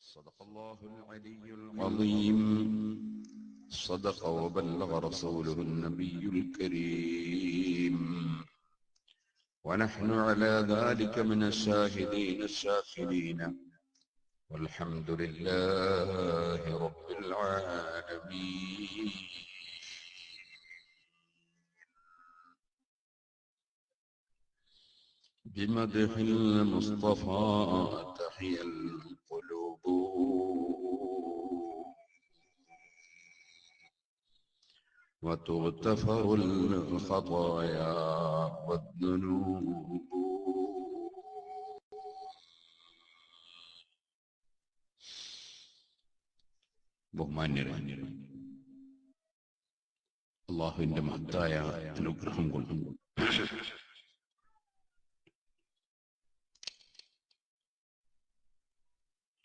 صدق الله العلي العظيم. صدق وبلغ رسوله النبي الكريم، ونحن على ذلك من الشاهدين الشاكرين، والحمد لله رب العالمين. بمدح المصطفى تحيا القلوب، وتغتفر الخطايا والذنوب. ബഹുമാന്യരെ, അല്ലാഹുവിന്റെ മഹത്തായ അനുഗ്രഹം കൊണ്ട്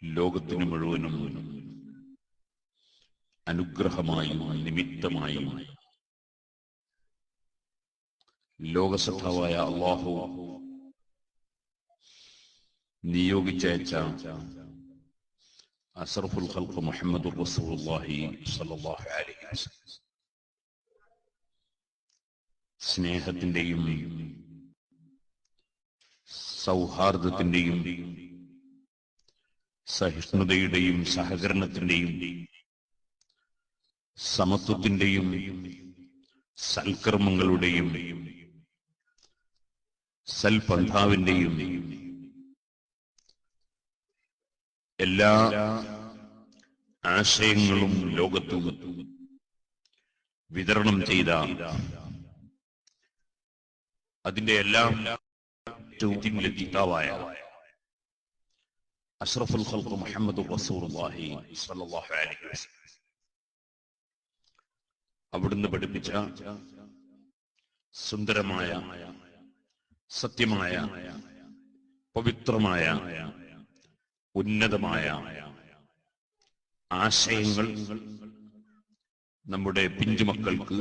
ലോകത്തിന് മുഴുവനും അനുഗ്രഹമായും നിമിത്തമായും ലോകസഭാവായ അല്ലാഹു നിയോഗിച്ചയച്ച അസ്റഫുൽ ഖൽഖ് മുഹമ്മദുർ റസൂലുള്ളാഹി സ്വല്ലല്ലാഹു അലൈഹി വസല്ലം സ്നേഹത്തിന്റെയും സൗഹാർദ്ദത്തിന്റെയും സഹിഷ്ണുതയുടെയും സഹകരണത്തിന്റെയും സമത്വത്തിന്റെയും സൽക്കർമ്മങ്ങളുടെയും സൽപന്ഥാവിന്റെയും എല്ലാ ആശയങ്ങളും ലോകത്ത് വിതരണം ചെയ്ത അതിന്റെ എല്ലാം ലതികാവായ അഷ്റഫുൽ ഖൽഖ് മുഹമ്മദുർ റസൂലുള്ളാഹി സ്വല്ലല്ലാഹു അലൈഹി വസല്ലം അവിടുന്ന് പഠിപ്പിച്ച സുന്ദരമായ സത്യമായ പവിത്രമായ ഉന്നതമായ ആശയങ്ങൾ നമ്മുടെ പിഞ്ചുമക്കൾക്ക്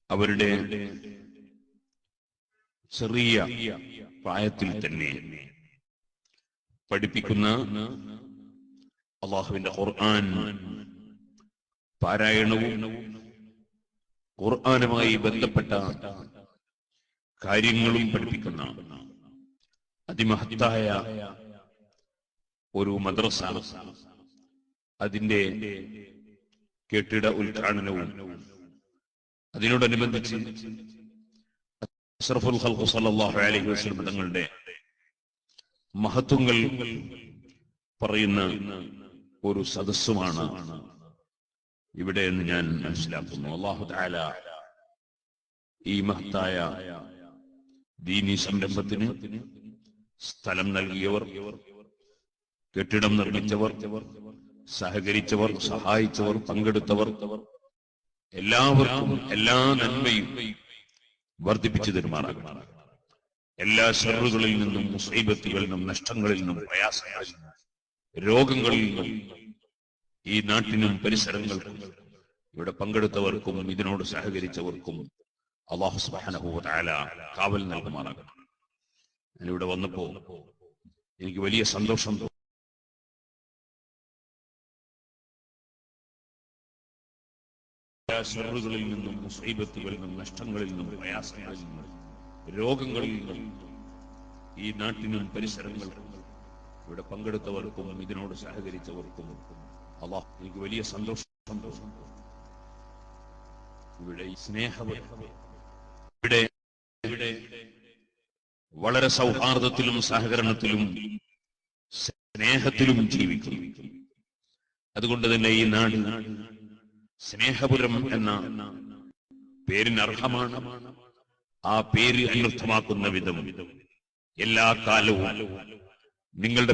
അവരുടെ ചെറിയ പ്രായത്തിൽ തന്നെ പഠിപ്പിക്കുന്ന അല്ലാഹുവിന്റെ ഖുർആൻ പാരായണവും ഖുർആനുമായി ബന്ധപ്പെട്ട കാര്യങ്ങളും പഠിപ്പിക്കുന്ന അതിമഹത്തായ ഒരു മദ്രസ, അതിന്റെ കെട്ടിട ഉദ്ഘാടനവും അതിനോടനുബന്ധിച്ച് അഷ്റഫുൽ ഖൽഖ് സ്വല്ലല്ലാഹു അലൈഹി വസല്ലം തങ്ങളുടെ മഹത്വങ്ങൾ പറയുന്ന ഒരു സദസ്സുമാണ് ഇവിടെ എന്ന് ഞാൻ മനസ്സിലാക്കുന്നു. അല്ലാഹു തആല ഈ മഹത്തായ ദീനി സംരംഭത്തിന് സ്ഥലം നൽകിയവർ, കെട്ടിടം നിർമ്മിച്ചവർ, സഹകരിച്ചവർ, സഹായിച്ചവർ, പങ്കെടുത്തവർ എല്ലാവർക്കും എല്ലാ നന്മയും വർദ്ധിപ്പിച്ചു തരുമാറാകണം. എല്ലാ ശർറുകളിൽ നിന്നും, മുസീബത്തുകളിൽ നിന്നും, നഷ്ടങ്ങളിൽ നിന്നും, പ്രയാസങ്ങളിൽ നിന്നും, രോഗങ്ങളിൽ നിന്നും ഈ നാട്ടിനും പരിസരങ്ങൾക്കും ഇവിടെ പങ്കെടുത്തവർക്കും ഇതിനോട് സഹകരിച്ചവർക്കും അല്ലാഹു സുബ്ഹാനഹു വ തആല കാവൽ നൽകുമാറാകണം. ഞാനിവിടെ വന്നപ്പോ എനിക്ക് വലിയ സന്തോഷം തോന്നി. ശർറുകളിൽ നിന്നും, മുസീബത്തുകളിൽ നിന്നും, നഷ്ടങ്ങളിൽ നിന്നും, പ്രയാസങ്ങളിൽ നിന്നും, രോഗങ്ങളിൽ നിന്നും ഈ നാട്ടിനും പരിസരങ്ങൾക്കും ഇവിടെ പങ്കെടുത്തവർക്കും ഇതിനോട് സഹകരിച്ചവർക്കും അല്ലാഹു എനിക്ക് വലിയ സന്തോഷം തോന്നി. ഇവിടെ ഇവിടെ വളരെ സൗഹാർദ്ദത്തിലും സഹകരണത്തിലും സ്നേഹത്തിലും ജീവിക്കും. അതുകൊണ്ട് തന്നെ ഈ നാട് സ്നേഹപുരം എന്ന പേരിന് അർഹമാണ്. ആ പേര് അനർത്ഥമാക്കുന്ന വിധം എല്ലാ കാലവും നിങ്ങളുടെ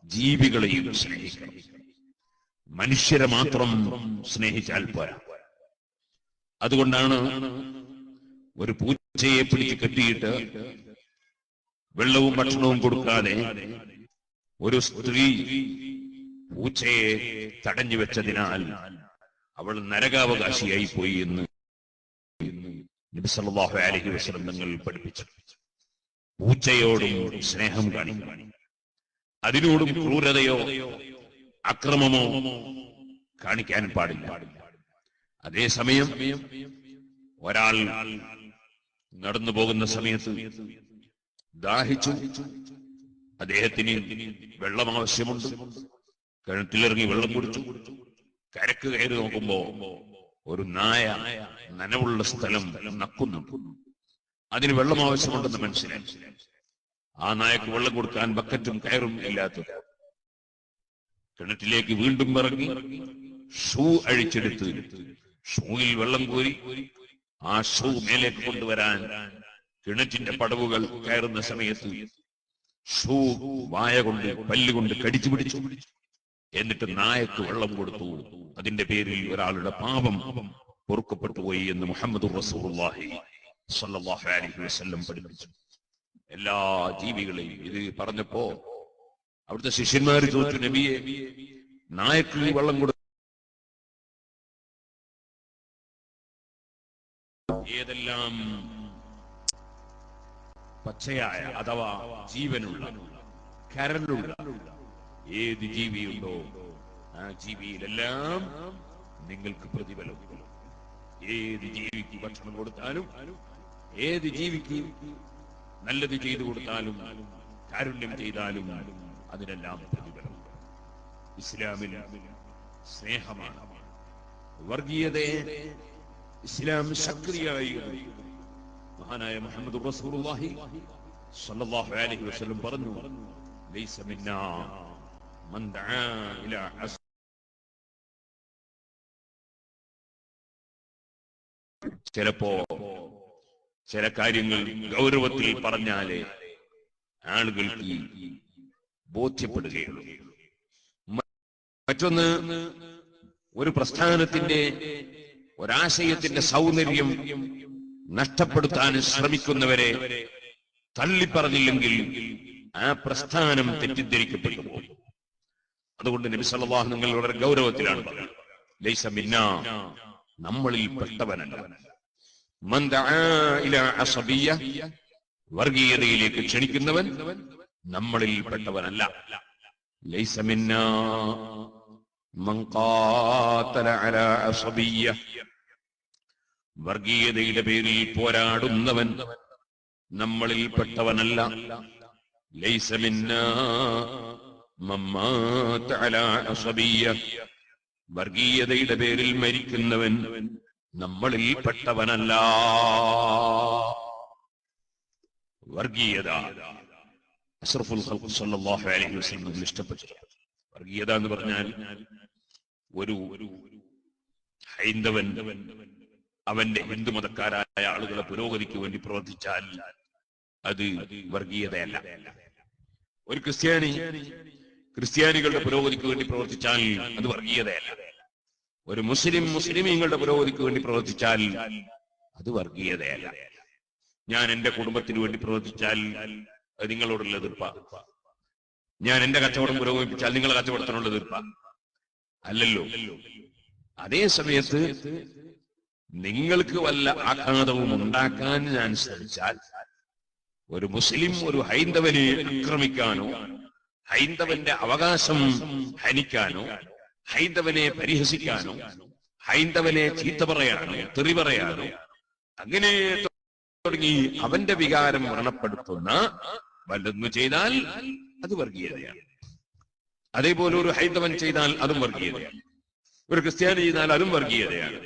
ജീവികളെയും സ്നേഹിക്കണം. മനുഷ്യരെ മാത്രം സ്നേഹിച്ചാൽ പോരാ, അതുകൊണ്ടാണ് ഒരു പൂച്ചയെ പിടിച്ച് കെട്ടിയിട്ട് വെള്ളവും ഭക്ഷണവും കൊടുക്കാതെ ഒരു സ്ത്രീ പൂച്ചയെ തടഞ്ഞു വെച്ചതിനാൽ അവൾ നരകാവകാശിയായി പോയി എന്ന് നബി സല്ലല്ലാഹു അലൈഹി വസല്ലം തങ്ങൾ പഠിപ്പിച്ചു. പൂച്ചയോടും സ്നേഹം കാണിക്കണം, അതിനോടും ക്രൂരതയോ അക്രമമോ കാണിക്കാൻ പാടില്ല. അതേസമയം ഒരാൾ നടന്നു പോകുന്ന സമയത്ത് ദാഹിച്ചു, അദ്ദേഹത്തിന് വെള്ളം ആവശ്യമുണ്ട്, കിണറ്റിലിറങ്ങി വെള്ളം കുടിച്ചു, കരക്ക് കയറി നോക്കുമ്പോ ഒരു നായ നനവുള്ള സ്ഥലം നക്കുന്നുണ്ട്. അതിന് വെള്ളം ആവശ്യമുണ്ടെന്ന് മനസ്സിലായി. ആ നായക്ക് വെള്ളം കൊടുക്കാൻ ബക്കറ്റും കയറും ഇല്ലാത്തത് കിണറ്റിലേക്ക് വീണ്ടും ഇറങ്ങി ഷൂ അഴിച്ചെടുത്ത് ഷൂയിൽ വെള്ളം കോരി ആ ഷൂ മേലേക്ക് കൊണ്ടുവരാൻ കിണറ്റിന്റെ പടവുകൾ കയറുന്ന സമയത്ത് ഷൂ വായ കൊണ്ട് പല്ലുകൊണ്ട് കടിച്ചു പിടിച്ചു. എന്നിട്ട് നായക്ക് വെള്ളം കൊടുത്തു. അതിന്റെ പേരിൽ ഒരാളുടെ പാപം പൊറുക്കപ്പെട്ടു പോയി എന്ന് മുഹമ്മദ് റസൂലുള്ളാഹി സ്വല്ലല്ലാഹു അലൈഹി വസല്ലം പഠിപ്പിച്ചു. എല്ലാ ജീവികളെയും ഇത് പറഞ്ഞപ്പോ അവിടുത്തെ ശിഷ്യന്മാർ ചോദിച്ചു, നബിയെ, നായക്ക് വെള്ളം കൊടുത്തു ഏതെല്ലാം പച്ചയായ അഥവാ ജീവനുള്ള കരലുള്ള ഏത് ജീവിയുണ്ടോ ആ ജീവിയിലെല്ലാം നിങ്ങൾക്ക് പ്രതിഫലം. ഏത് ജീവിക്ക് ഭക്ഷണം കൊടുത്താലും, ഏത് ജീവിക്ക് നല്ലത് ചെയ്തു കൊടുത്താലും, കാരുണ്യം ചെയ്താലും അതിനെല്ലാം പ്രതിഫലം. ഇസ്ലാമിൽ സ്നേഹമാണ്. വർഗീയതയെ ഇസ്ലാം ശക്തിയായി മഹാനായ മുഹമ്മദ് റസൂലുള്ളാഹി സ്വല്ലല്ലാഹു അലൈഹി വസല്ലം പറഞ്ഞു, ലൈസ മിന്നാ മൻ ദആ ഇലാ ചിലപ്പോ ചില കാര്യങ്ങൾ ഗൗരവത്തിൽ പറഞ്ഞാലേ ആളുകൾക്ക് ബോധ്യപ്പെടുകയുള്ളൂ. മറ്റൊന്ന്, ഒരു പ്രസ്ഥാനത്തിന്റെ ഒരാശയത്തിന്റെ സൗന്ദര്യം നഷ്ടപ്പെടുത്താൻ ശ്രമിക്കുന്നവരെ തള്ളിപ്പറഞ്ഞില്ലെങ്കിൽ ആ പ്രസ്ഥാനം തെറ്റിദ്ധരിക്കപ്പെട്ടു പോകും. അതുകൊണ്ട് നബി സല്ലല്ലാഹു അലൈഹി വസല്ലം വളരെ ഗൗരവത്തിലാണ് പറഞ്ഞത്, ലൈസ മിന്നാ, നമ്മളിൽ പെട്ടവനല്ല. മൻ ദആ ഇലാ അസബിയ്യ, വർഗീയതയിലേക്ക് ക്ഷണിക്കുന്നവൻ നമ്മളിൽ പെട്ടവനല്ല. ലൈസ മിന്നാ മൻ ഖാതല അലാ അസബിയ്യ, വർഗീയതയുടെ പേരിൽ പോരാടുന്നവൻ നമ്മളിൽ പെട്ടവനല്ല. ലൈസ മിന്നാ മൻ മാത അലാ അസബിയ്യ, വർഗീയതയുടെ പേരിൽ മരിക്കുന്നവൻ നമ്മളിൽ പെട്ടവനല്ല. വർഗീയത അഷ്റഫുൽ ഖൽഖ് സ്വല്ലല്ലാഹു അലൈഹി വസല്ലം ഇഷ്ടപ്പെട്ടു. വർഗീയത എന്ന് പറഞ്ഞാൽ ഒരു ഹൈന്ദവൻ അവന്റെ ഹിന്ദുമതക്കാരായ ആളുകളെ പുരോഗതിക്ക് വേണ്ടി പ്രവർത്തിച്ചാൽ അത് വർഗീയതയല്ല. ഒരു ക്രിസ്ത്യാനികളുടെ പുരോഗതിക്ക് വേണ്ടി പ്രവർത്തിച്ചാൽ അത് വർഗീയതയല്ല. ഒരു മുസ്ലിമീങ്ങളുടെ പുരോഗതിക്ക് വേണ്ടി പ്രവർത്തിച്ചാൽ അത് വർഗീയതയല്ല. ഞാൻ എന്റെ കുടുംബത്തിന് വേണ്ടി പ്രവർത്തിച്ചാൽ അത് നിങ്ങളോടുള്ള എതിർപ്പാ. ഞാൻ എന്റെ കച്ചവടം പുരോഗമിപ്പിച്ചാൽ നിങ്ങളെ കച്ചവടത്തിനുള്ള എതിർപ്പാ അല്ലല്ലോ. അതേ സമയത്ത് നിങ്ങൾക്ക് വല്ല ആഘാതവും ഉണ്ടാക്കാൻ ഞാൻ ശ്രമിച്ചാൽ, ഒരു മുസ്ലിം ഒരു ഹൈന്ദവനെ ആക്രമിക്കാനോ, ഹൈന്ദവന്റെ അവകാശം ഹനിക്കാനോ, ഹൈന്ദവനെ പരിഹസിക്കാനോ, ഹൈന്ദവനെ ചീത്ത പറയാനോ, തെറി പറയാനോ, അങ്ങനെ തുടങ്ങി അവന്റെ വികാരം വ്രണപ്പെടുത്തുന്ന വല്ലതും ചെയ്താൽ അത് വർഗീയതയാണ്. അതേപോലെ ഒരു ഹൈന്ദവൻ ചെയ്താൽ അതും വർഗീയതയാണ്. ഒരു ക്രിസ്ത്യാനി ചെയ്താൽ അതും വർഗീയതയാണ്.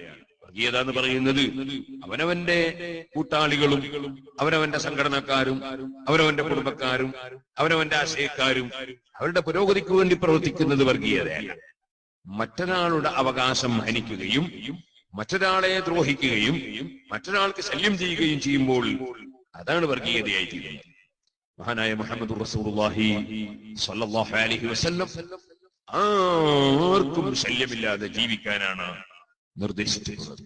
വർഗീയത എന്ന് പറയുന്നത് അവനവന്റെ കൂട്ടാളികളും അവനവന്റെ സംഘടനക്കാരും അവനവന്റെ കുടുംബക്കാരും അവനവന്റെ ആശയക്കാരും അവരുടെ പുരോഗതിക്ക് വേണ്ടി പ്രവർത്തിക്കുന്നത് വർഗീയതയല്ല. മറ്റൊരാളുടെ അവകാശം ഹനിക്കുകയും മറ്റൊരാളെ ദ്രോഹിക്കുകയും മറ്റൊരാൾക്ക് ശല്യം ചെയ്യുകയും ചെയ്യുമ്പോൾ അതാണ് വർഗീയതയായി തീരുന്നത്. മഹാനായ മുഹമ്മദ് റസൂലുള്ളാഹി സ്വല്ലല്ലാഹു അലൈഹി വസല്ലം ആർക്കും ശല്യമില്ലാതെ ജീവിക്കാനാണ് നിർദ്ദേശിച്ചിട്ടുള്ളത്.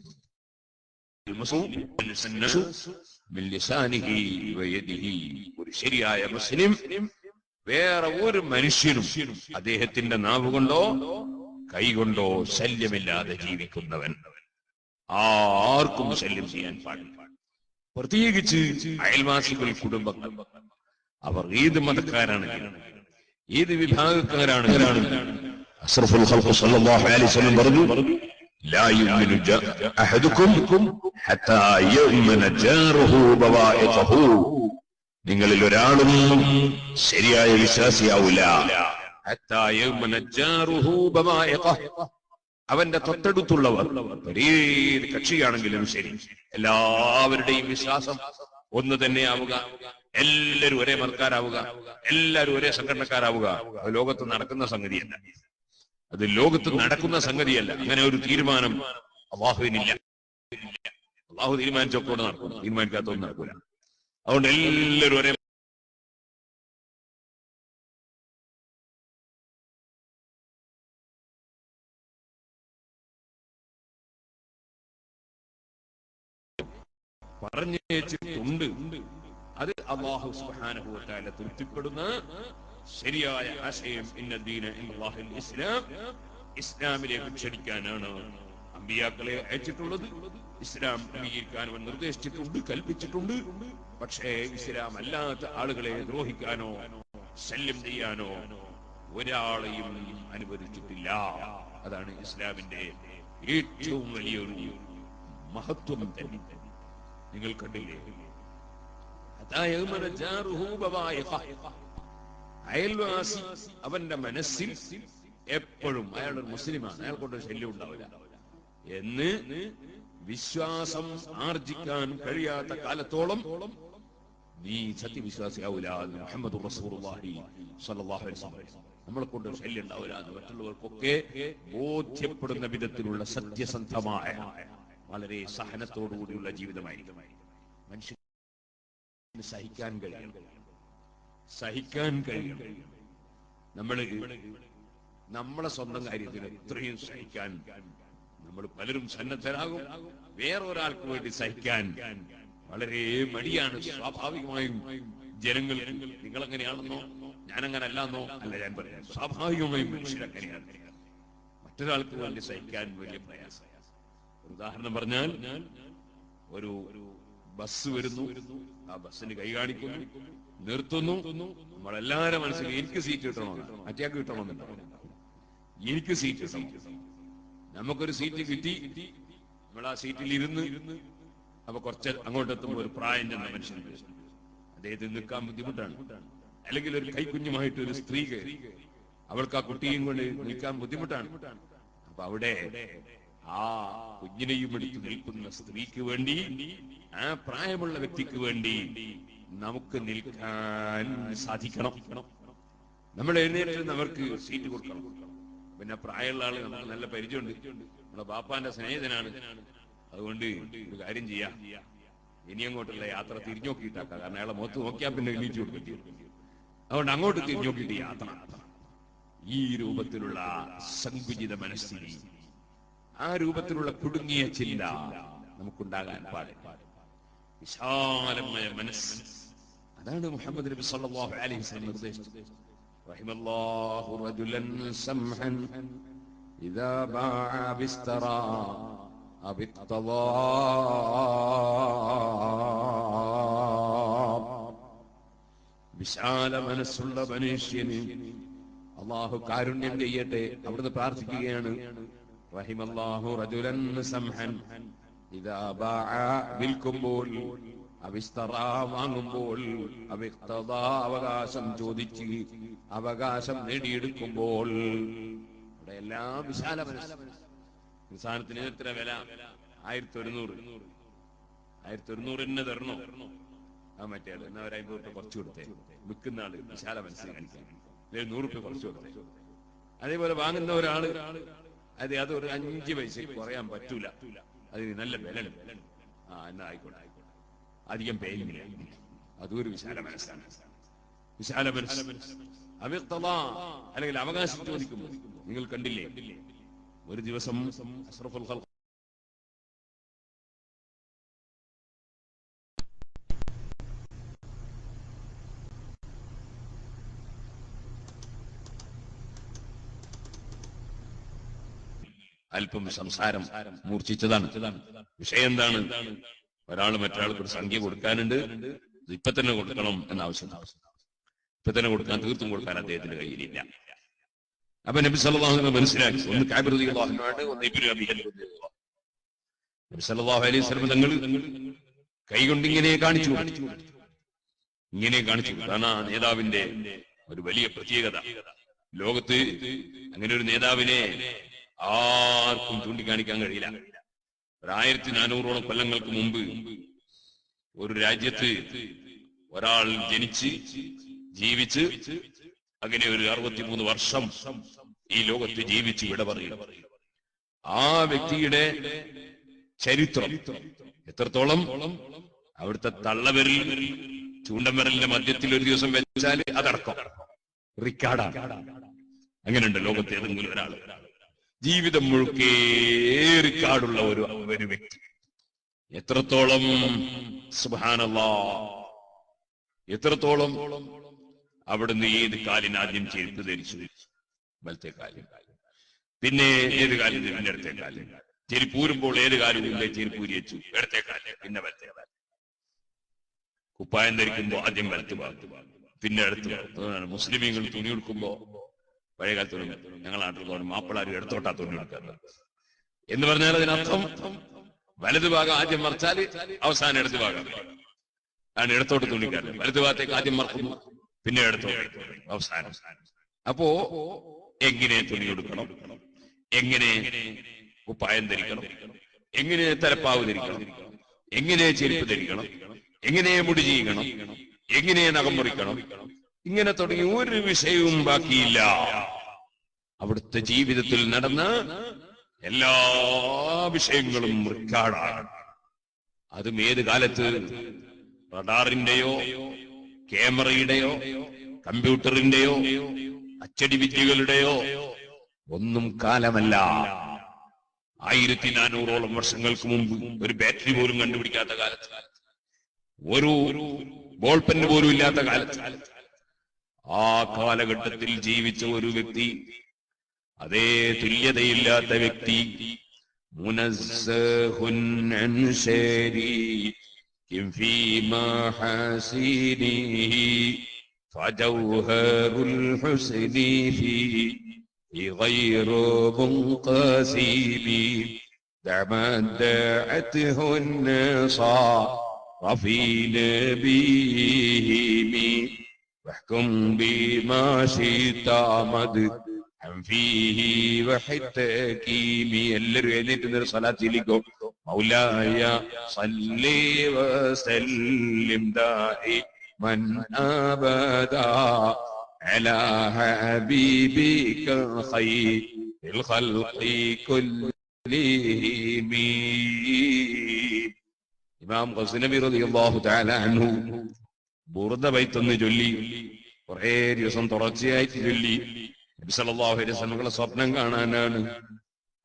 ഒരു ശരിയായ മുസ്ലിം വേറെ ഒരു മനുഷ്യനും അദ്ദേഹത്തിന്റെ നാവുകൊണ്ടോ കൈകൊണ്ടോ ശല്യമില്ലാതെ ജീവിക്കുന്നവൻ. ആർക്കും ശല്യം ചെയ്യാൻ പാടില്ല. പ്രത്യേകിച്ച് അയൽവാസികൾ, കുടുംബങ്ങൾ. അവർ ഏത് മതക്കാരാണെങ്കിലും ഏത് വിഭാഗക്കാരാണെങ്കിലും അഷ്റഫുൽ ഖൽഖ് സല്ലല്ലാഹു അലൈഹി വസല്ലം പറഞ്ഞു, ലാ യുമിനു അഹദുക്കും ഹത്താ യുഅ്മിന ജാറുഹു ബവാഇഖഹു. നിങ്ങളിൽ ഒരാളും ശരിയായ വിശ്വാസിയാവില്ല ഹത്താ യുഅ്മിന ജാറുഹു ബവാഇഖഹു. അവന്റെ തൊട്ടടുത്തുള്ളവർ ഏത് കക്ഷിയാണെങ്കിലും ശരി, എല്ലാവരുടെയും വിശ്വാസം ഒന്ന് തന്നെയാവുക, എല്ലാവരും ഒരേ മതക്കാരാവുക, എല്ലാവരും ഒരേ സംഘടനക്കാരാവുക. അത് ലോകത്ത് നടക്കുന്ന സംഗതിയല്ല. അത് ലോകത്ത് നടക്കുന്ന സംഗതിയല്ല. അങ്ങനെ ഒരു തീരുമാനം അല്ലാഹുവിനില്ല. അല്ലാഹു തീരുമാനിച്ചൊക്കെ നടക്കും, തീരുമാനിക്കാത്തൊന്നും നടക്കൂല. അതുകൊണ്ട് എല്ലാവരും ഒരേ പറഞ്ഞേച്ചിട്ടുണ്ട്. അത് അല്ലാഹു സുബ്ഹാനഹു വ തആല തൃപ്തിപ്പെടുന്ന ശരിയായ ആശയം. ഇന്നദ്ദീന ഇൻദല്ലാഹിൽ ഇസ്ലാം. ഇസ്ലാമിലേക്ക് ക്ഷണിക്കാനാണ് അമ്പിയാക്കളെ അയച്ചിട്ടുള്ളത്. ഇസ്ലാം അംഗീകരിക്കാൻ അവൻ നിർദ്ദേശിച്ചിട്ടുണ്ട്, കൽപ്പിച്ചിട്ടുണ്ട്. പക്ഷേ ഇസ്ലാം അല്ലാത്ത ആളുകളെ ദ്രോഹിക്കാനോ ശല്യം ചെയ്യാനോ ഒരാളെയും അനുവദിച്ചിട്ടില്ല. അതാണ് ഇസ്ലാമിന്റെ ഏറ്റവും വലിയൊരു മഹത്വം തന്നെ. നിങ്ങൾ കണ്ടില്ലേ, അയൽവാസി അവന്റെ മനസ്സിൽ എപ്പോഴും അയാൾ ഒരു മുസ്ലിമാണ്, അയാൾ കൊണ്ട് ശല്യം ഉണ്ടാവില്ല എന്ന് വിശ്വാസം ആർജിക്കാൻ കഴിയാത്ത കാലത്തോളം നീ സത്യവിശ്വാസിയാവൂല. മുഹമ്മദ് റസൂലുള്ളാഹി സ്വല്ലല്ലാഹു അലൈഹി വസല്ലം നമ്മളെ കൊണ്ട് ശല്യം ഉണ്ടാവില്ല എന്ന് മറ്റുള്ളവർക്കൊക്കെ ബോധ്യപ്പെടുന്ന വിധത്തിലുള്ള സത്യസന്ധമായ വളരെ സഹനത്തോടുകൂടിയുള്ള ജീവിതമായിരിക്കും. മനുഷ്യന് സഹിക്കാൻ കഴിയണം. നമ്മളെ സ്വന്തം കാര്യത്തിൽ എത്രയും സഹിക്കാൻ നമ്മൾ പലരും സന്നദ്ധരാകും. വേറൊരാൾക്ക് വേണ്ടി സഹിക്കാൻ വളരെ മടിയാണ് സ്വാഭാവികമായും ജനങ്ങൾ. നിങ്ങളെങ്ങനെയാണെന്നോ ഞാനങ്ങനെ അല്ലാന്നോ അല്ല ഞാൻ പറയാം. സ്വാഭാവികമായും മനുഷ്യരങ്ങനെയാണ്. മറ്റൊരാൾക്ക് വേണ്ടി സഹിക്കാൻ വലിയ പ്രയാസം. ഉദാഹരണം പറഞ്ഞാൽ, ഒരു ബസ് വരുന്നു, ആ ബസ്സിന് കൈ കാണിക്കുന്നു, നിർത്തുന്നു. നമ്മളെല്ലാവരും മനസ്സിൽ എനിക്ക് സീറ്റ് കിട്ടണമെന്ന്, മറ്റേക്ക് കിട്ടണമെന്നുണ്ടോ? എനിക്ക് സീറ്റ് കിട്ടണം. നമുക്കൊരു സീറ്റ് കിട്ടി, നമ്മൾ ആ സീറ്റിൽ ഇരുന്ന്. അപ്പൊ കുറച്ച് അങ്ങോട്ടെത്തുമ്പോൾ ഒരു പ്രായം ചെന്ന മനുഷ്യനുണ്ട്, അദ്ദേഹത്തിന് നിൽക്കാൻ ബുദ്ധിമുട്ടാണ്. അല്ലെങ്കിൽ ഒരു കൈക്കുഞ്ഞുമായിട്ട് ഒരു സ്ത്രീ കയറി, അവൾക്ക് ആ കുട്ടിയും കൊണ്ട് നിൽക്കാൻ ബുദ്ധിമുട്ടാണ്. അപ്പൊ അവിടെ ആ കുഞ്ഞിനെയും എടുത്ത് നിൽക്കുന്ന സ്ത്രീക്ക് വേണ്ടി, ആ പ്രായമുള്ള വ്യക്തിക്ക് വേണ്ടി നമുക്ക് നിൽക്കാൻ സാധിക്കണം. നമ്മൾ എഴുന്നേറ്റ് അവർക്ക് സീറ്റ് കൊടുക്കണം. പിന്നെ പ്രായമുള്ള ആള് നമുക്ക് നല്ല പരിചയമുണ്ട്, നമ്മുടെ ബാപ്പാന്റെ സ്നേഹിതനാണ്. അതുകൊണ്ട് ഒരു കാര്യം ചെയ്യാം, ഇനി അങ്ങോട്ടുള്ള യാത്ര തിരിഞ്ഞു നോക്കിയിട്ടാക്കാം. കാരണം അയാളെ മുഖത്ത് നോക്കിയാൽ പിന്നെ എണീച്ചു കൊടുക്കേണ്ടി വരും. അതുകൊണ്ട് അങ്ങോട്ട് തിരിഞ്ഞു നോക്കിയിട്ട് യാത്ര. ഈ രൂപത്തിലുള്ള സങ്കുചിത മനസ്ഥിതി, ആ രൂപത്തിലുള്ള കുടുങ്ങിയ ചിന്ത നമുക്കുണ്ടാകാൻ പാടില്ല. വിശാലമായ മനസ്സ്, അതാണ് മുഹമ്മദ് നബി സല്ലല്ലാഹു അലൈഹി വസല്ലം നിർദ്ദേശിച്ചത്. റഹിമല്ലാഹു റജുലൻ സംഹൻ ഇദാ ബാഅ ബിസ്തറാ അബിഖ്തദാ. വിശാല മനസ്സുള്ള മനുഷ്യന് അല്ലാഹു കാരുണ്യം ചെയ്യട്ടെ. അവിടുന്ന് പ്രാർത്ഥിക്കുകയാണ്, റഹിമല്ലാഹു റജുലൻ സംഹൻ ഇദാ ബാഅ, വിൽക്കുമ്പോൾ, അവിസ്തറാ, വാങ്ങുമ്പോൾ, അവിഖ്തദാ, അവകാശം ചോദിച്ച് അവകാശം നേടിയെടുക്കുമ്പോൾ. ഇവിടെ എല്ലാം വിശാല മനസ്സ്. സാധനത്തിന് എത്ര വില? 1100. 1100 തരണോ? ആ മറ്റേ എന്നാ ഒരു 50 രൂപ കുറച്ച് കൊടുത്തേ. വിൽക്കുന്ന ആള് വിശാല മനസ്സ് കാണിക്കാൻ 100 രൂപ കുറച്ച് കൊടുത്തേ. അതേപോലെ വാങ്ങുന്ന ഒരാള് അതൊരു 5 പൈസ കുറയാൻ പറ്റൂല, അതിന് നല്ല വില. എന്നാ ആയിക്കോട്ടെ, അധികം പേരില്ല. അതൊരു വിശാല മനസ്സാണ്. വിശാല മനസ്സ്. അവിഖ്തദാ, അല്ലെങ്കിൽ അവകാശം ചോദിക്കുന്നു. നിങ്ങൾ കണ്ടില്ലേ, ഒരു ദിവസം അഷ്റഫുൽ ഖൽഖ് അല്പം സംസാരം മൂർച്ഛിച്ചതാണ്. വിഷയം എന്താണ്? ഒരാൾ മറ്റൊരാൾക്ക് ഒരു സംഖ്യ കൊടുക്കാനുണ്ട്, ഇപ്പൊ തന്നെ കൊടുക്കണം എന്നാവശ്യം. ഇപ്പൊ തന്നെ കൊടുക്കാൻ, തീർത്തും കൊടുക്കാൻ അദ്ദേഹത്തിന്റെ കയ്യിലില്ല. അപ്പൊ നബി സല്ലല്ലാഹു അലൈഹി വസല്ലം മനസ്സിലാക്കി, ഒന്ന് കഅബ് റളിയല്ലാഹു അൻഹു ആണ്, ഒന്ന് ഇബ്നു അബീ ഹനീഫ. നബി സല്ലല്ലാഹു അലൈഹി വസല്ലം തങ്ങൾ കൈകൊണ്ട് ഇങ്ങനെ കാണിച്ചു, ഇങ്ങനെ കാണിച്ചു. കാരണം നേതാവിന്റെ ഒരു വലിയ പ്രത്യേകത, ലോകത്ത് അങ്ങനെ ഒരു നേതാവിനെ ആർക്കും ചൂണ്ടിക്കാണിക്കാൻ കഴിയില്ല. 1400ഓളം കൊല്ലങ്ങൾക്ക് മുമ്പ് ഒരു രാജ്യത്ത് ഒരാൾ ജനിച്ച് ജീവിച്ച് അങ്ങനെ ഒരു 63 വർഷം ഈ ലോകത്ത് ജീവിച്ച് വിട പറയും. ആ വ്യക്തിയുടെ ചരിത്രം എത്രത്തോളം, അവിടുത്തെ തള്ളവിരൽ ചൂണ്ടൻ വിരലിന്റെ മധ്യത്തിൽ ഒരു ദിവസം വെച്ചാൽ അതടക്കം റിക്കാർഡാണ്. അങ്ങനെയുണ്ട് ലോകത്തെ ഏതെങ്കിലും ഒരാൾ ജീവിതം മുഴുക്കേ റിക്കാർഡുള്ള ഒരു വ്യക്തി. എത്രത്തോളം സുബ്ഹാനല്ലാഹ്, എത്രത്തോളം അവിടുന്ന് ഏത് കാലിന് ആദ്യം ചെരുപ്പ് ധരിച്ചു? വലത്തെ കാലിൽ. പിന്നെ ഏത് കാലിന്? പിന്നെ ഇടത്തെ കാലിൽ. ചെരുപ്പൂരുമ്പോൾ ഏത് കാലിലെ ചെരുപ്പൂരി വെച്ചു? ഇടത്തെ കാലിൽ, പിന്നെ വലത്തെ കാലിൽ. കുപ്പായം ധരിക്കുമ്പോ ആദ്യം വലത്ത് ഭാഗത്ത്, പിന്നെ ഇടത്ത് ഭാഗത്ത്. മുസ്ലിമീങ്ങൾ തുണി എടുക്കുമ്പോ പഴയ കാലത്ത് ഞങ്ങളുടെ നാട്ടിൽ പറഞ്ഞു മാപ്പിളാരും ഇടത്തോട്ടാ തുണി എടുക്കുന്നത് എന്ന് പറഞ്ഞാൽ അതിനർത്ഥം വലതു ഭാഗം ആദ്യം മറിച്ചാല് അവസാനം ഇടത് ഭാഗം ആണ് ഇടത്തോട്ട് തുണിക്കാരൻ. വലതു ഭാഗത്തേക്ക് ആദ്യം മറക്കുന്നു, പിന്നെ ഇടത്തോട്ട് അവസാനം. അപ്പോ എങ്ങനെ തുണി കൊടുക്കണം, എങ്ങനെ കുപ്പായം ധരിക്കണം, എങ്ങനെ തലപ്പാവ് ധരിക്കണം, എങ്ങനെ ചെരുപ്പ് ധരിക്കണം, എങ്ങനെ മുടി ചെയ്യണം, എങ്ങനെ നഖം മുറിക്കണം, ഇങ്ങനെ തുടങ്ങി ഒരു വിഷയവും ബാക്കിയില്ല. അവിടുത്തെ ജീവിതത്തിൽ നടന്ന എല്ലാ വിഷയങ്ങളും റിക്കാർഡാണ്. അതും ഏത് കാലത്ത്? റഡാറിന്റെയോ ക്യാമറയുടെയോ കമ്പ്യൂട്ടറിന്റെയോ അച്ചടി വിദ്യകളുടെയോ ഒന്നും കാലമല്ല. 1400ഓളം വർഷങ്ങൾക്ക് മുമ്പ് ഒരു ബാറ്ററി പോലും കണ്ടുപിടിക്കാത്ത കാലത്ത്, ഒരു ബോൾ പെൻ പോലും ഇല്ലാത്ത കാലത്ത്, ആ കാലഘട്ടത്തിൽ ജീവിച്ച ഒരു വ്യക്തി, അതേ തുല്യതയില്ലാത്ത വ്യക്തി, മുനസ്സഹുൻ അൻ ശരീകിൻ ഫീ മഹാസിനിഹി ഫജൗഹറുൽ ഹുസ്നി ഫീ ഗൈറു മുൻഖസിബി തമദ്ദഅത്ഹു النصارى في نبيهم واحكم بما شئت مدحا فيه وحتكيمي. എല്ലാവരും എഴുന്നേറ്റ് സ്വലാത്തിലേക്കും മൗലായ സല്ലി വസല്ലിം ദാഇമൻ അബദാ അലാ ഹബീബിക ഖൈറിൽ ഖൽഖി കുല്ലിഹിം. ഇമാം ഗസ്നവി റളിയല്ലാഹു തആല അൻഹു ബുർദ ബൈത്തൊന്ന് ചൊല്ലി, കുറേ ദിവസം തുടർച്ചയായിട്ട് ചൊല്ലി. നബി സല്ലല്ലാഹു അലൈഹി വസല്ലം സ്വപ്നം കാണാനാണ്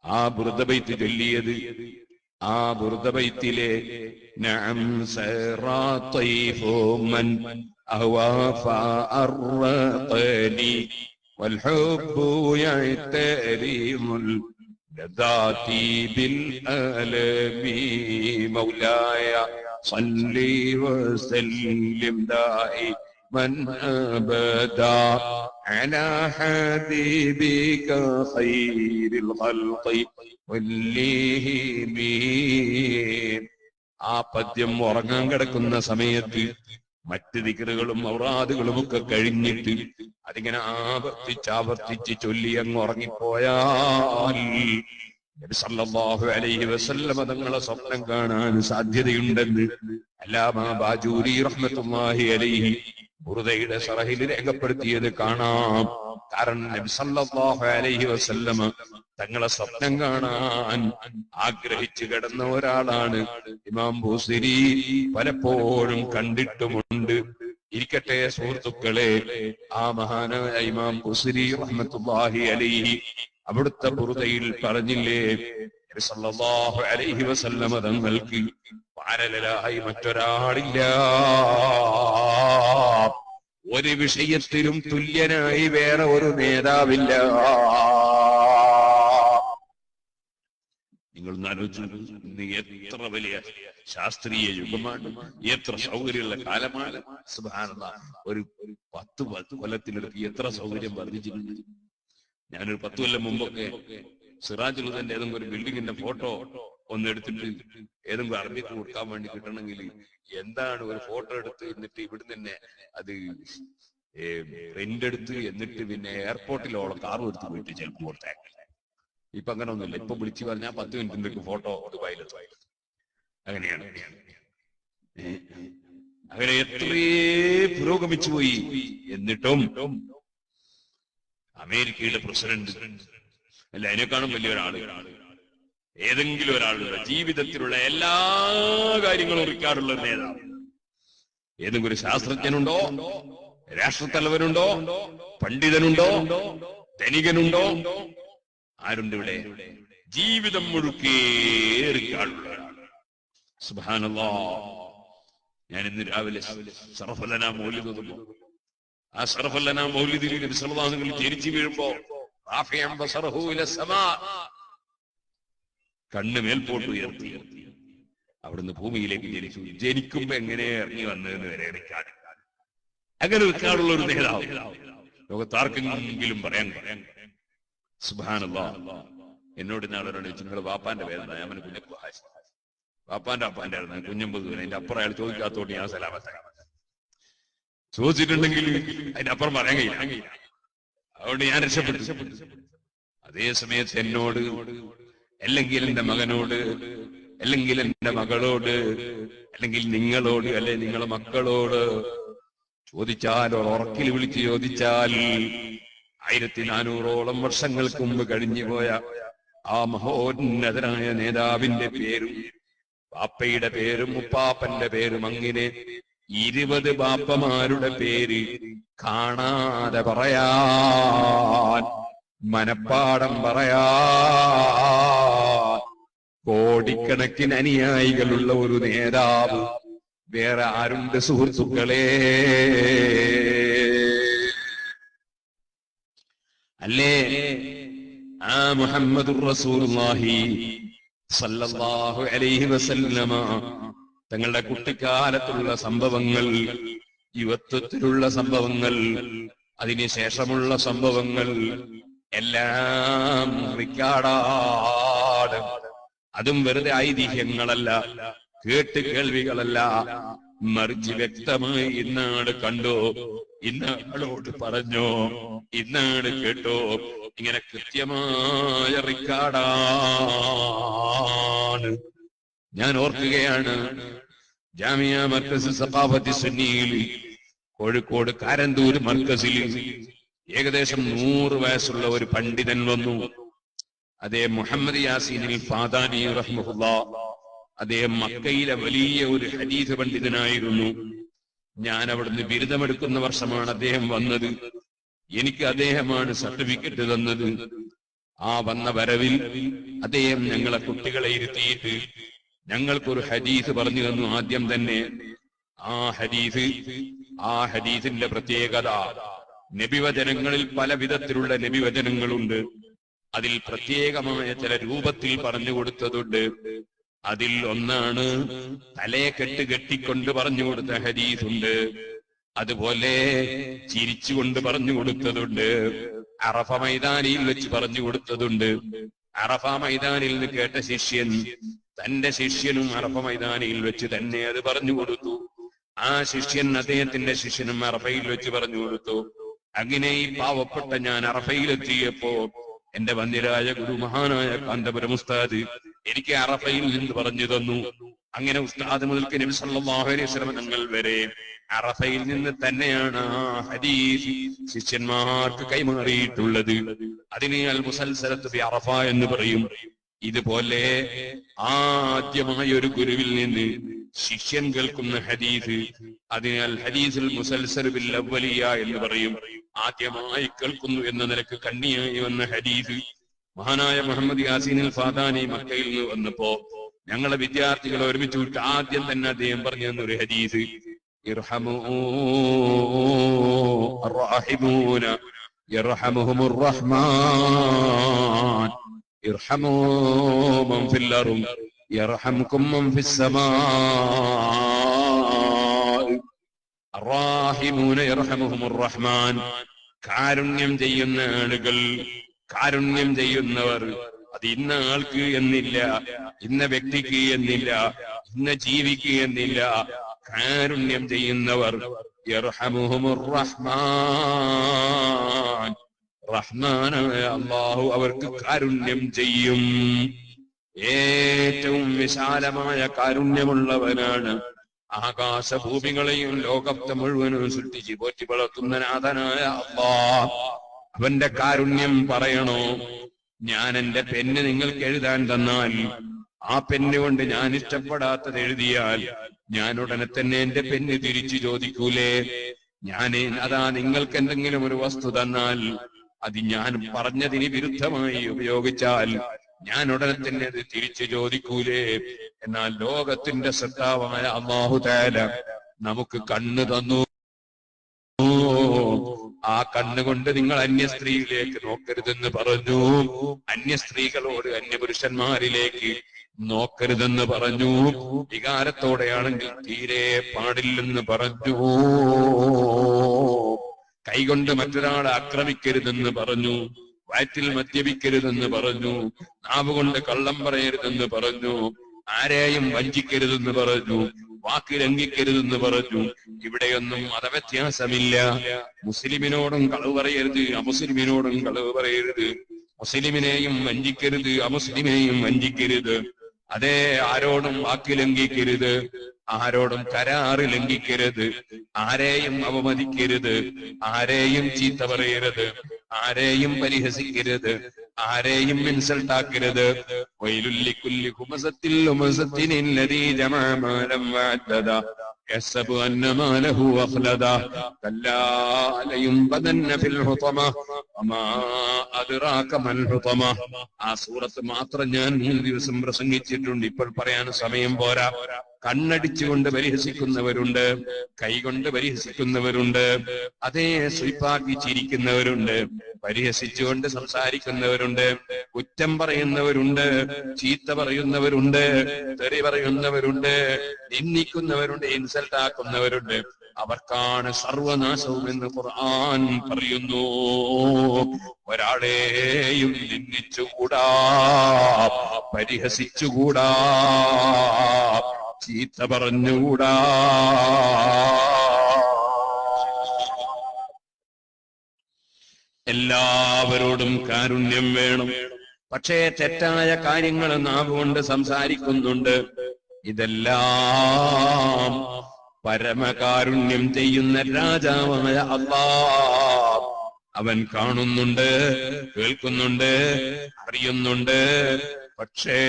ആ ബുർദ ബൈത്ത് ചൊല്ലിയത്. ആ ബുർദ ബൈത്തിലെ നഅം സറാത്തൈഫു മൻ അഹ്വാ ഫഅർഖനി വൽ ഹബ്ബു യഅ്തരിമുൽ ലദാതി ബിൽ അലമി മൗലായ സല്ലി വസല്ലിം ദാഇമൻ അബദാ അലാ ഹബീബിക ഖൈറിൽ ഖൽഖി കുല്ലിഹിം. ആ പദ്യം ഉറങ്ങാൻ കിടക്കുന്ന സമയത്ത് മറ്റ് ദിക്റുകളും ഔറാദുകളും ഒക്കെ കഴിഞ്ഞിട്ട് അതിങ്ങനെ ആവർത്തിച്ച് ചൊല്ലി അങ്ങ് ഉറങ്ങിപ്പോയാൽ നബി സല്ലല്ലാഹു അലൈഹി വസല്ലം തങ്ങളെ സ്വപ്നം കാണാൻ സാധ്യതയുണ്ടെന്ന് അല്ലാമ ബാജൂരി റഹ്മത്തുള്ളാഹി അലൈഹി ബുർദയുടെ ശറഹിൽ രേഖപ്പെടുത്തിയത് കാണാം. കാരണം നബി സല്ലല്ലാഹു അലൈഹി വസല്ലം തങ്ങളെ സ്വപ്നം കാണാൻ ആഗ്രഹിച്ചു കിടന്ന ഒരാളാണ് ഇമാം ബൂസിരി. പലപ്പോഴും കണ്ടിട്ടുമുണ്ട്. ഇരിക്കട്ടെ സുഹൃത്തുക്കളെ, ആ മഹാനായ ഇമാം ബൂസിരി റഹ്മത്തുള്ളാഹി അലൈഹി അവിടുത്തെ ബുർദയിൽ പറഞ്ഞില്ലേ, നബി സല്ലല്ലാഹു അലൈഹി വസല്ലം തങ്ങൾക്ക് പാരലലായി മറ്റൊരാളില്ല, ഒരു വിഷയത്തിലും തുല്യനായി വേറെ ഒരു നേതാവില്ല. നിങ്ങളൊന്ന് ആലോചിച്ചു, ഇന്ന് എത്ര വലിയ ശാസ്ത്രീയ യുഗമാണ്, എത്ര സൗകര്യമുള്ള കാലമാണ്. സുബ്ഹാനല്ലാഹ്, ഒരു 10 കൊല്ലത്തിലെടുത്ത് എത്ര സൗകര്യം വർദ്ധിച്ചിട്ടുണ്ട്. ഞാനൊരു 10 കൊല്ലം മുമ്പൊക്കെ സിറാജുൽ ഹുദന്റെ ഏതെങ്കിലും ഒരു ബിൽഡിങ്ങിന്റെ ഫോട്ടോ ഒന്ന് എടുത്തിട്ട് ഏതെങ്കിലും അറബിക്ക് കൊടുക്കാൻ വേണ്ടി കിട്ടണമെങ്കിൽ എന്താണ് ഒരു ഫോട്ടോ എടുത്ത് എന്നിട്ട് ഇവിടുന്ന് തന്നെ അത് പ്രിന്റ് എടുത്ത് എന്നിട്ട് പിന്നെ എയർപോർട്ടിലോളം കാറും എടുത്ത് പോയിട്ട് ചിലപ്പോൾ കൊടുത്തേക്കാം. ഇപ്പൊ അങ്ങനെ ഒന്നുമില്ല. ഇപ്പൊ വിളിച്ചു പറഞ്ഞാൽ 10 മിനിറ്റിന്റെ ഫോട്ടോ ദുബായിലെത്തും. അങ്ങനെയാണ്. അങ്ങനെ എത്രയേ പുരോഗമിച്ചു പോയി. എന്നിട്ടും അമേരിക്കയുടെ പ്രസിഡന്റ് അല്ല, അതിനേക്കാളും വലിയൊരാള്, ഏതെങ്കിലും ഒരാളുടെ ജീവിതത്തിലുള്ള എല്ലാ കാര്യങ്ങളും റിക്കാർഡുള്ള ഒരു നേതാവ്, ഏതെങ്കിലും ഒരു ശാസ്ത്രജ്ഞനുണ്ടോ, രാഷ്ട്രത്തലവനുണ്ടോ, പണ്ഡിതനുണ്ടോ, ധനികനുണ്ടോ, ആരുണ്ട് ഇവിടെ? ജീവിതം മുഴുക്കെ റിക്കാർഡുള്ള ഒരാള്. സുബ്ഹാനല്ലാഹ്. ഞാൻ ഇന്ന് രാവിലെ ശറഫുല്ലനാ മൗലിദ് ഓതുമ്പോൾ ആ ശറഫുല്ലനാ മൗലിദിൽ നബി സല്ലല്ലാഹു അലൈഹി വസല്ലം ജനിച്ചു വീഴുമ്പോ റാഫിഅൻ ബസറഹു ഇല സമാ, കണ്ണ് മേൽപോട്ട് ഉയർത്തി, അവിടുന്ന് ഭൂമിയിലേക്ക് ജനിച്ചു. ജനിക്കുമ്പോ എങ്ങനെ ഇറങ്ങി വന്നതെന്ന് വരെ റിക്കാർഡ്. അങ്ങനെ റിക്കാർഡുള്ള ഒരു നേതാവ് ലോകത്താർക്കെങ്കിലും പറയാൻ. സുബ്ഹാനല്ലാഹ്. എന്നോട് നാളെ നിങ്ങൾ വാപ്പാന്റെ പേരെന്താ? ഞാൻ കുഞ്ഞമ്പു ഹാജി. വാപ്പാന്റെ അപ്പാന്റെ ആയിരുന്നു കുഞ്ഞമ്പത്. അതിന്റെ അപ്പുറം അയാൾ ചോദിക്കാത്തോണ്ട് ഞാൻ സലാമത്തായി. ചോദിച്ചിട്ടുണ്ടെങ്കിൽ അതിന്റെ അപ്പുറം പറയാൻ കഴിയില്ല. അതുകൊണ്ട് ഞാൻ രക്ഷപ്പെട്ടു. അതേ സമയത്ത് എന്നോട്, അല്ലെങ്കിൽ എന്റെ മകനോട്, അല്ലെങ്കിൽ എന്റെ മകളോട്, അല്ലെങ്കിൽ നിങ്ങളോട്, അല്ലെ നിങ്ങളെ മക്കളോട് ചോദിച്ചാൽ, ഉറക്കിൽ വിളിച്ച് ചോദിച്ചാൽ 1400ഓളം വർഷങ്ങൾക്ക് മുമ്പ് കഴിഞ്ഞുപോയ ആ മഹോന്നതനായ നേതാവിന്റെ പേരും ബാപ്പയുടെ പേരും ഉപ്പാപ്പന്റെ പേരും അങ്ങനെ 20 ബാപ്പമാരുടെ പേര് കാണാതെ പറയാൻ, മനപ്പാടം പറയാൻ കോടിക്കണക്കിന് അനുയായികളുള്ള ഒരു നേതാവ് വേറെ ആരുണ്ട് സുഹൃത്തുക്കളെ? അല്ലേ ആ മുഹമ്മദുർ റസൂലുള്ളാഹി സല്ലല്ലാഹു അലൈഹി വസല്ലമ തങ്ങളുടെ കുട്ടിക്കാലത്തുള്ള സംഭവങ്ങൾ, യുവത്വത്തിലുള്ള സംഭവങ്ങൾ, അതിനുശേഷമുള്ള സംഭവങ്ങൾ എല്ലാം റിക്കാർഡാണ്. അതും വെറുതെ ഐതിഹ്യങ്ങളല്ല, കേട്ട് കേൾവികളല്ല, മറിച്ച് വ്യക്തമായി ഇന്നാട് കണ്ടോ, ഇന്നാളോട് പറഞ്ഞോ, ഇന്നാട് കേട്ടോ, ഇങ്ങനെ കൃത്യമായ റിക്കാർഡാണ്. ഞാൻ ഓർക്കുകയാണ്, ജാമിയ മർക്കസ് സഖാഫത്തി സുന്നിയിൽ കോഴിക്കോട് കാരന്തൂർ മർക്കസിൽ ഏകദേശം 100 വയസ്സുള്ള ഒരു പണ്ഡിതൻ വന്നു. അദ്ദേഹം മുഹമ്മദ് യാസീനിൽ ഫാദാനി റഹ്മഹുല്ലാഹ്. അദ്ദേഹം മക്കയിലെ വലിയ ഒരു ഹദീസ് പണ്ഡിതനായിരുന്നു. ഞാൻ അവിടുന്ന് ബിരുദമെടുക്കുന്ന വർഷമാണ് അദ്ദേഹം വന്നത്. എനിക്ക് അദ്ദേഹമാണ് സർട്ടിഫിക്കറ്റ് തന്നത്. ആ വന്ന വരവിൽ അദ്ദേഹം ഞങ്ങളെ കുട്ടികളെ ഇരുത്തിയിട്ട് ഞങ്ങൾക്കൊരു ഹദീസ് പറഞ്ഞു തന്നു. ആദ്യം തന്നെ ആ ഹദീസിന്റെ പ്രത്യേകത, നബിവചനങ്ങളിൽ പല വിധത്തിലുള്ള നബിവചനങ്ങളുണ്ട്. അതിൽ പ്രത്യേകമായ ചില രൂപത്തിൽ പറഞ്ഞു കൊടുത്തതുണ്ട്. അതിൽ ഒന്നാണ് തലയെക്കെട്ട് കെട്ടിക്കൊണ്ട് പറഞ്ഞു കൊടുത്ത ഹദീസുണ്ട്. അതുപോലെ ചിരിച്ചുകൊണ്ട് പറഞ്ഞു കൊടുത്തതുണ്ട്. അറഫ മൈതാനിയിൽ വെച്ച് പറഞ്ഞു കൊടുത്തതുണ്ട്. അറഫ മൈതാനിൽ നിന്ന് കേട്ട ശിഷ്യൻ തന്റെ ശിഷ്യനും അറഫ മൈതാനിയിൽ വെച്ച് തന്നെ അത് പറഞ്ഞു കൊടുത്തു. ആ ശിഷ്യൻ അദ്ദേഹത്തിന്റെ ശിഷ്യനും അറഫയിൽ വെച്ച് പറഞ്ഞു കൊടുത്തു. അങ്ങനെ ഈ പാവപ്പെട്ട ഞാൻ അറഫയിലെത്തിയപ്പോ എന്റെ വന്ദ്യരായ ഗുരു മഹാനായ കാന്തപുരം ഉസ്താദ് എനിക്ക് അറഫയിൽ നിന്ന് പറഞ്ഞു തന്നു. അങ്ങനെ ഉസ്താദ് മുതൽക്ക് നബി സല്ലല്ലാഹു അലൈഹി വസല്ലം തങ്ങൾ വരെ അറഫയിൽ നിന്ന് തന്നെയാണ് ആ ഹദീസ് ശിഷ്യന്മാർക്ക് കൈമാറിയിട്ടുള്ളത്. അതിനെ അൽ മുസൽസലത്ത് ബി അറഫ എന്ന് പറയും. ഇതുപോലെ ആദ്യമായ ഒരു ഗുരുവിൽ നിന്ന് ശിഷ്യൻ കേൾക്കുന്ന ഹദീസ് അതിനെ അൽ ഹദീസുൽ മുസൽസൽ ബിൽ അവ്വലിയ എന്ന് പറയും. ആദ്യമായി കേൾക്കുന്നു എന്ന നിലക്ക് കണ്ണിയായി വന്ന ഹദീസ് മഹാനായ മുഹമ്മദ് യാസീൻ ഫാദാനി മക്കയിൽ നിന്ന് വന്നപ്പോ ഞങ്ങളെ വിദ്യാർത്ഥികളെ ഒരുമിച്ച് വിട്ട് ആദ്യം തന്നെ അദ്ദേഹം പറഞ്ഞു തന്ന ഒരു ഹദീസ്, ഇർഹമൂ അർറഹിമൂന യർഹമുഹുമുർ റഹ്മാൻ ഇർഹമൂ മൻ ഫിൽ അർദ് യർഹംകും മൻ ഫിസ് സമാ അർറാഹിമൂന യർഹമുഹുമുർ റഹ്മാൻ. കാരുണ്യം ചെയ്യുന്ന ആളുകൾ, കാരുണ്യം ചെയ്യുന്നവർ, അത് ഇന്ന ആൾക്ക് എന്നില്ല, ഇന്ന വ്യക്തിക്ക് എന്നില്ല, ഇന്ന ജീവിക്ക് എന്നില്ല. കാരുണ്യം ചെയ്യുന്നവർ യർഹമുഹുമുർ റഹ്മാൻ, റഹ്മാനായ അല്ലാഹു അവർക്ക് കാരുണ്യം ചെയ്യും. ഏറ്റവും വിശാലമായ കാരുണ്യമുള്ളവനാണ്. ആകാശഭൂമികളെയും ലോകത്തെ മുഴുവനും സൃഷ്ടിച്ച് പോറ്റി വളർത്തുന്ന നാഥനായ അല്ലാഹ്. അവന്റെ കാരുണ്യം പറയണോ? ഞാൻ എന്റെ പെണ്ണ് നിങ്ങൾക്ക് എഴുതാൻ തന്നാൽ, ആ പെണ്ണ് കൊണ്ട് ഞാൻ ഇഷ്ടപ്പെടാത്തത് എഴുതിയാൽ ഞാൻ ഉടനെ തന്നെ എന്റെ പെണ്ണ് തിരിച്ചു ചോദിക്കൂലേ? അതാ നിങ്ങൾക്ക് എന്തെങ്കിലും ഒരു വസ്തു തന്നാൽ അത് ഞാൻ പറഞ്ഞതിന് വിരുദ്ധമായി ഉപയോഗിച്ചാൽ ഞാൻ ഉടനെ തന്നെ അത് തിരിച്ചു ചോദിക്കൂലേ? എന്നാൽ ലോകത്തിന്റെ സൃഷ്ടാവായ അല്ലാഹു തആല നമുക്ക് കണ്ണ് തന്നു. ആ കണ്ണുകൊണ്ട് നിങ്ങൾ അന്യ സ്ത്രീയിലേക്ക് നോക്കരുതെന്ന് പറഞ്ഞു. അന്യ സ്ത്രീകളോട്, അന്യപുരുഷന്മാരിലേക്ക് നോക്കരുതെന്ന് പറഞ്ഞു. വികാരത്തോടെയാണെങ്കിൽ തീരെ പാടില്ലെന്ന് പറഞ്ഞു. കൈകൊണ്ട് മറ്റൊരാളെ ആക്രമിക്കരുതെന്ന് പറഞ്ഞു. വയറ്റിൽ മദ്യപിക്കരുതെന്ന് പറഞ്ഞു. നാവുകൊണ്ട് കള്ളം പറയരുതെന്ന് പറഞ്ഞു. ആരെയും വഞ്ചിക്കരുതെന്ന് പറഞ്ഞു. വാക്ക് ലംഘിക്കരുതെന്ന് പറഞ്ഞു. ഇവിടെയൊന്നും മതവ്യത്യാസമില്ല. മുസ്ലിമിനോടും കളവ് പറയരുത്, അമുസ്ലിമിനോടും കളവ് പറയരുത്. മുസ്ലിമിനെയും വഞ്ചിക്കരുത്, അമുസ്ലിമിനെയും വഞ്ചിക്കരുത്. അതേ, ആരോടും വാക്ക് ലംഘിക്കരുത്, ആരോടും കരാറ് ലംഘിക്കരുത്, ആരെയും അവമതിക്കരുത്, ആരെയും ചീത്ത പറയരുത്, ആരെയും പരിഹസിക്കരുത്, ആരെയും ഇൻസൾട്ടാക്കരുത്. വൈലുൽ ലികുല്ലി ഹുമസത്തിൽ ഹുമസത്തിൻ അല്ലദീ ജമഅ മാലൻ വഅദ്ദദ യഹ്സബു അന്ന മാലഹു അഖ്ലദ കല്ലാ ലയുൻബദന്ന ഫിൽ ഹുതമ വമാ അദ്റാക മൽ ഹുതമ. ആ സൂറത്ത് മാത്രം ഞാൻ 3 ദിവസം പ്രസംഗിച്ചിട്ടുണ്ട്. ഇപ്പോൾ പറയാൻ സമയം പോരാ. കണ്ണടിച്ചുകൊണ്ട് പരിഹസിക്കുന്നവരുണ്ട്, കൈകൊണ്ട് പരിഹസിക്കുന്നവരുണ്ട്, അതേ സ്വൈപ്പാക്കി ചിരിക്കുന്നവരുണ്ട്, പരിഹസിച്ചുകൊണ്ട് സംസാരിക്കുന്നവരുണ്ട്, കുറ്റം പറയുന്നവരുണ്ട്, ചീത്ത പറയുന്നവരുണ്ട്, തെറി പറയുന്നവരുണ്ട്, നിന്ദിക്കുന്നവരുണ്ട്, ഇൻസൾട്ട് ആക്കുന്നവരുണ്ട്. അവർക്കാണ് സർവനാശവും എന്ന് ഖുർആൻ പറയുന്നു. ഒരാളെയും നിന്ദിച്ചുകൂടാ, പരിഹസിച്ചുകൂടാ, ചീത്ത പറഞ്ഞുകൂടാ. എല്ലാവരോടും കാരുണ്യം വേണം. പക്ഷേ തെറ്റായ കാര്യങ്ങൾ നാവുകൊണ്ട് സംസാരിക്കുന്നുണ്ട്. ഇതെല്ലാം പരമകാരുണ്യം ചെയ്യുന്ന രാജാവായ അല്ലാഹ് അവൻ കാണുന്നുണ്ട്, കേൾക്കുന്നുണ്ട്, അറിയുന്നുണ്ട്. പക്ഷേ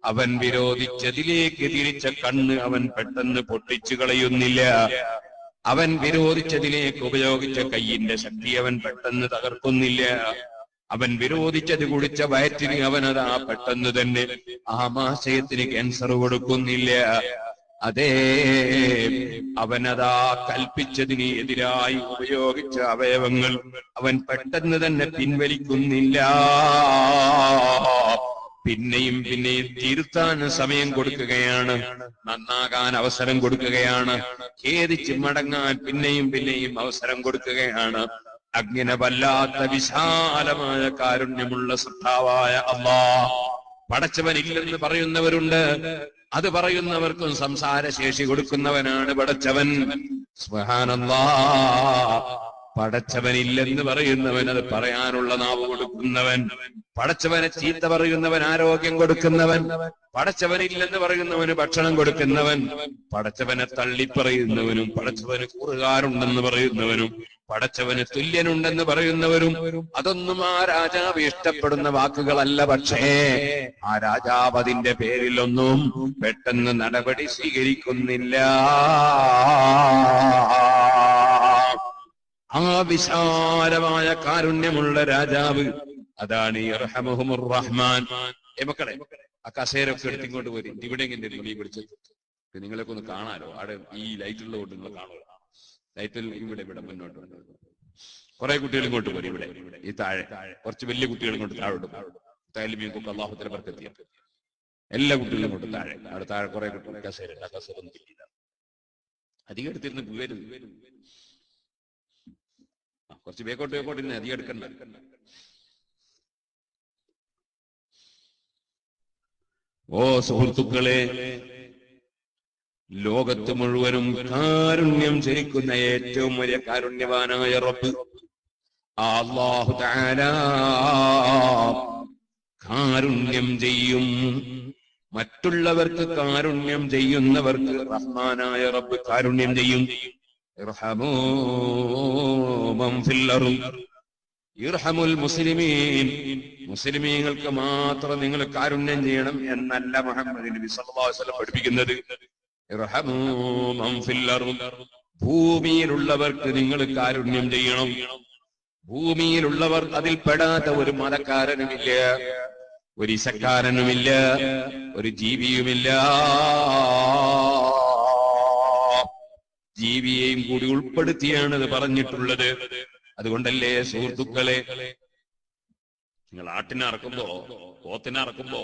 അവൻ വിരോധിച്ചതിലേക്ക് തിരിച്ച കണ്ണ് അവൻ പെട്ടെന്ന് പൊട്ടിച്ചു കളയുന്നില്ല. അവൻ വിരോധിച്ചതിലേക്ക് ഉപയോഗിച്ച കയ്യിന്റെ ശക്തി അവൻ പെട്ടെന്ന് തകർക്കുന്നില്ല. അവൻ വിരോധിച്ചത് കുടിച്ച വയറ്റിന് അവനതാ പെട്ടെന്ന് തന്നെ ആമാശയത്തിന് ക്യാൻസർ കൊടുക്കുന്നില്ല. അതേ, അവനതാ കൽപ്പിച്ചതിന് എതിരായി ഉപയോഗിച്ച അവയവങ്ങൾ അവൻ പെട്ടെന്ന് തന്നെ പിൻവലിക്കുന്നില്ല. പിന്നെയും പിന്നെയും തിരുത്താൻ സമയം കൊടുക്കുകയാണ്, നന്നാകാൻ അവസരം കൊടുക്കുകയാണ്, ഖേദിച്ച് മടങ്ങാൻ പിന്നെയും പിന്നെയും അവസരം കൊടുക്കുകയാണ്. അങ്ങനെ വല്ലാത്ത വിശാലമായ കാരുണ്യമുള്ള സൃഷ്ടാവായ അല്ലാഹ്. പടച്ചവനില്ലെന്ന് പറയുന്നവരുണ്ട്. അത് പറയുന്നവർക്കും സംസാരശേഷി കൊടുക്കുന്നവനാണ് പടച്ചവൻ. സുബ്ഹാനല്ലാഹ്. പടച്ചവനില്ലെന്ന് പറയുന്നവൻ അത് പറയാനുള്ള നാവ് കൊടുക്കുന്നവൻ. പടച്ചവനെ ചീത്ത പറയുന്നവൻ ആരോഗ്യം കൊടുക്കുന്നവൻ. പടച്ചവനില്ലെന്ന് പറയുന്നവന് ഭക്ഷണം കൊടുക്കുന്നവൻ. പടച്ചവനെ തള്ളിപ്പറയുന്നവനും പടച്ചവന് കൂറുകാരുണ്ടെന്ന് പറയുന്നവനും പടച്ചവന് തുല്യനുണ്ടെന്ന് പറയുന്നവരും അതൊന്നും ആ രാജാവ് ഇഷ്ടപ്പെടുന്ന വാക്കുകളല്ല. പക്ഷേ ആ രാജാവ് അതിന്റെ പേരിലൊന്നും പെട്ടെന്ന് നടപടി സ്വീകരിക്കുന്നില്ല. ആ വിശാലമായ കാരുണ്യമുള്ള രാജാവ് അതാണ് യർഹമുഹുമുർ റഹ്മാൻ. മക്കളെ, ആ കസേരൊക്കെ എടുത്തിങ്ങോട്ട് പോരി. ഇവിടെ എങ്ങനെ ഈ വിളിച്ചത് നിങ്ങളൊക്കെ ഒന്ന് കാണാലോ. അവിടെ ഈ ലൈറ്റുള്ളത് കൊണ്ട് നിങ്ങൾ കാണുമല്ലോ. ലൈറ്റിൽ ഇവിടെ മുന്നോട്ട് കുറെ കുട്ടികൾ ഇങ്ങോട്ട് പോരും. ഇവിടെ ഈ താഴെ കുറച്ച് വലിയ കുട്ടികൾ ഇങ്ങോട്ട് താഴോട്ട് താലിമീക്കൊക്കെ അള്ളാഹുത്തല ബർക്കത്ത് ചെയ്യും. എല്ലാ കുട്ടികളും ഇങ്ങോട്ട് താഴെ. അവിടെ താഴെ കുറെ കുട്ടികൾ കസേരൊന്നും കിട്ടിയില്ല. അധികം എടുത്തിരുന്ന് പോകരുത്. കുറച്ച് ബേക്കോട്ട് ഇരുന്ന് അധികം എടുക്കണ്ട. ഓ സുഹൃത്തുക്കളെ, ലോകത്ത് മുഴുവനും കാരുണ്യം ചരിക്കുന്ന ഏറ്റവും വലിയ കാരുണ്യവാനായ റബ്ബ് അല്ലാഹു തആല കാരുണ്യം ചെയ്യും. മറ്റുള്ളവർക്ക് കാരുണ്യം ചെയ്യുന്നവർക്ക് റഹ്മാനായ റബ്ബ് കാരുണ്യം ചെയ്യും. ഇർഹമൂ മൻ ഫിൽ അർദ് യർഹമുൽ മുസ്ലിമീൻ. മുസ്ലിമീങ്ങൾക്ക് മാത്രം നിങ്ങൾ കാരുണ്യം ചെയ്യണം എന്നല്ല മുഹമ്മദ് നബി സല്ലല്ലാഹു അലൈഹി വസല്ലം പഠിപ്പിക്കുന്നത്. ഇർഹമൂ മൻ ഫിൽ അർദ്, ഭൂമിയിലുള്ളവർക്ക് നിങ്ങൾ കാരുണ്യം ചെയ്യണം. ഭൂമിയിലുള്ളവർ അതിൽ പെടാത്ത ഒരു മതക്കാരനുമില്ല, ഒരു ഇസക്കാരനുമില്ല, ഒരു ജീവിയുമില്ല. ജീവിയെയും കൂടി ഉൾപ്പെടുത്തിയാണ് ഇത് പറഞ്ഞിട്ടുള്ളത്. അതുകൊണ്ടല്ലേ സുഹൃത്തുക്കളെ, നിങ്ങൾ ആട്ടിനെ അറക്കുമ്പോ, പോത്തിനെ അറക്കുമ്പോ,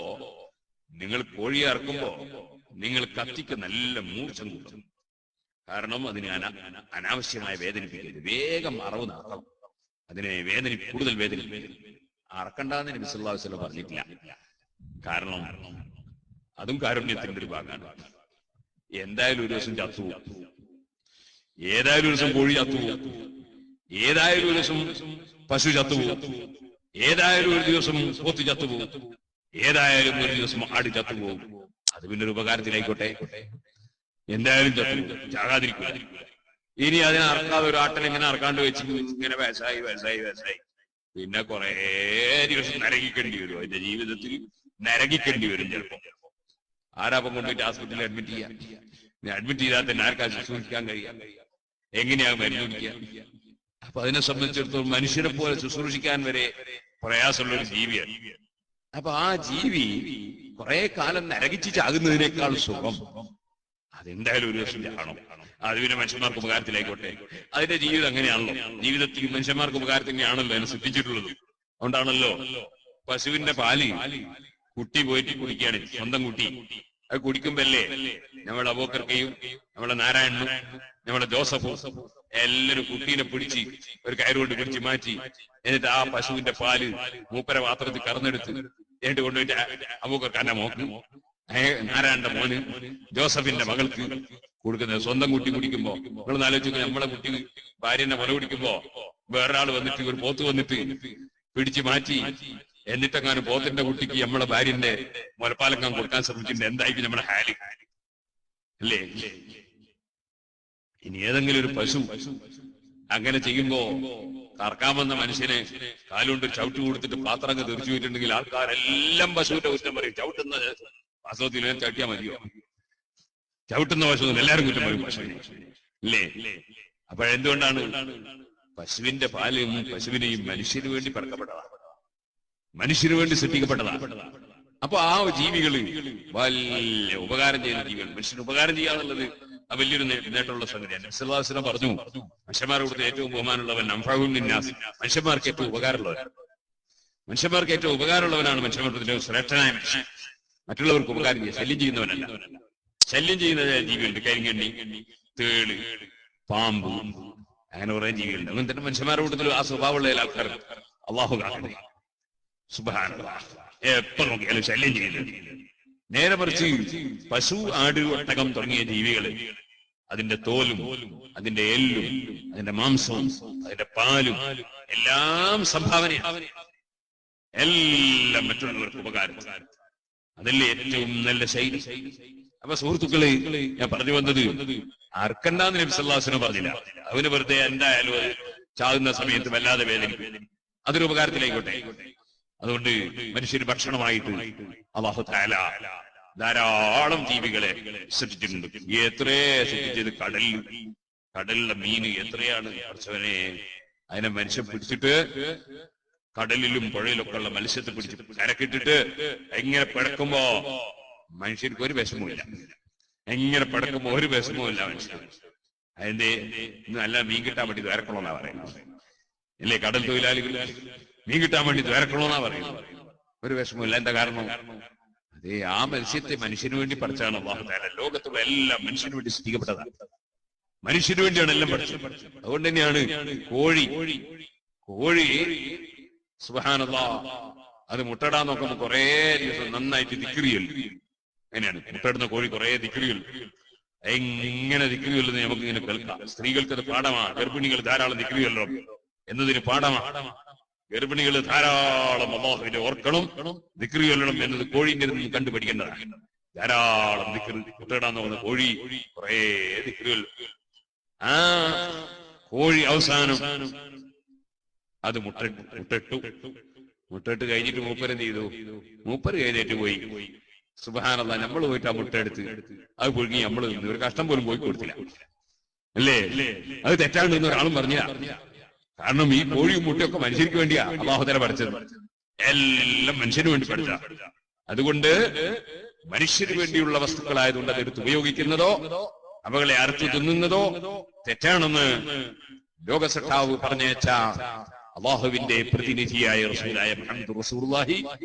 നിങ്ങൾ കോഴിയെ അറക്കുമ്പോ നിങ്ങൾ കത്തിക്ക് നല്ല മൂർച്ചം കൂട്ടും. കാരണം അതിനെ അനാവശ്യമായി വേദനിപ്പിക്കരുത്. വേഗം അറവ് നടക്കണം. അതിനെ കൂടുതൽ വേദനിപ്പിക്കരുത്. അറക്കണ്ടെന്ന് നബി സല്ലല്ലാഹു അലൈഹി വസല്ലം പറഞ്ഞിട്ടില്ല. കാരണം അതും കാരുണ്യത്തിന്റെ ഒരു ഭാഗമാണ്. എന്തായാലും ഒരു ദിവസം ചത്തുപോകും, ഏതായാലും ഒരു ദിവസം കോഴി ചത്തുപോകും, ഏതായാലും ഒരു ദിവസം പശു ചത്തുപോകും, ഏതായാലും ഒരു ദിവസം പോത്ത് ചത്തുപോകും, ഏതായാലും ഒരു ദിവസം ആട് ചത്തുപോകും. അത് പിന്നെ ഒരു ഉപകാരത്തിലായിക്കോട്ടെ, എന്തായാലും ചത്തുപോകും, ചാകാതിരിക്കുക. ഇനി അതിനെ അറക്കാതെ ഒരു ആട്ടിനെ ഇങ്ങനെ അറക്കാണ്ട് വെച്ച് ഇങ്ങനെ വയസ്സായി പിന്നെ കുറെ ദിവസം നരകിക്കേണ്ടി വരും. അതിന്റെ ജീവിതത്തിൽ നരകിക്കേണ്ടി വരും. ചിലപ്പോ ആരാപ്പം കൊണ്ടുപോയിട്ട് ഹോസ്പിറ്റലിൽ അഡ്മിറ്റ് ചെയ്യാം. അഡ്മിറ്റ് ചെയ്താൽ തന്നെ ആർക്കാ ശുശ്രൂഷിക്കാൻ കഴിയാം? എങ്ങനെയാ മരുന്ന് കുടിക്കുക? അപ്പൊ അതിനെ സംബന്ധിച്ചിടത്തോളം മനുഷ്യരെ പോലെ ശുശ്രൂഷിക്കാൻ വരെ പ്രയാസമുള്ള ഒരു ജീവിയാണ്. അപ്പൊ ആ ജീവി കുറെ കാലം നരകിച്ച് ചാകുന്നതിനേക്കാൾ സുഖം അതെന്തായാലും ഒരു ദിവസം ചാകണം. അത് പിന്നെ മനുഷ്യന്മാർക്ക് ഉപകാരത്തിലായിക്കോട്ടെ. അതിന്റെ ജീവിതം അങ്ങനെയാണല്ലോ. ജീവിതത്തിൽ മനുഷ്യന്മാർക്ക് ഉപകാരത്തിനാണല്ലോ അതിനെ സൃഷ്ടിച്ചിട്ടുള്ളത്. അതുകൊണ്ടാണല്ലോ പശുവിന്റെ പാല് കുട്ടി പോയിട്ട് കുടിക്കുകയാണ്, സ്വന്തം കുട്ടി. അത് കുടിക്കുമ്പല്ലേ നമ്മളെ അബൂബക്കർക്കയും നമ്മളെ നാരായണനും നമ്മളെ ജോസഫും എല്ലാരും കുട്ടീനെ പിടിച്ച് ഒരു കയറുകൊണ്ട് പിടിച്ച് മാറ്റി, എന്നിട്ട് ആ പശുവിന്റെ പാല് മൂപ്പര പാത്രത്തിൽ കറന്നെടുത്ത് എന്നിട്ട് കൊണ്ടുപോയിട്ട് അബൂബക്കർക്കാന്റെ മോക്ക്, നാരായണന്റെ മോന്, ജോസഫിന്റെ മകൾക്ക് കൊടുക്കുന്നത്. സ്വന്തം കുട്ടി കുടിക്കുമ്പോ നിങ്ങൾ ആലോചിച്ചു, നമ്മളെ കുട്ടി ഭാര്യനെ മുല കുടിക്കുമ്പോ വേറൊരാൾ വന്നിട്ട് ഒരു പോത്ത് വന്നിട്ട് പിടിച്ചു മാറ്റി, എന്നിട്ടെങ്ങാനും പോത്തിന്റെ കുട്ടിക്ക് നമ്മളെ ഭാര്യന്റെ മുലപ്പാലക്കാൻ കൊടുക്കാൻ ശ്രമിച്ചിട്ടുണ്ട്. എന്തായിരിക്കും നമ്മുടെ ഹാല് അല്ലേ? ഇനി ഏതെങ്കിലും ഒരു പശു അങ്ങനെ ചെയ്യുമ്പോ കറക്കാമെന്ന മനുഷ്യനെ കാലുകൊണ്ട് ചവിട്ട് കൊടുത്തിട്ട് പാത്രം അങ്ങ് തെറിച്ചു പോയിട്ടുണ്ടെങ്കിൽ ആൾക്കാരെല്ലാം പശുവിന്റെ കുറ്റം പറയും. ചവിട്ടുന്ന വാസ്തവത്തിൽ ചവിട്ടിയാൽ മതിയോ? ചവിട്ടുന്ന പശു എല്ലാവരും കുറ്റം പറയും പശുവിനെ, ഇല്ലേ? അപ്പോഴെന്തുകൊണ്ടാണ് പശുവിന്റെ പാലും പശുവിനെയും മനുഷ്യന് വേണ്ടി പറക്കപ്പെട്ടതാണ്, മനുഷ്യന് വേണ്ടി സൃഷ്ടിക്കപ്പെട്ടതാണ്. അപ്പൊ ആ ജീവികള് വലിയ ഉപകാരം ചെയ്യുന്ന ജീവികൾ. മനുഷ്യന് ഉപകാരം ചെയ്യാന്നുള്ളത് വലിയൊരു നേട്ടമുള്ള സംഗതിയാണ്. നബി സല്ലല്ലാഹു അലൈഹി വസല്ലം പറഞ്ഞു, മനുഷ്യന്മാരോട് ഏറ്റവും ബഹുമാനമുള്ളവൻ അൻഫഉൻ ലിന്നാസ്, മനുഷ്യന്മാർക്ക് ഏറ്റവും ഉപകാരമുള്ളവൻ. മനുഷ്യന്മാർക്ക് ഏറ്റവും ഉപകാരമുള്ളവനാണ് മനുഷ്യന്മാർക്ക് ശ്രേഷ്ഠനായ മനുഷ്യൻ. മറ്റുള്ളവർക്ക് ഉപകാരം ചെയ്യുക, ശല്യം ചെയ്യുന്നവനല്ല. ശല്യം ചെയ്യുന്ന ജീവികളുണ്ട്, കരിങ്കണ്ണി, തേള്, പാമ്പ്, അങ്ങനെ കുറെ ജീവികളുണ്ട്. അങ്ങനെ തന്നെ മനുഷ്യന്മാരുടെ കൂട്ടത്തിൽ ആ സ്വഭാവമുള്ള ആൾക്കാർ അള്ളാഹു കാക്കട്ടെ. സുബ്ഹാനല്ലാഹ്, എപ്പോ നോക്കിയാലും ശല്യം ചെയ്യുന്നത്. നേരെ മറിച്ച് പശു, ആട്, ഒട്ടകം തുടങ്ങിയ ജീവികള് അതിന്റെ തോലും അതിന്റെ എല്ലും അതിന്റെ മാംസവും അതിന്റെ പാലും എല്ലാം സംഭാവനയാണ്. എല്ലാം മറ്റുള്ളവർക്ക് ഉപകാരം. അതല്ലേ ഏറ്റവും നല്ല ശൈലി. അപ്പൊ സുഹൃത്തുക്കളെ, ഞാൻ പറഞ്ഞു വന്നത് അർക്കണ്ടാന്ന് നബി സല്ലല്ലാഹു അലൈഹി വസല്ലം പറഞ്ഞില്ല. അവന് വെറുതെ എന്തായാലും ചാകുന്ന സമയത്ത് വല്ലാതെ വേദനിക്കും, അതൊരു ഉപകാരത്തിലായിക്കോട്ടെ. അതുകൊണ്ട് മനുഷ്യന് ഭക്ഷണമായിട്ട് അല്ലാഹു തആല ധാരാളം ജീവികളെ സൃഷ്ടിച്ചിട്ടുണ്ട്. എത്രയെ സൃഷ്ടിച്ചത്! കടലിലെ മീന് എത്രയാണ് കുറച്ചവനെ! അതിനെ മനുഷ്യൻ പിടിച്ചിട്ട് കടലിലും പുഴയിലൊക്കെ ഉള്ള മത്സ്യത്തെ പിടിച്ച് കരക്കിട്ടിട്ട് എങ്ങനെ പിടക്കുമ്പോ മനുഷ്യർക്ക് ഒരു വിഷമമില്ല. എങ്ങനെ പിടക്കുമ്പോ ഒരു വിഷമമില്ല മനുഷ്യൻ. അതിന്റെ നല്ല മീൻ കിട്ടാൻ വേണ്ടി വേറെക്കൊള്ളാ പറയുന്നത്. ഇല്ലേ? കടൽ തൊഴിലാളികൾ മീൻ കിട്ടാൻ വേണ്ടി ദ്വാരക്കണമെന്നാ പറയുന്നത്. ഒരു വിഷമമില്ല. എന്താ കാരണം? അതേ ആ മത്സ്യത്തെ മനുഷ്യന് വേണ്ടി പഠിച്ചാണ് അല്ലാഹു തആല. ലോകത്തുള്ള എല്ലാം മനുഷ്യന് വേണ്ടി സൃഷ്ടിക്കപ്പെട്ടതാണ്. മനുഷ്യന് വേണ്ടിയാണ് എല്ലാം പഠിച്ചത്. അതുകൊണ്ട് തന്നെയാണ് കോഴി സുബ്ഹാനല്ലാഹ് അത് മുട്ടടാൻ നോക്കുമ്പോൾ കുറെ ദിവസം നന്നായിട്ട് ദിക്റിയല്ല. അങ്ങനെയാണ് മുട്ടയിടുന്ന കോഴി കുറെ ദിക്റിയല്ല. എങ്ങനെ ദിക്റിയല്ലെന്ന് നമുക്ക് ഇങ്ങനെ കേൾക്കാം. സ്ത്രീകൾക്ക് അത് പാഠമാണ്. ഗർഭിണികൾ ധാരാളം ദിക്റിയല്ലോ എന്നതിന് പാഠമാണ്. ഗർഭിണികൾ ധാരാളം അല്ലാഹുവിനെ ഓർക്കണം, ദിക്റ് ചൊല്ലണം എന്നത് കോഴിന്റെ നിന്ന് കണ്ടുപഠിക്കേണ്ടതാണ്. ധാരാളം ദിക്റ്. മുട്ടയിടാൻ നോക്കുന്ന കോഴി കുറെ ദിക്റുകൾ. ആ കോഴി അവസാനം അത് മുട്ടയിട്ട് കഴിഞ്ഞിട്ട് മൂപ്പരെന്ത് ചെയ്തു? മൂപ്പര് കഴിഞ്ഞിട്ട് പോയി. സുബ്ഹാനല്ലാഹ്, നമ്മൾ പോയിട്ട് ആ മുട്ട എടുത്ത് അത് പുഴുങ്ങി നമ്മൾ ഒരു കഷ്ടം പോലും പോയി കൊടുത്തില്ല. അല്ലേ? അത് തെറ്റാണെന്ന് ഒരാളും പറഞ്ഞില്ല. കാരണം ഈ കോഴിയും മുട്ടയൊക്കെ മനുഷ്യർക്ക് വേണ്ടിയാ അല്ലാഹു തആല പഠിച്ചത്. എല്ലാം മനുഷ്യന് വേണ്ടി പഠിച്ച. അതുകൊണ്ട് മനുഷ്യന് വേണ്ടിയുള്ള വസ്തുക്കളായതുകൊണ്ട് അതെടുത്ത് ഉപയോഗിക്കുന്നതോ അവകളെ അറുത്തു തിന്നുന്നതോ തെറ്റാണെന്ന് ലോകസഖാവ് പറഞ്ഞയച്ച അല്ലാഹുവിന്റെ പ്രതിനിധിയായ റസൂലായ മുഹമ്മദ് റസൂലുള്ളാഹി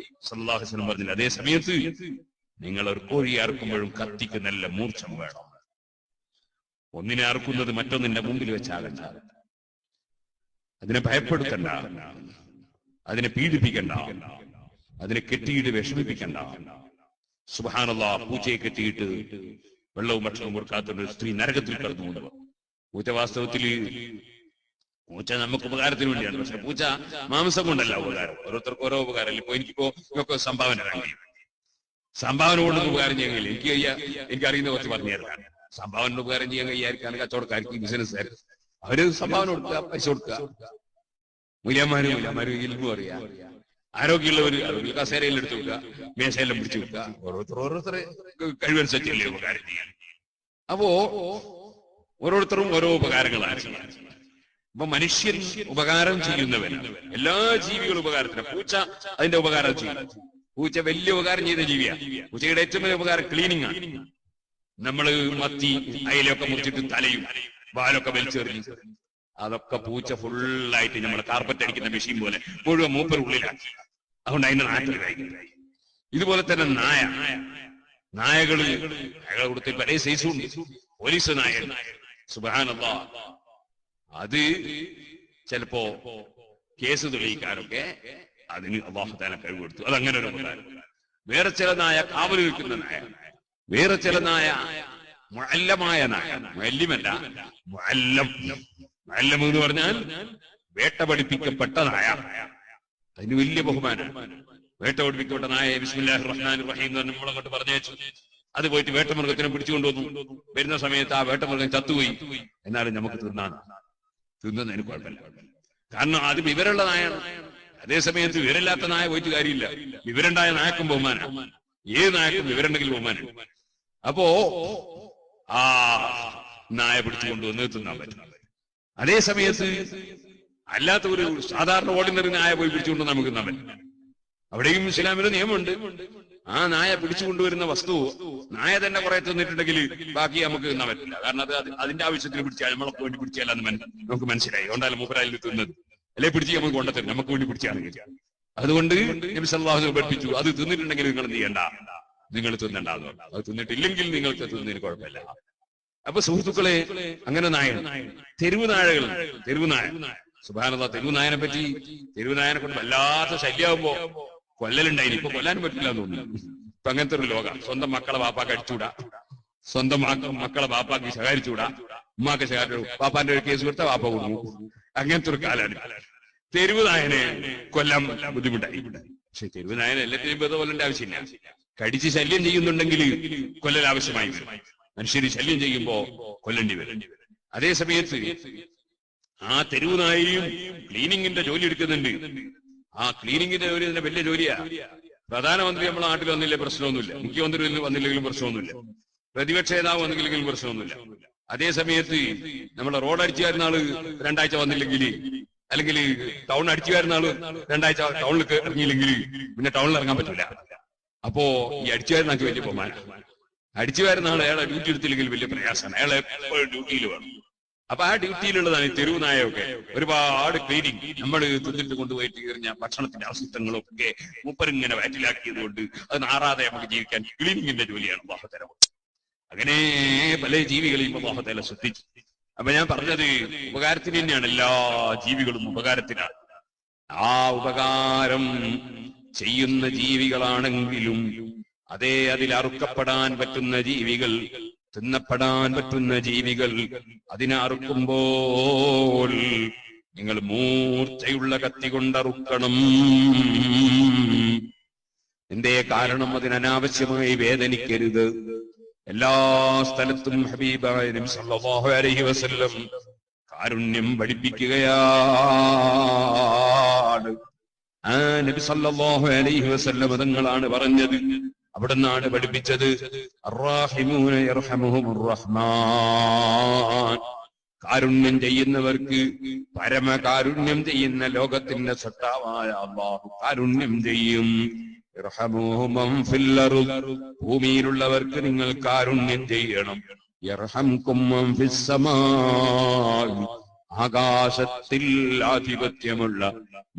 സ്വല്ലല്ലാഹു അലൈഹി വസല്ലം പറഞ്ഞില്ല. അതേ സമയത്ത് നിങ്ങൾ ഒരു കോഴിയെ അറുക്കുമ്പോഴും കത്തിക്ക് നല്ല മൂർച്ഛം വേണം. ഒന്നിനെ അറുക്കുന്നത് മറ്റൊന്നിന്റെ മുമ്പിൽ വെച്ചാകണ്ട. അതിനെ ഭയപ്പെടുത്തണ്ട, അതിനെ പീഡിപ്പിക്കണ്ട, അതിനെ കെട്ടിയിട്ട് വിഷമിപ്പിക്കണ്ട. സുബ്ഹാനല്ലാഹ്, പൂച്ചയെ കെട്ടിയിട്ട് വെള്ളവും ഭക്ഷണവും കൊടുക്കാത്തൊരു സ്ത്രീ നരകത്തിൽ കടന്നുകൊണ്ട്. പൂച്ച വാസ്തവത്തിൽ പൂച്ച നമുക്ക് ഉപകാരത്തിന് വേണ്ടിയാണ്. പക്ഷെ പൂച്ച മാംസം കൊണ്ടല്ല ഉപകാരം. ഓരോരുത്തർക്ക് ഓരോ ഉപകാരം. ഇപ്പൊ എനിക്കിപ്പോ സംഭാവന വേണ്ടി, സംഭാവന കൊണ്ടൊന്നും ഉപകാരം ചെയ്യാൻ കഴിയില്ല. എനിക്കറിയുന്ന കുറച്ച് പറഞ്ഞു തരാൻ. സംഭാവന ഉപകാരം ചെയ്യാൻ കഴിയായിരിക്കാണ് കച്ചവടക്കാർക്ക്, ബിസിനസ്സുകാർ. അവര് സംഭാവന കൊടുക്കുക, പൈസ കൊടുക്കുക. മൂല്യന്മാരും ഇൽമു അറിയാം. ആരോഗ്യമുള്ളവർ കസേരയിൽ എടുത്തു വെക്കുക, മേശയെല്ലാം പിടിച്ചു വെക്കുക. ഓരോരുത്തർ കഴിവനുസരിച്ചല്ലേ ഉപകാരം ചെയ്യാൻ. അപ്പോ ഓരോരുത്തരും ഓരോ ഉപകാരങ്ങളാണ് ചെയ്യാൻ. അപ്പൊ മനുഷ്യൻ ഉപകാരം ചെയ്യുന്നവൻ, എല്ലാ ജീവികളും ഉപകാരത്തിന്. പൂച്ച അതിന്റെ ഉപകാരം ചെയ്യും. പൂച്ച വലിയ ഉപകാരം ചെയ്ത ജീവിയാണ്. പൂച്ചയുടെ ഏറ്റവും വലിയ ഉപകാരം ക്ലീനിങ് ആണ്. നമ്മള് മത്തി അയിലൊക്കെ മുറിച്ചിട്ട് തലയും വാലൊക്കെ വലിച്ചെറിഞ്ഞ് അതൊക്കെ പൂച്ച ഫുള്ളായിട്ട് നമ്മളെ കാർപ്പറ്റ് അടിക്കുന്ന മെഷീൻ പോലെ മുഴുവൻ മൂപ്പർ ഉള്ളിലാക്കി. അതുകൊണ്ട് അതിന്റെ നാട്ടിൽ കഴിക്കുന്നത്. ഇതുപോലെ തന്നെ നായകള് കൊടുത്ത് പല സൈസും ഉണ്ട്. പോലീസ് നായ, സുബ്ഹാനല്ലാഹ്, അത് ചിലപ്പോ കേസ് തെളിയിക്കാനൊക്കെ അതിന് അല്ലാഹു തആല കഴിവ് കൊടുത്തു. അതങ്ങനെ ഒരു ഉപകാരം. വേറെ ചില നായ കാവൽ നിൽക്കുന്ന നായ, വേറെ ചില നായ മുഅല്ലമായ നായ. മുഅല്ലിമല്ല, മുഅല്ലം. മുഅല്ലം എന്ന് പറഞ്ഞാൽ വേട്ട പഠിപ്പിക്കപ്പെട്ട നായ. അതിന് വലിയ ബഹുമാനം. വേട്ട പഠിപ്പിക്കപ്പെട്ട നായ ബിസ്മില്ലാഹിർ റഹ്മാനിർ റഹീം എന്ന് പറഞ്ഞ് നമ്മളങ്ങോട്ട് പറഞ്ഞയച്ചു. അത് പോയിട്ട് വേട്ടമൃഗത്തിനെ പിടിച്ചുകൊണ്ടുവന്നു. വരുന്ന സമയത്ത് ആ വേട്ടമൃഗം ചത്തുപോയി. എന്നാലും നമുക്ക് തിന്നുന്നതിന് കുഴപ്പമില്ല. കാരണം അത് വിവരമുള്ള നായാണ്. അതേസമയത്ത് വിവരമില്ലാത്ത നായ പോയിട്ട് കാര്യമില്ല. വിവരണ്ടായ നായക്കും ബഹുമാനം. ഏത് നായക്കും വിവരമുണ്ടെങ്കിൽ ബഹുമാനം. അപ്പോ ആ നായ പിടിച്ചുകൊണ്ടുവന്ന് തിന്നാൻ പറ്റും. അതേ സമയത്ത് അല്ലാത്ത ഒരു സാധാരണ ഓർഡിനറി നായ പോയി പിടിച്ചുകൊണ്ട് നമുക്ക് തിന്നാൻ പറ്റും. അവിടെയും ഇസ്ലാമിന്റെ നിയമമുണ്ട്. ആ നായ പിടിച്ചുകൊണ്ടുവരുന്ന വസ്തു നായ തന്നെ കുറെ തിന്നിട്ടുണ്ടെങ്കിൽ ബാക്കി നമുക്ക് തിന്നാൻ പറ്റില്ല. കാരണം അത് അതിന്റെ ആവശ്യത്തിന് പിടിച്ചാൽ നമ്മളൊക്കെ വേണ്ടി പിടിച്ചാലെന്ന് നമുക്ക് മനസ്സിലായി. അതുകൊണ്ടാണ് മൂപ്പരായാലും തിന്നത്. അല്ലെ പിടിച്ച് നമുക്ക് കൊണ്ടുതരും, നമുക്ക് വേണ്ടി പിടിച്ചാണെങ്കിൽ. അതുകൊണ്ട് നബി സല്ലല്ലാഹു അലൈഹി വസല്ലം പഠിപ്പിച്ചു, അത് തിന്നിട്ടുണ്ടെങ്കിൽ നിങ്ങൾ എന്ത് ചെയ്യണ്ട, നിങ്ങൾ തിന്നണ്ടെന്ന് പറഞ്ഞു. അത് തിന്നിട്ടില്ലെങ്കിൽ നിങ്ങൾക്ക് തിന്നതിന് കുഴപ്പമില്ല. അപ്പൊ സുഹൃത്തുക്കളെ, അങ്ങനെ നായ, തെരുവ് നായകൾ, തെരുവുനായ. സുബ്ഹാനല്ലാഹ്, തെരുവുനായനെ പറ്റി, തെരുവുനായനെ കൊണ്ട് വല്ലാത്ത ശല്യമാകുമ്പോ കൊല്ലലുണ്ടായിന്. ഇപ്പൊ കൊല്ലാനും പറ്റില്ല എന്ന് തോന്നുന്നു. ഇപ്പൊ അങ്ങനത്തെ ഒരു ലോകം. സ്വന്തം മക്കളെ വാപ്പാക്ക് അടിച്ചുകൂടാ, സ്വന്തം മക്കളെ വാപ്പാക്ക് ശകാരിച്ചുകൂടാ, ഉമ്മാക്ക് ശകാരിച്ചു, വാപ്പാന്റെ ഒരു കേസ് കൊടുത്താൽ വാപ്പ കൊടുക്കും. അങ്ങനത്തെ ഒരു കാലാണ്. തെരുവുനായനെ കൊല്ലാൻ ബുദ്ധിമുട്ടായി. പക്ഷെ തെരുവുനായനെ എല്ലാത്തിനും വെറുതെ കൊല്ലേണ്ട ആവശ്യമില്ല. കടിച്ച് ശല്യം ചെയ്യുന്നുണ്ടെങ്കിൽ കൊല്ലൽ ആവശ്യമായി വരും. മനുഷ്യര് ശല്യം ചെയ്യുമ്പോ കൊല്ലേണ്ടി വരും. അതേ സമയത്ത് ആ തെരുവുനായയും ക്ലീനിങ്ങിന്റെ ജോലി എടുക്കുന്നുണ്ട്. ആ ക്ലീനിങ്ങിന്റെ ജോലി തന്നെ വലിയ ജോലിയാ. പ്രധാനമന്ത്രി നമ്മളെ നാട്ടിൽ വന്നില്ലേ പ്രശ്നമൊന്നുമില്ല. മുഖ്യമന്ത്രി വന്നില്ലെങ്കിലും പ്രശ്നമൊന്നുമില്ല. പ്രതിപക്ഷ നേതാവ് വന്നില്ലെങ്കിലും പ്രശ്നമൊന്നുമില്ല. അതേ സമയത്ത് നമ്മളെ റോഡ് അടിച്ചു വരുന്ന ആള് 2 ആഴ്ച വന്നില്ലെങ്കിൽ, അല്ലെങ്കിൽ ടൗൺ അടിച്ചു വരുന്ന ആള് 2 ആഴ്ച ടൗണിൽ ഇറങ്ങിയില്ലെങ്കിൽ പിന്നെ ടൗണിൽ ഇറങ്ങാൻ പറ്റില്ല. അപ്പോ ഈ അടിച്ചു വരുന്ന ആൾക്ക് വലിയ ബഹുമാനം. അടിച്ചു വരുന്ന ആൾ അയാളെ ഡ്യൂട്ടി എടുത്തില്ലെങ്കിൽ വലിയ പ്രയാസമാണ്. അയാളെ എപ്പോഴും ഡ്യൂട്ടിയിൽ വേണം. അപ്പൊ ആ ഡ്യൂട്ടിയിലുള്ളതാണ് ഈ തെരുവ് നായൊക്കെ. ഒരുപാട് ക്ലീനിങ്, നമ്മൾ തിന്നിട്ട് കൊണ്ടുപോയിട്ട് എറിഞ്ഞ ഭക്ഷണത്തിന്റെ അവശിഷ്ടങ്ങളൊക്കെ മൂപ്പരിങ്ങനെ വയറ്റിലാക്കിയത് കൊണ്ട് അത് നാറാതെ നമുക്ക് ജീവിക്കാൻ ക്ലീനിങ്ങിന്റെ ജോലിയാണ് അല്ലാഹു തആല. അങ്ങനെ പല ജീവികളെയും അല്ലാഹു തആല ശ്രദ്ധിച്ചു. അപ്പൊ ഞാൻ പറഞ്ഞത് ഉപകാരത്തിന് തന്നെയാണ്. എല്ലാ ജീവികളും ഉപകാരത്തിനാണ്. ആ ഉപകാരം ചെയ്യുന്ന ജീവികളാണെങ്കിലും അതേ അതിൽ അറുക്കപ്പെടാൻ പറ്റുന്ന ജീവികൾ, തിന്നപ്പെടാൻ പറ്റുന്ന ജീവികൾ, അതിനെ അറുക്കുമ്പോൾ നിങ്ങൾ മൂർച്ചയുള്ള കത്തി കൊണ്ടറുക്കണം. എന്തേ കാരണം? അതിനനാവശ്യമായി വേദനിക്കരുത്. എല്ലാ സ്ഥലത്തും ഹബീബായ നബി സല്ലല്ലാഹു അലൈഹി വസല്ലം കാരുണ്യം പഠിപ്പിക്കുകയാണ്. ആ നബി സല്ലല്ലാഹു അലൈഹി വസല്ലം തങ്ങളാണ് പറഞ്ഞത്, അവിടുന്നാണ് പഠിപ്പിച്ചത്, അർറാഹിമൂന യർഹമുഹുർ റഹ്മാൻ. കാരുണ്യം ചെയ്യുന്നവർക്ക് പരമകാരുണ്യം ചെയ്യുന്ന ലോകത്തിന്റെ സത്താവായ അല്ലാഹു കാരുണ്യം ചെയ്യും. യർഹമുഹു മൻ ഫിൽ അർദ്, ഭൂമിയിലുള്ളവർക്ക് നിങ്ങൾ കാരുണ്യം ചെയ്യണം. യർഹംകും മൻ ഫിസ് സമാഇ, ആകാശത്തിൽ ആധിപത്യമുള്ള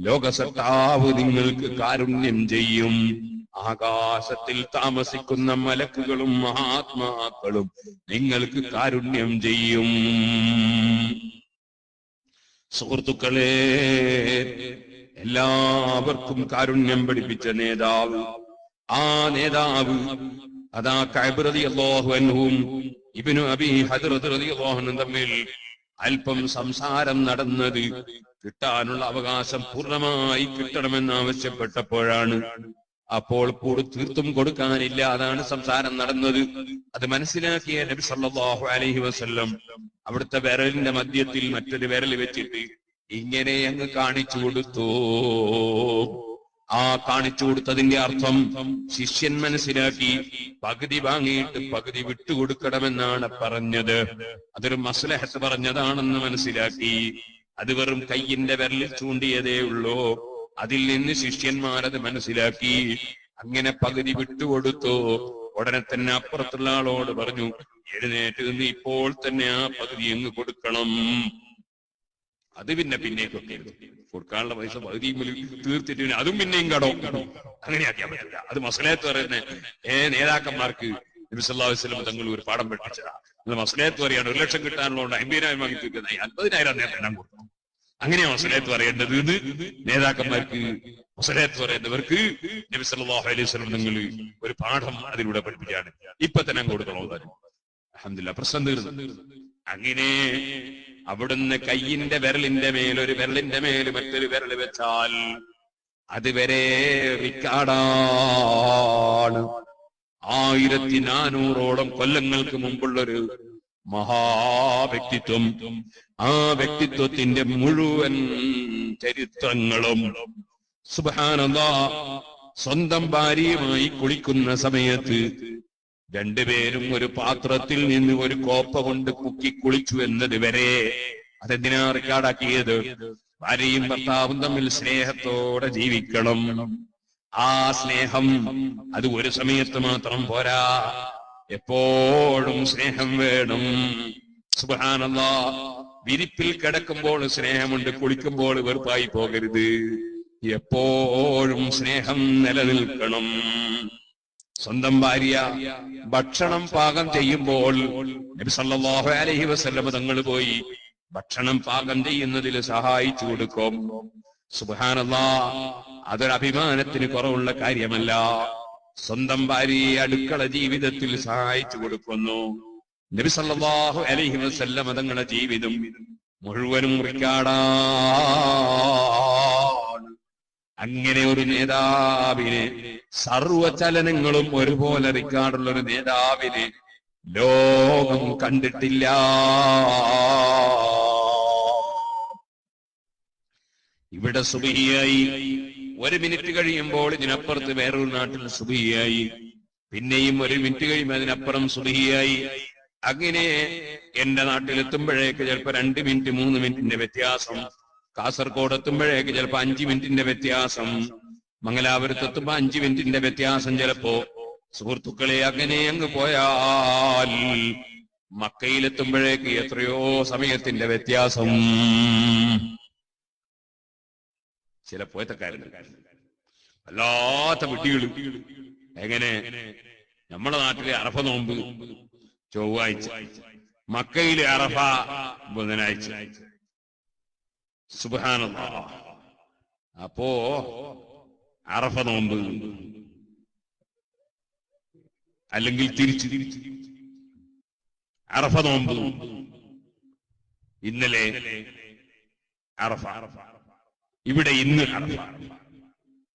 ലോകസത്താവ് നിങ്ങൾക്ക് കാരുണ്യം ചെയ്യും. ആകാശത്തിൽ താമസിക്കുന്ന മലക്കുകളും മഹാത്മാക്കളും നിങ്ങൾക്ക് കാരുണ്യം ചെയ്യും. സുഹൃത്തുക്കളെ, എല്ലാവർക്കും കാരുണ്യം പഠിപ്പിച്ച നേതാവ്, ആ നേതാവ് അതാ കഅബ് റളിയല്ലാഹു അൻഹും ഇബ്നു അബീ ഹദ്റത്ത് റളിയല്ലാഹു അൻഹും തമ്മിൽ അല്പം സംസാരം നടന്നത് കിട്ടാനുള്ള അവകാശം പൂർണ്ണമായി കിട്ടണമെന്നാവശ്യപ്പെട്ടപ്പോഴാണ്. അപ്പോൾ തീർത്തും കൊടുക്കാനില്ല, അതാണ് സംസാരം നടന്നത്. അത് മനസ്സിലാക്കിയ നബി സല്ലല്ലാഹു അലൈഹി വസല്ലം അവിടുത്തെ വിരലിന്റെ മധ്യത്തിൽ മറ്റൊരു വിരൽ വെച്ചിട്ട് ഇങ്ങനെ അങ്ങ് കാണിച്ചു കൊടുത്തു. ആ കാണിച്ചു കൊടുത്തതിന്റെ അർത്ഥം ശിഷ്യൻ മനസ്സിലാക്കി, പകുതി വാങ്ങിയിട്ട് പകുതി വിട്ടുകൊടുക്കണമെന്നാണ് പറഞ്ഞത്. അതൊരു മസ്ലഹത്ത് പറഞ്ഞതാണെന്ന് മനസ്സിലാക്കി. അത് വെറും കയ്യിന്റെ വിരലിൽ ചൂണ്ടിയതേ ഉള്ളൂ. അതിൽ നിന്ന് ശിഷ്യന്മാരത് മനസ്സിലാക്കി, അങ്ങനെ പകുതി വിട്ടുകൊടുത്തു. ഉടനെ തന്നെ അപ്പുറത്തുള്ള ആളോട് പറഞ്ഞു, എഴുന്നേറ്റ് നിന്ന് ഇപ്പോൾ തന്നെ ആ പകുതി അങ്ങ് കൊടുക്കണം. അത് പിന്നേക്കൊക്കെ കൊടുക്കാനുള്ള പൈസ പകുതിയും തീർത്തിട്ട് അതും പിന്നെയും കടവും അങ്ങനെയാക്കിയാൽ പറ്റില്ല. അത് മസ്ലഹത്ത് പറയുന്ന നേതാക്കന്മാർക്ക് നബി സല്ലല്ലാഹു അലൈഹി വസല്ലം തങ്ങൾ ഒരു പാഠം പഠിപ്പിച്ചതാ. നിങ്ങൾ മസ്ലഹത്ത് പറയാണ്, 1 ലക്ഷം കിട്ടാനുള്ളതുകൊണ്ട് 50,000 വാങ്ങി തീർക്കുന്നത് 50,000 നേരം കൊടുക്കണം. അങ്ങനെയാ മസ്ലഹത്ത് പറയേണ്ടത്. ഇത് നേതാക്കന്മാർക്ക്, മസ്ലഹത്ത് പറയുന്നവർക്ക് നബി സല്ലല്ലാഹു അലൈഹി വസല്ലം തങ്ങൾ ഒരു പാഠം അതിലൂടെ പഠിപ്പിക്കുകയാണ്. ഇപ്പൊ തന്നെ കൊടുക്കണോ? അൽഹംദുലില്ലാഹ്, പ്രശ്നം തീർന്നു. അങ്ങനെ അവിടുന്ന് കയ്യിന്റെ വിരലിന്റെ മേൽ ഒരു വിരലിന്റെ മേൽ മറ്റൊരു വിരൽ വെച്ചാൽ അത് വരെ റിക്കാർഡാണ്. 1400ഓളം കൊല്ലങ്ങൾക്ക് മുമ്പുള്ളൊരു മഹാവ്യക്തിത്വം. ആ വ്യക്തിത്വത്തിന്റെ മുഴുവൻ ചരിത്രങ്ങളും സുബ്ഹാനല്ലാഹ്, സ്വന്തം ഭാര്യയുമായി കുളിക്കുന്ന സമയത്ത് രണ്ടുപേരും ഒരു പാത്രത്തിൽ നിന്ന് ഒരു കോപ്പ കൊണ്ട് മുക്കി കുളിച്ചു എന്നത് വരെ അതെന്തിനാ റെക്കോർഡാക്കിയത്? ഭാര്യയും ഭർത്താവും തമ്മിൽ സ്നേഹത്തോടെ ജീവിക്കണം. ആ സ്നേഹം അത് ഒരു സമയത്ത് മാത്രം പോരാ, എപ്പോഴും സ്നേഹം വേണം. സുബ്ഹാനല്ലാഹ്, വിരിപ്പിൽ കിടക്കുമ്പോൾ സ്നേഹമുണ്ട്, കുളിക്കുമ്പോൾ വെറുപ്പായി പോകരുത്. എപ്പോഴും സ്നേഹം നിലനിൽക്കണം. സ്വന്തം ഭാര്യ ഭക്ഷണം പാകം ചെയ്യുമ്പോൾ നബി സല്ലല്ലാഹു അലൈഹി വസല്ലം തങ്ങൾ പോയി ഭക്ഷണം പാകം ചെയ്യുന്നതിൽ സഹായിച്ചു കൊടുക്കും. സുബ്ഹാനല്ലാഹ്, അതൊരു അഭിമാനത്തിന് കുറവുള്ള കാര്യമല്ല. സ്വന്തം ഭാര്യയെ അടുക്കള ജീവിതത്തിൽ സഹായിച്ചു കൊടുക്കുന്നു. നബി സല്ലല്ലാഹു അലൈഹി വസല്ലം തങ്ങളുടെ ജീവിതം മുഴുവനും റിക്കാർഡാണ്. അങ്ങനെ ഒരു നേതാവിനെ, സർവചലനങ്ങളും ഒരുപോലെ റിക്കാർഡുള്ള ഒരു നേതാവിനെ ലോകം കണ്ടിട്ടില്ല. ഇവിടെ സുബ്ഹിയായി, 1 മിനിറ്റ് കഴിയുമ്പോൾ ഇതിനപ്പുറത്ത് വേറൊരു നാട്ടിൽ സുബ്ഹിയായി, പിന്നെയും 1 മിനിറ്റ് കഴിയുമ്പോൾ അതിനപ്പുറം സുബ്ഹിയായി. അങ്ങനെ എന്റെ നാട്ടിലെത്തുമ്പോഴേക്ക് ചിലപ്പോ 2 മിനിറ്റ് 3 മിനിറ്റിന്റെ വ്യത്യാസം, കാസർഗോഡ് എത്തുമ്പോഴേക്ക് ചിലപ്പോ 5 മിനിറ്റിന്റെ വ്യത്യാസം, മംഗലാപുരത്ത് എത്തുമ്പോ 5 മിനിറ്റിന്റെ വ്യത്യാസം ചിലപ്പോ. സുഹൃത്തുക്കളെ, അങ്ങനെ അങ്ങ് പോയാൽ മക്കയിലെത്തുമ്പോഴേക്ക് എത്രയോ സമയത്തിന്റെ വ്യത്യാസം. ചില പോയത്തക്കാരുണ്ട്, വല്ലാത്ത വിട്ടികൾ. എങ്ങനെ? നമ്മുടെ നാട്ടിലെ അറഫ നോമ്പ് ചൊവ്വാഴ്ച, മക്കയിലെ അറഫ ബുധനാഴ്ച. സുബ്ഹാനല്ലാഹ്. അപ്പോ അറഫ നോമ്പ് അല്ലെങ്കിൽ തിരിച്ച് അറഫ നോമ്പ് ഇന്നലെ അറഫ, ഇവിടെ ഇന്ന് അറഫ.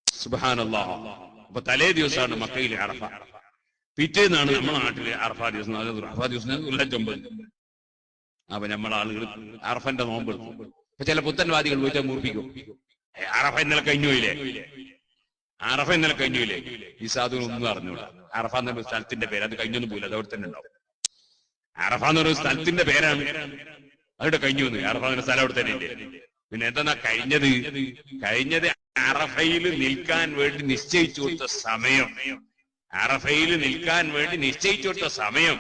സുബ്ഹാനല്ലാഹ്. അപ്പൊ തലേ ദിവസമാണ് മക്കയിലെ അറഫ, പിറ്റേന്നാണ് നമ്മുടെ നാട്ടിലെ അറഫ ദിവസം. അറഫ ദിവസം 9. അപ്പൊ നമ്മളെ ആളുകൾ അറഫന്റെ നോമ്പ് എടുക്കും. ഇപ്പൊ ചില പുത്തൻവാദികൾ പോയിട്ട് മുറിപ്പിക്കും, അറഫ ഇന്നലെ കഴിഞ്ഞുപോയില്ലേ, അറഫ ഇന്നലെ കഴിഞ്ഞുപോയില്ലേ. ഈ സാധുവിനൊന്നും അറിഞ്ഞൂടാ. അറഫ എന്നൊരു സ്ഥലത്തിന്റെ പേര്, അത് കഴിഞ്ഞൊന്നും പോയില്ല, അത് അവിടെ തന്നെ ഉണ്ടാവും. അറഫ എന്നൊരു സ്ഥലത്തിന്റെ പേരാണ്, അവിടെ കഴിഞ്ഞു വന്നു. അറഫ എന്ന സ്ഥലം അവിടെ തന്നെ ഇല്ലേ. പിന്നെ എന്താ കഴിഞ്ഞത് അറഫയിൽ നിൽക്കാൻ വേണ്ടി നിശ്ചയിച്ചു കൊടുത്ത സമയം, അറഫയിൽ നിൽക്കാൻ വേണ്ടി നിശ്ചയിച്ചു കൊടുത്ത സമയം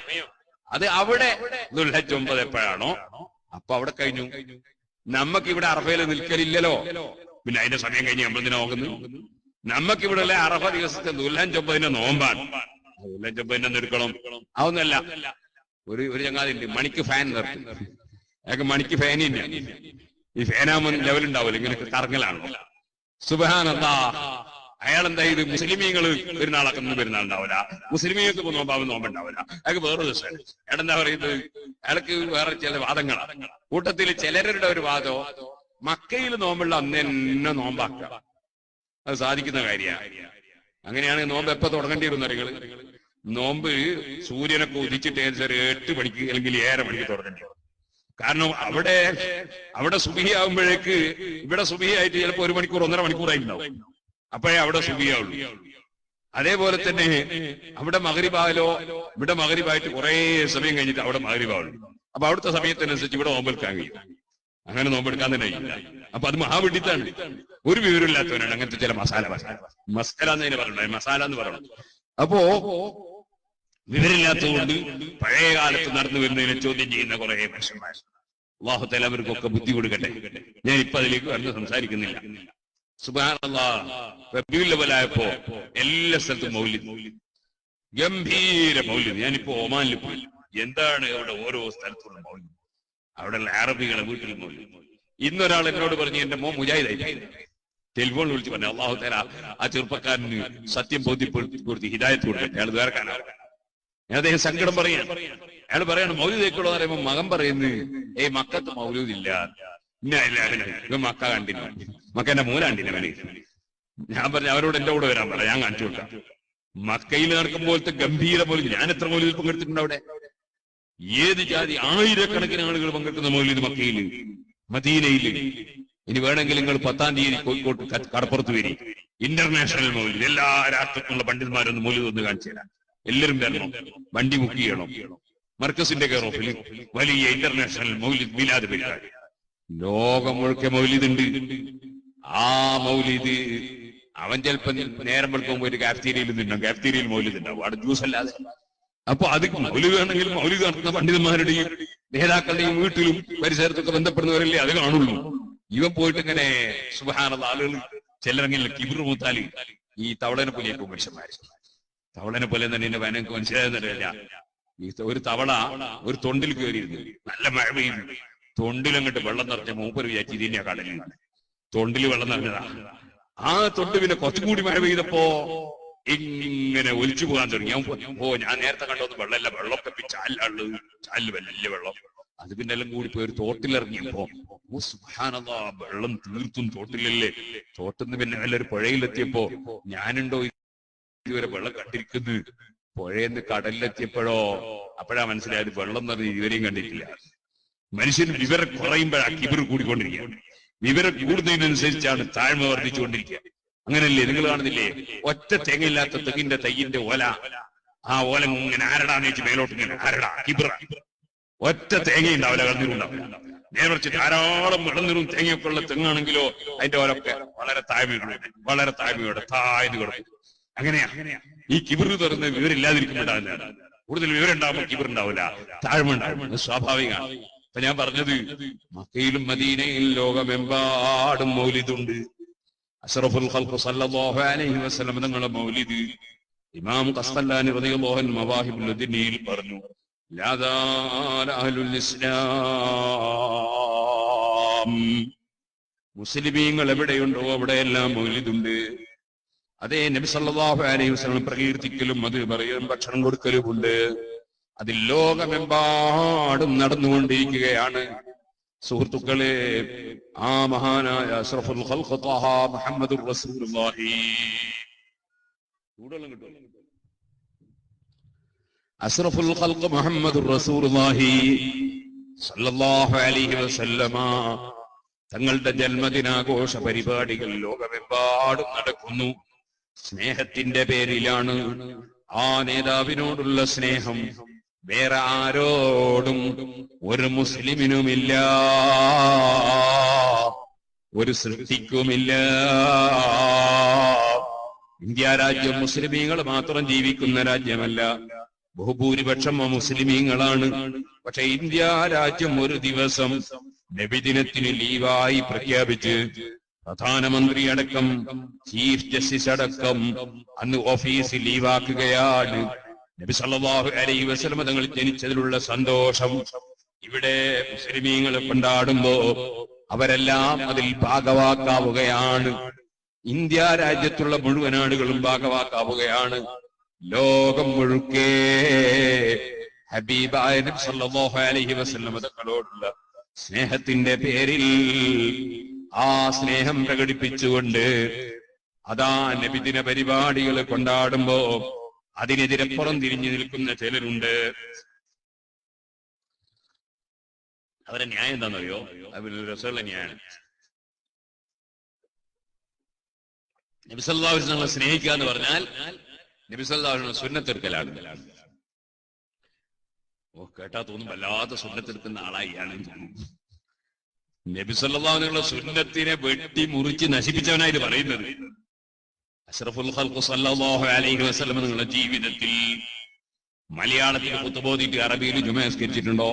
അത് അവിടെ ദുൽഹജ്ജ് 9 എപ്പോഴാണോ അപ്പൊ അവിടെ കഴിഞ്ഞു. നമ്മക്കിവിടെ അറഫയിൽ നിൽക്കലില്ലല്ലോ, പിന്നെ അതിന്റെ സമയം കഴിഞ്ഞ് നമ്മൾ എന്തിനാ നോക്കുന്നു? നമ്മക്കിവിടെ അല്ലെ അറഫ ദിവസത്തെ ദുൽഹജ്ജ് 9 നോമ്പാണ്. ദുൽഹജ്ജ് 9 എടുക്കണം. അതൊന്നല്ല, ഒരു ചങ്ങാതിണ്ട്, മണിക്ക് ഫാൻ നിർത്തി. അയാൾക്ക് മണിക്ക് ഫാനില്ല. ഈ ഫാനാകുമ്പോൾ ലെവലുണ്ടാവില്ല, ഇങ്ങനെ കറങ്ങലാണോ. സുബ്ഹാനല്ലാഹ്. അയാളെന്താ ഇത്, മുസ്ലിമീങ്ങള് പെരുന്നാളാക്കുന്ന പെരുന്നാളുണ്ടാവില്ല, മുസ്ലിമീങ്ങൾക്ക് നോമ്പുണ്ടാവില്ല, അയാൾക്ക് വേറെ ദിവസം. അയാളെന്താ പറയുന്നത്, അയാൾക്ക് വേറെ ചില വാദങ്ങളാണ്. കൂട്ടത്തിൽ ചിലരുടെ ഒരു വാദം, മക്കയിൽ നോമ്പുള്ള അന്ന് തന്നെ നോമ്പാക്കുക. അത് സാധിക്കുന്ന കാര്യമാണ്. അങ്ങനെയാണ് നോമ്പ് എപ്പോ തുടങ്ങേണ്ടി വരും അറിയുന്നത്? നോമ്പ് സൂര്യനൊക്കെ ഉദിച്ചിട്ട് 8 മണിക്ക് അല്ലെങ്കിൽ 7:30 മണിക്ക് തുടങ്ങേണ്ടി വരും. കാരണം അവിടെ സുബഹി ആകുമ്പോഴേക്ക് ഇവിടെ സുബഹി ആയിട്ട് ചിലപ്പോ 1 മണിക്കൂർ 1.5 മണിക്കൂറായിട്ടുണ്ടാവും. അപ്പോഴേ അവിടെ സുബഹിയാവുള്ളൂ. അതേപോലെ തന്നെ അവിടെ മഗ്രിബായാലോ, ഇവിടെ മഗ്രിബായിട്ട് കുറെ സമയം കഴിഞ്ഞിട്ട് അവിടെ മഗ്രിബാവുള്ളൂ. അപ്പൊ അവിടുത്തെ സമയത്തിനനുസരിച്ച് ഇവിടെ നോമ്പെടുക്കാൻ കഴിയും. അങ്ങനെ നോമ്പെടുക്കാൻ തന്നെ കഴിയില്ല. അപ്പൊ അത് മഹാവിഡിത്താണ്. ഒരു വിവരമില്ലാത്തവനാണ് അങ്ങനത്തെ ചില മസാല എന്നതിനെ പറഞ്ഞു, മസാല എന്ന് പറയണം. അപ്പോ വിവരമില്ലാത്തതുകൊണ്ട് പഴയ കാലത്ത് നടന്നു വരുന്നതിനെ ചോദ്യം ചെയ്യുന്ന കുറെ മനുഷ്യന്മാർ. അല്ലാഹു തആല അവർക്കൊക്കെ ബുദ്ധി കൊടുക്കട്ടെ. ഞാൻ ഇപ്പൊ അതിലേക്ക് വന്ന് സംസാരിക്കുന്നില്ല. സുബ്ഹാനല്ലാഹ്. റബീഉൽ അവ്വലായപ്പോ എല്ലാ സ്ഥലത്തും മൗലിദ്, ഗംഭീര മൗലിദ്. ഞാനിപ്പോ ഒമാനിൽ പോയി, എന്താണ് അവിടെ ഓരോ സ്ഥലത്തുള്ള മൗലിദ്, അവിടെയുള്ള അറബികളെ വീട്ടിൽ മൗലിദ്. ഇന്നൊരാൾ എന്നോട് പറഞ്ഞു, എന്റെ മോൻ മുജാഹിദായി. ടെലിഫോൺ വിളിച്ച് പറഞ്ഞു, അല്ലാഹു തആല ആ ചെറുപ്പക്കാരന് സത്യം ബോധ്യപ്പെടുത്തി കൊടുത്ത് ഹിദായത്ത് കൊടുക്കട്ടെ, അയാൾ വേർക്കാനാണ്. അദ്ദേഹം സങ്കടം പറയാൻ, അയാൾ പറയാണ് മൗലൂദ് കേൾക്കുള്ളൂ എന്ന് പറയുമ്പോൾ മകൻ പറയുന്നത്, മക്കത്ത് മൗലൂദ് ഇല്ല. ഇവൻ മക്ക കണ്ടില്ല, മക്കന്റെ മൂല കണ്ടില്ല അവന്. ഞാൻ പറഞ്ഞു അവരോട് എന്റെ കൂടെ വരാൻ പറ, ഞാൻ കാണിച്ചു കൊടുക്കാം. മക്കയിൽ നടക്കുമ്പോഴത്തെ ഗംഭീര മൗലൂദ്, ഞാൻ എത്ര മൗലൂദിൽ പങ്കെടുത്തിട്ടുണ്ട് അവിടെ. ഏത് ജാതി, ആയിരക്കണക്കിന് ആളുകൾ പങ്കെടുക്കുന്ന മൗലൂദ് മക്കയിൽ, മദീനയിൽ. ഇനി വേണമെങ്കിൽ നിങ്ങൾ 10-ാം തീയതി കോഴിക്കോട്ട് കടപ്പുറത്ത് വരി, ഇന്റർനാഷണൽ മൗലൂദ്. എല്ലാ രാഷ്ട്രത്തിലുള്ള പണ്ഡിതന്മാരൊന്ന് മൗലൂദ് ഒന്ന് കാണിച്ചു തരാം. എല്ലാവരും വരണം, വണ്ടി ബുക്ക് ചെയ്യണം. മർക്കസിന്റെ കെയർ ഓഫിൽ വലിയ ഇന്റർനാഷണൽ മൗലിദ് മിലാദ് പരിപാടി, ലോകം മുഴുക്കെ മൗലിദ് ഉണ്ട്. ആ മൗലിദ് അവൻ ചിലപ്പോ നേരം വെളുക്കുമ്പോൾ ഒരു കാഫ്റ്റീരിയയിൽ നിന്നുണ്ടാവും, കാഫ്റ്റീരിയയിൽ മൗലിദ് ഉണ്ടാവും, അവിടെ ജ്യൂസ് അല്ലാതെ. അപ്പൊ അത് മൗലിദ് വേണമെങ്കിൽ മൗലിദ് നടത്തുന്ന പണ്ഡിതന്മാരുടെയും നേതാക്കളുടെയും വീട്ടിലും പരിസരത്തൊക്കെ ബന്ധപ്പെടുന്നവരല്ലേ അത് കാണുള്ളൂ. ഇവൻ പോയിട്ട് ഇങ്ങനെ സുബ്ഹാനല്ലാഹ്, ആളുകൾ ചിലരെങ്കിലും കിബിർ മൂത്താല് ഈ തവളനെ പോലെയാക്കും മനുഷ്യന്മാര്. തവളനെ പോലെ തന്നെ എന്നെ വേനക്ക് മനസ്സിലായെന്നറിയില്ല. ഈ ഒരു തവള ഒരു തൊണ്ടിൽ കയറിയിരുന്നു, നല്ല മഴ പെയ്യുന്നു, തൊണ്ടിലങ്ങോട്ട് വെള്ളം നിറഞ്ഞ മൂപ്പര് വിചാരിച്ചു ഇതിന്റെ കടലിലാണ്. തൊണ്ടിൽ വെള്ളം നിറഞ്ഞതാ. ആ തൊണ്ട് പിന്നെ കുറച്ചുകൂടി മഴ പെയ്തപ്പോ ഇങ്ങനെ ഒലിച്ചു പോകാൻ തുടങ്ങി. ഞാൻ നേരത്തെ കണ്ടോന്ന് വെള്ളമല്ല, വെള്ളമൊക്കെ ചാലിലുള്ളത്, ചാലില് വലിയ വെള്ളം. അത് പിന്നെ എല്ലാം കൂടി പോയി ഒരു തോട്ടിലിറങ്ങിയപ്പോ സുബ്ഹാനല്ലാഹ്, വെള്ളം തീർത്തും തോട്ടിലല്ലേ. തോട്ടിന്ന് പിന്നെ വല്ലൊരു പുഴയിലെത്തിയപ്പോ ഞാനുണ്ടോ ഇതുവരെ വെള്ളം കണ്ടിരിക്കുന്നു. പുഴയെന്ന് കടലിലെത്തിയപ്പോഴോ അപ്പോഴാ മനസ്സിലായത് വെള്ളം നിറഞ്ഞ് ഇതുവരെയും കണ്ടിട്ടില്ല. മനുഷ്യന് വിവരം കുറയുമ്പോഴാ കിബിർ കൂടിക്കൊണ്ടിരിക്കുക. വിവരം കൂടുന്നതിനനുസരിച്ചാണ് താഴ്മ വർദ്ധിച്ചുകൊണ്ടിരിക്കുക. അങ്ങനല്ലേ നിങ്ങൾ കാണുന്നില്ലേ? ഒറ്റ തേങ്ങയില്ലാത്ത തെങ്ങിന്റെ തൈയിന്റെ ഓല, ആ ഓല ഇങ്ങനെ ആരടാന്ന് വെച്ച് മേലോട്ട് ഇങ്ങനെ ആരടാ, കിബിറ. ഒറ്റ തേങ്ങയുണ്ടാവില്ല, കളഞ്ഞിരുണ്ടാവില്ല. നേരെ ധാരാളം വെള്ളനിറും തേങ്ങയൊക്കെ ഉള്ള തെങ്ങാണെങ്കിലോ അതിന്റെ ഓലൊക്കെ വളരെ താഴ്മയോടെ താഴ്ന്നു കിടക്കും. അങ്ങനെയാ ഈ കിബിർ തുറന്ന് വിവരമില്ലാതിരിക്കുമ്പോഴാണ് കൂടുതൽ വിവരം ഉണ്ടാവുമ്പോൾ കിബറുണ്ടാവില്ല, താഴ്മ ഉണ്ടാവും, സ്വാഭാവികമാണ്. അപ്പൊ ഞാൻ പറഞ്ഞത് മക്കയിലും മദീനയിലും ലോകമെമ്പാടും മൗലിദുണ്ട്. അഷ്റഫുൽ ഖൽഖ് സല്ലല്ലാഹു അലൈഹി വസല്ലം തങ്ങളുടെ മൗലിദ് ഇമാം ഖസ്തല്ലാനി റളിയല്ലാഹു അൻഹു മവാഹിബുൽ ലദുനിയിൽ പറഞ്ഞു, ലാ ദാല അഹ്ലുൽ ഇസ്ലാം, മുസ്ലിമീങ്ങൾ എവിടെയുണ്ടോ അവിടെയെല്ലാം മൗലിദുണ്ട്. അതേ നബി സല്ലല്ലാഹു അലൈഹി വസല്ലം പ്രകീർത്തിക്കലും അത് പറയും ഭക്ഷണം കൊടുക്കലുമുണ്ട്. അതിൽ ലോകമെമ്പാടും നടന്നുകൊണ്ടിരിക്കുകയാണ്. സുഹൃത്തുക്കളെ, ആ മഹാനായ അഷ്റഫുൽ ഖൽഖ് ത്വഹ മുഹമ്മദുർ റസൂലുള്ളാഹി, അഷ്റഫുൽ ഖൽഖ് മുഹമ്മദുർ റസൂലുള്ളാഹി സല്ലല്ലാഹു അലൈഹി വസല്ലമ തങ്ങളുടെ ജന്മദിനാഘോഷ പരിപാടികൾ ലോകമെമ്പാടും നടക്കുന്നു. സ്നേഹത്തിന്റെ പേരിലാണ്. ആ നേതാവിനോടുള്ള സ്നേഹം വേറെ ആരോടും ഒരു മുസ്ലിമിനുമില്ല, ഒരു സൃഷ്ടിക്കുമില്ല. ഇന്ത്യ രാജ്യം മുസ്ലിമീങ്ങൾ മാത്രം ജീവിക്കുന്ന രാജ്യമല്ല, ബഹുഭൂരിപക്ഷം മുസ്ലിമീങ്ങളാണ്. പക്ഷെ ഇന്ത്യ രാജ്യം ഒരു ദിവസം നബിദിനത്തിന് ലീവായി പ്രഖ്യാപിച്ച് പ്രധാനമന്ത്രി അടക്കം ചീഫ് ജസ്റ്റിസ് അടക്കം അന്ന് ഓഫീസ് ലീവാക്കുകയാണ്. നബി സല്ലല്ലാഹു അലൈഹി വസല്ലം തങ്ങൾ ജനിച്ചതിലുള്ള സന്തോഷം ഇവിടെ മുസ്ലിമീങ്ങൾ കൊണ്ടാടുമ്പോ അവരെല്ലാം അതിൽ ഭാഗവാക്കാവുകയാണ്. ഇന്ത്യ രാജ്യത്തുള്ള മുഴുവൻ ആളുകളും ഭാഗവാക്കാവുകയാണ്. ലോകം മുഴുക്കെ ഹബീബായ നബി സല്ലല്ലാഹു അലൈഹി വസല്ലം തങ്ങളോടുള്ള സ്നേഹത്തിന്റെ പേരിൽ ആ സ്നേഹം പ്രകടിപ്പിച്ചുകൊണ്ട് അതാ നബിദിന പരിപാടികൾ കൊണ്ടാടുമ്പോ അതിനെതിരെ പുറം തിരിഞ്ഞു നിൽക്കുന്ന ചിലരുണ്ട്. അവരെ ന്യായം എന്താണെന്നറിയോ? അവരുടെ രസമുള്ള ന്യായം, നബി സല്ലല്ലാഹു അലൈഹി വസല്ലം സ്നേഹിക്കുക എന്ന് പറഞ്ഞാൽ നബി സല്ലല്ലാഹു അലൈഹി വസല്ലം സുന്നത്തെടുക്കലാണ്. ഓ, കേട്ടാ തോന്നും വല്ലാത്ത സുന്നത്തെടുക്കുന്ന ആളായി ആണെന്ന് തോന്നും. നബി സല്ലല്ലാഹു അലൈഹി വസല്ലം സുന്നത്തിനെ വെട്ടി മുറിച്ച് നശിപ്പിച്ചവനായിട്ട് പറയുന്നത്. അഷ്റഫുൽ ഖൽഖ് സല്ലല്ലാഹു അലൈഹി വസല്ലം നിങ്ങളുടെ ജീവിതത്തിൽ മലയാളത്തിൽ ഖുത്ബോദിട്ട് അറബിയിൽ ജുമഅ നിസ്കരിച്ചിട്ടുണ്ടോ?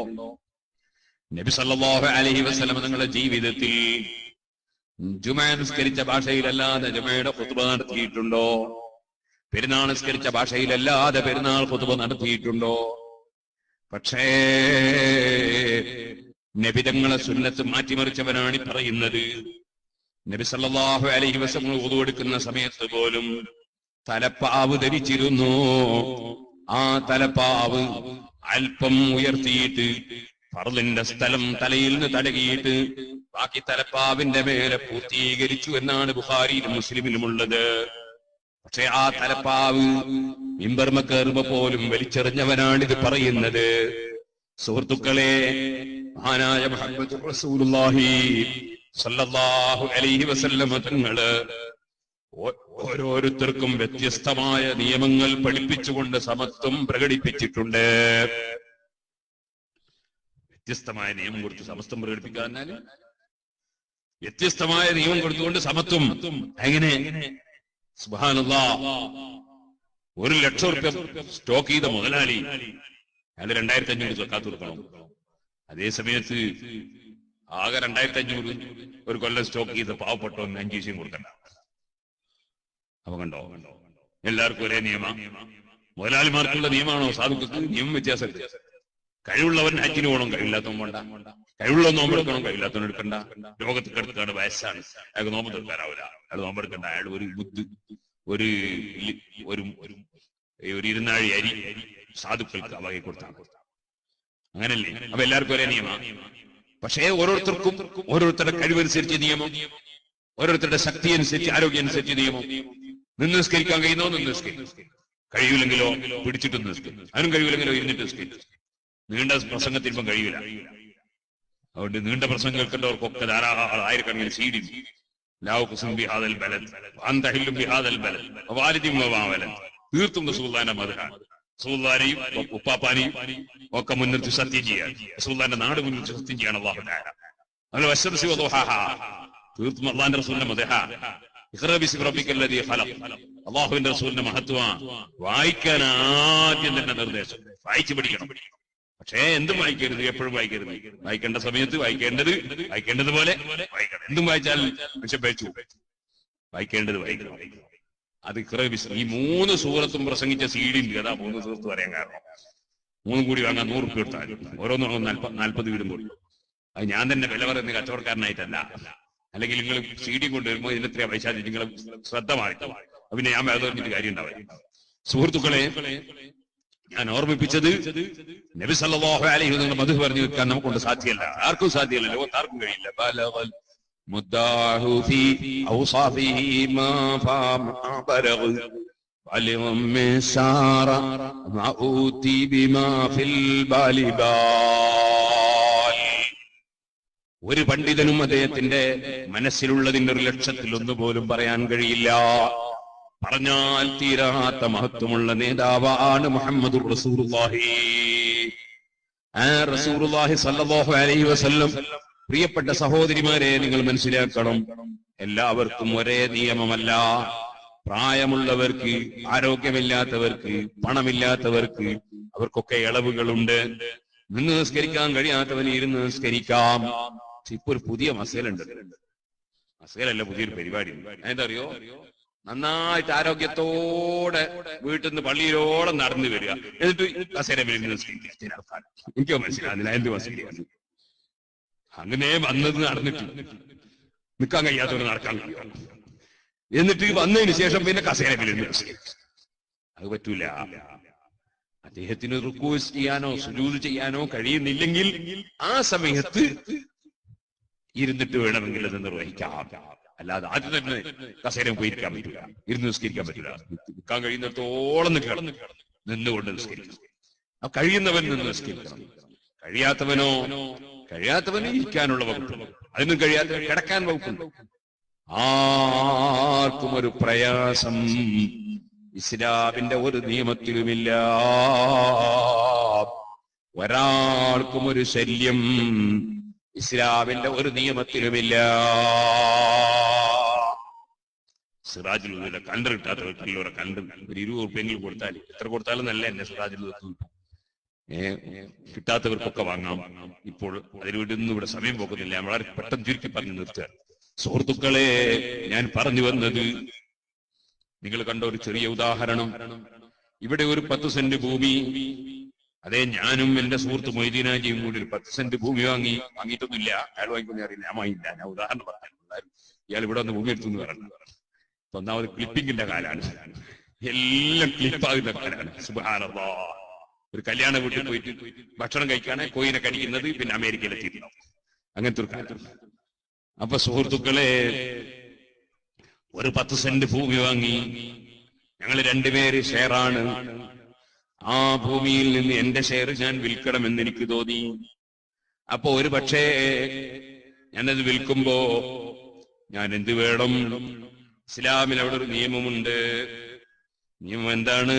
നബി സല്ലല്ലാഹു അലൈഹി വസല്ലം നിങ്ങളുടെ ജീവിതത്തിൽ ജുമഅ നിസ്കരിച്ച ഭാഷയിലല്ലാതെ ജുമഅയുടെ ഖുത്ബ നടത്തിയിട്ടുണ്ടോ? പെരുന്നാൾ നിസ്കരിച്ച ഭാഷയിലല്ലാതെ പെരുന്നാൾ ഖുത്ബ നടത്തിയിട്ടുണ്ടോ? പക്ഷേ നബി തങ്ങളെ സുന്നത്ത് മാറ്റിമറിച്ചവനാണ് പറയുന്നത്. നബി സല്ലല്ലാഹു അലൈഹി വസല്ലം വുദു എടുക്കുന്ന സമയത്ത് പോലും തലപ്പാവ് ധരിച്ചിരുന്നു. ആ തലപ്പാവ് അല്പം ഉയർത്തിയിട്ട് ഫർളിന്റെ സ്ഥലം തലയിൽ നിന്ന് തടകിയിട്ട് ബാക്കി തലപ്പാവിന്റെ മേലെ പൂർത്തീകരിച്ചു എന്നാണ് ബുഖാരിയിലും മുസ്ലിമിലുമുള്ളത്. പക്ഷെ ആ തലപ്പാവ് മിമ്പർമ കയറുമ്പോ പോലും വലിച്ചെറിഞ്ഞവനാണിത് പറയുന്നത്. സുഹൃത്തുക്കളെ, മഹാനായ മുഹമ്മദ് റസൂലുള്ളാഹി സല്ലല്ലാഹു അലൈഹി വസല്ലം തങ്ങള് ഓരോരുത്തർക്കും വ്യത്യസ്തമായ നിയമങ്ങൾ പഠിപ്പിച്ചുകൊണ്ട് സമത്വം പ്രകടിപ്പിച്ചിട്ടുണ്ട്. വ്യത്യസ്തമായ നിയമം കൊടുത്ത് സമത്വം പ്രകടിപ്പിക്കാൻ വ്യത്യസ്തമായ നിയമം കൊടുത്തുകൊണ്ട് സമത്വം എങ്ങനെ? സുബ്ഹാനല്ലാഹ്, 1,00,000 രൂപ സ്റ്റോക്ക് ചെയ്ത മുതലാളി അയാൾ 2,500 സക്കാത്ത് കൊടുക്കണം. അതേ സമയത്ത് ആകെ 2,500 ഒരു കൊല്ലം സ്റ്റോക്ക് ചെയ്ത പാവപ്പെട്ടവൻ 5 പൈസയും കൊടുക്കണ്ട. അപ്പൊ കണ്ടോ, എല്ലാവർക്കും ഒരേ നിയമ? മുതലാളിമാർക്കുള്ള നിയമമാണോ സാധുക്കൾക്ക്? നിയമം വ്യത്യാസമുണ്ട്. കഴിവുള്ളവൻ ഹജ്ജിന് പോകണം, കഴിവില്ലാത്തവൻ വേണ്ട. കഴിവുള്ള നോമ്പെടുക്കണം, കഴിവില്ലാത്തവൻ എടുക്കണ്ട. രോഗത്ത് കിടക്കാണ്, വയസ്സാണ്, അയാൾക്ക് നോമ്പ് തീർക്കാനാവില്ല, അയാൾ നോമ്പെടുക്കണ്ട. അയാൾ ഒരു ബുദ്ധ് ഒരു 2 അരി സാധുക്കൾക്ക് വകை കൊടുത്താണ്. അങ്ങനല്ലേ? അപ്പൊ എല്ലാവർക്കും ഒരേ നിയമ? പക്ഷേ ഓരോരുത്തർക്കും ഓരോരുത്തരുടെ കഴിവനുസരിച്ച് നിയമം, ഓരോരുത്തരുടെ ശക്തി അനുസരിച്ച്, ആരോഗ്യം അനുസരിച്ച് നിയമം. നിന്ന് നിസ്കരിക്കാൻ കഴിയുന്നോ നിന്ന് നിസ്കരിക്കും, കഴിയില്ലെങ്കിലോ പിടിച്ചിട്ട് നിസ്കരിക്കും, അതിനും കഴിയില്ലെങ്കിലോ ഇരുന്നിട്ട് നിസ്കരിക്കും. നീണ്ട പ്രസംഗത്തിൽ ഇപ്പം കഴിയില്ല. അതുകൊണ്ട് നീണ്ട പ്രസംഗം കേൾക്കേണ്ടവർക്കൊക്കെ ധാരാളം ആയിരക്കണക്കിന് സീഡി തീർത്തും റസൂലുള്ളാഹിന്റെ മദ്ഹ്, റസൂലുള്ളാഹിനെയും ഉപ്പാപ്പാനെയും ഒക്കെ മുൻനിർത്തി സത്യം ചെയ്യാൻ, റസൂലുള്ളാഹിന്റെ നാട് മുൻനിർത്തി സത്യം ചെയ്യാണ് അല്ലാഹു തആല. അതുപോലെ വശംസി വദുഹാഹാ, തീർത്തും അല്ലാഹുവിന്റെ റസൂലിന്റെ മദ്ഹ്. ഇഖ്റാ ബിസ്മി റബ്ബിക്കല്ലദീ ഖലഖ്. അല്ലാഹുവിന്റെ റസൂലിന്റെ മഹത്വം വായിക്കാൻ ആദ്യം തന്നെ നിർദ്ദേശം, വായിച്ചു പഠിക്കണം. പക്ഷേ എന്തും വായിക്കരുത്, എപ്പോഴും വായിക്കരുത്. വായിക്കേണ്ട സമയത്ത് വായിക്കേണ്ടതുപോലെ വായിക്കണം. എന്തും വായിച്ചാൽ മനുഷ്യൻ പേച്ചു. വായിക്കേണ്ടത് വായിക്കണം. അത് ഇഖ്റാ ബിസ്മി. ഈ 3 സൂറത്തും പ്രസംഗിച്ച CD ഉണ്ട്. അതാ 3 സൂറത്ത് പറയാൻ കാരണം. 3 കൂടി വാങ്ങാൻ 100 റുപ്യ എടുത്താൽ ഓരോന്നും വാങ്ങും 40 വീടും കൂടി. അത് ഞാൻ തന്നെ വില പറയുന്ന കച്ചവടക്കാരനായിട്ടല്ല. അല്ലെങ്കിൽ നിങ്ങൾ CD കൊണ്ടുവരുമ്പോൾ ഇതിനെത്രയാ പൈസ നിങ്ങൾ ശ്രദ്ധ മാറിക്കും. പിന്നെ ഞാൻ വേറെ പറഞ്ഞിട്ട് കാര്യം ഉണ്ടാവില്ല. സുഹൃത്തുക്കളെ, ഞാൻ ഓർമ്മിപ്പിച്ചത് നബി സല്ലല്ലാഹു അലൈഹി വസല്ലം മദ്ഹ് പറഞ്ഞു വെക്കാൻ നമുക്കൊണ്ട് സാധ്യമല്ല. ആർക്കും സാധ്യമല്ല, ലോകത്താർക്കും കഴിയില്ല. ബലഗൽ മുദ്ദാഹു ഫീ ഔസാഫിഹി മാ ബലഗ വലിം മിസാറ മഊതി ബിമാ ഫിൽ ബാലിബാൽ. ഒരു പണ്ഡിതനും അദ്ദേഹത്തിന്റെ മനസ്സിലുള്ളതിന്റെ 1,00,000 പോലും പറയാൻ കഴിയില്ല. പറഞ്ഞാൽ തീരാത്ത മഹത്വമുള്ള നേതാവാണ് മുഹമ്മദുർ റസൂലുള്ളാഹി. റസൂലുള്ളാഹി സ്വല്ലല്ലാഹു അലൈഹി വസല്ലം. പ്രിയപ്പെട്ട സഹോദരിമാരെ, നിങ്ങൾ മനസ്സിലാക്കണം, എല്ലാവർക്കും ഒരേ നിയമമല്ല. പ്രായമുള്ളവർക്ക്, ആരോഗ്യമില്ലാത്തവർക്ക്, പണമില്ലാത്തവർക്ക്, അവർക്കൊക്കെ ഇളവുകളുണ്ട്. നിന്ന് നിസ്കരിക്കാൻ കഴിയാത്തവന് ഇരുന്ന് നിസ്കരിക്കാം. ഇപ്പൊ ഒരു പുതിയ മസേലുണ്ട്. മസേലല്ല, പുതിയൊരു പരിപാടി. എന്താ അറിയോ? നന്നായിട്ട് ആരോഗ്യത്തോടെ വീട്ടിൽ നിന്ന് പള്ളിയിലോടെ നടന്നു വരിക, എന്നിട്ട് കസേരയിൽ നിസ്കരിക്കുക. എനിക്കോ മനസ്സിലാകുന്നില്ല എന്ത് മസേലയാണ്. അങ്ങനെ വന്നത് നടന്നിട്ട് നിൽക്കാൻ കഴിയാത്തവർ നടക്കാൻ കഴിയും. എന്നിട്ട് വന്നതിന് ശേഷം പിന്നെ കസേരയിൽ നിസ്കരിക്കുക. അത് പറ്റൂല. അദ്ദേഹത്തിന് റുക്കൂ ചെയ്യാനോ സുജൂദ് ചെയ്യാനോ കഴിയുന്നില്ലെങ്കിൽ ആ സമയത്ത് ഇരുന്നിട്ട് വേണമെങ്കിൽ അത് നിർവഹിക്കാം. അല്ലാതെ ആദ്യം തന്നെ കസേര പോയിരിക്കാൻ പറ്റില്ല, ഇരുന്ന് നിസ്കരിക്കാൻ പറ്റില്ല. നിൽക്കാൻ കഴിയുന്നിടത്തോളം നിന്നുകൊണ്ട് നിസ്കരിക്കണം. കഴിയുന്നവൻ നിന്ന് നിസ്കരിക്കണം. കഴിയാത്തവന് ഇരിക്കാനുള്ള വകുപ്പുണ്ട്. അതിനും കഴിയാത്ത കിടക്കാൻ വകുപ്പുണ്ട്. ആർക്കും ഒരു പ്രയാസം ഇസ്ലാമിന്റെ ഒരു നിയമത്തിലുമില്ല. ഒരാൾക്കും ഒരു ശല്യം ഇസ്ലാമിന്റെ ഒരു നിയമത്തിലുമില്ല. സിറാജുൽ ഹുദയുടെ കലണ്ടർ കിട്ടാത്തവർക്കല്ലോ കലണ്ടർ ഒരു 20 റുപ്യെങ്കിലും കൊടുത്താൽ, എത്ര കൊടുത്താലും നല്ല എന്നെ സിറാജുൽ ഹുദ കിട്ടാത്തവർക്കൊക്കെ വാങ്ങാം. ഇപ്പോൾ അതിനുവേണ്ടിയൊന്നും ഇവിടെ സമയം പോകുന്നില്ല. ഞാൻ വളരെ പെട്ടെന്ന് ചുരുക്കി പറഞ്ഞു നിർത്തുക. സുഹൃത്തുക്കളെ, ഞാൻ പറഞ്ഞു വന്നത്, നിങ്ങൾ കണ്ട ഒരു ചെറിയ ഉദാഹരണം. ഇവിടെ ഒരു 10 സെന്റ് ഭൂമി, അതെ, ഞാനും എന്റെ സുഹൃത്ത് മൊയ്തീനാജിയും കൂടി ഒരു 10 സെന്റ് ഭൂമി വാങ്ങിയിട്ടൊന്നുമില്ല. അയാൾ വാങ്ങിക്കൊന്നും അറിയില്ല, ഞാൻ വാങ്ങിയില്ല. ഞാൻ ഉദാഹരണം പറഞ്ഞു. ഇയാൾ ഇവിടെ വന്ന് ഭൂമി എടുത്തു എന്ന് പറഞ്ഞു. ഒന്നാമത് ക്ലിപ്പിങ്ങിന്റെ കാലാണ്, എല്ലാം ക്ലിപ്പാകുന്ന കാലാണ്. സുബ്ഹാനല്ലാഹ്. ഒരു കല്യാണ വീട്ടിൽ പോയിട്ട് ഭക്ഷണം കഴിക്കാണ് കോയിനെ കടിക്കുന്നത്, പിന്നെ അമേരിക്കയിലെത്തിയിട്ടുണ്ടാവും. അങ്ങനത്തെ ഒരു കാലം. അപ്പൊ സുഹൃത്തുക്കളെ, ഒരു 10 സെന്റ് ഭൂമി വാങ്ങി. ഞങ്ങൾ 2 പേര് ഷെയറാണ്. ആ ഭൂമിയിൽ നിന്ന് എന്റെ ഷെയർ ഞാൻ വിൽക്കണമെന്ന് എനിക്ക് തോന്നി. അപ്പൊ ഒരു പക്ഷേ ഞാനത് വിൽക്കുമ്പോ ഞാൻ എന്ത് വേണം? ഇസ്ലാമിൽ അവിടെ ഒരു നിയമമുണ്ട്. നിയമം എന്താണ്?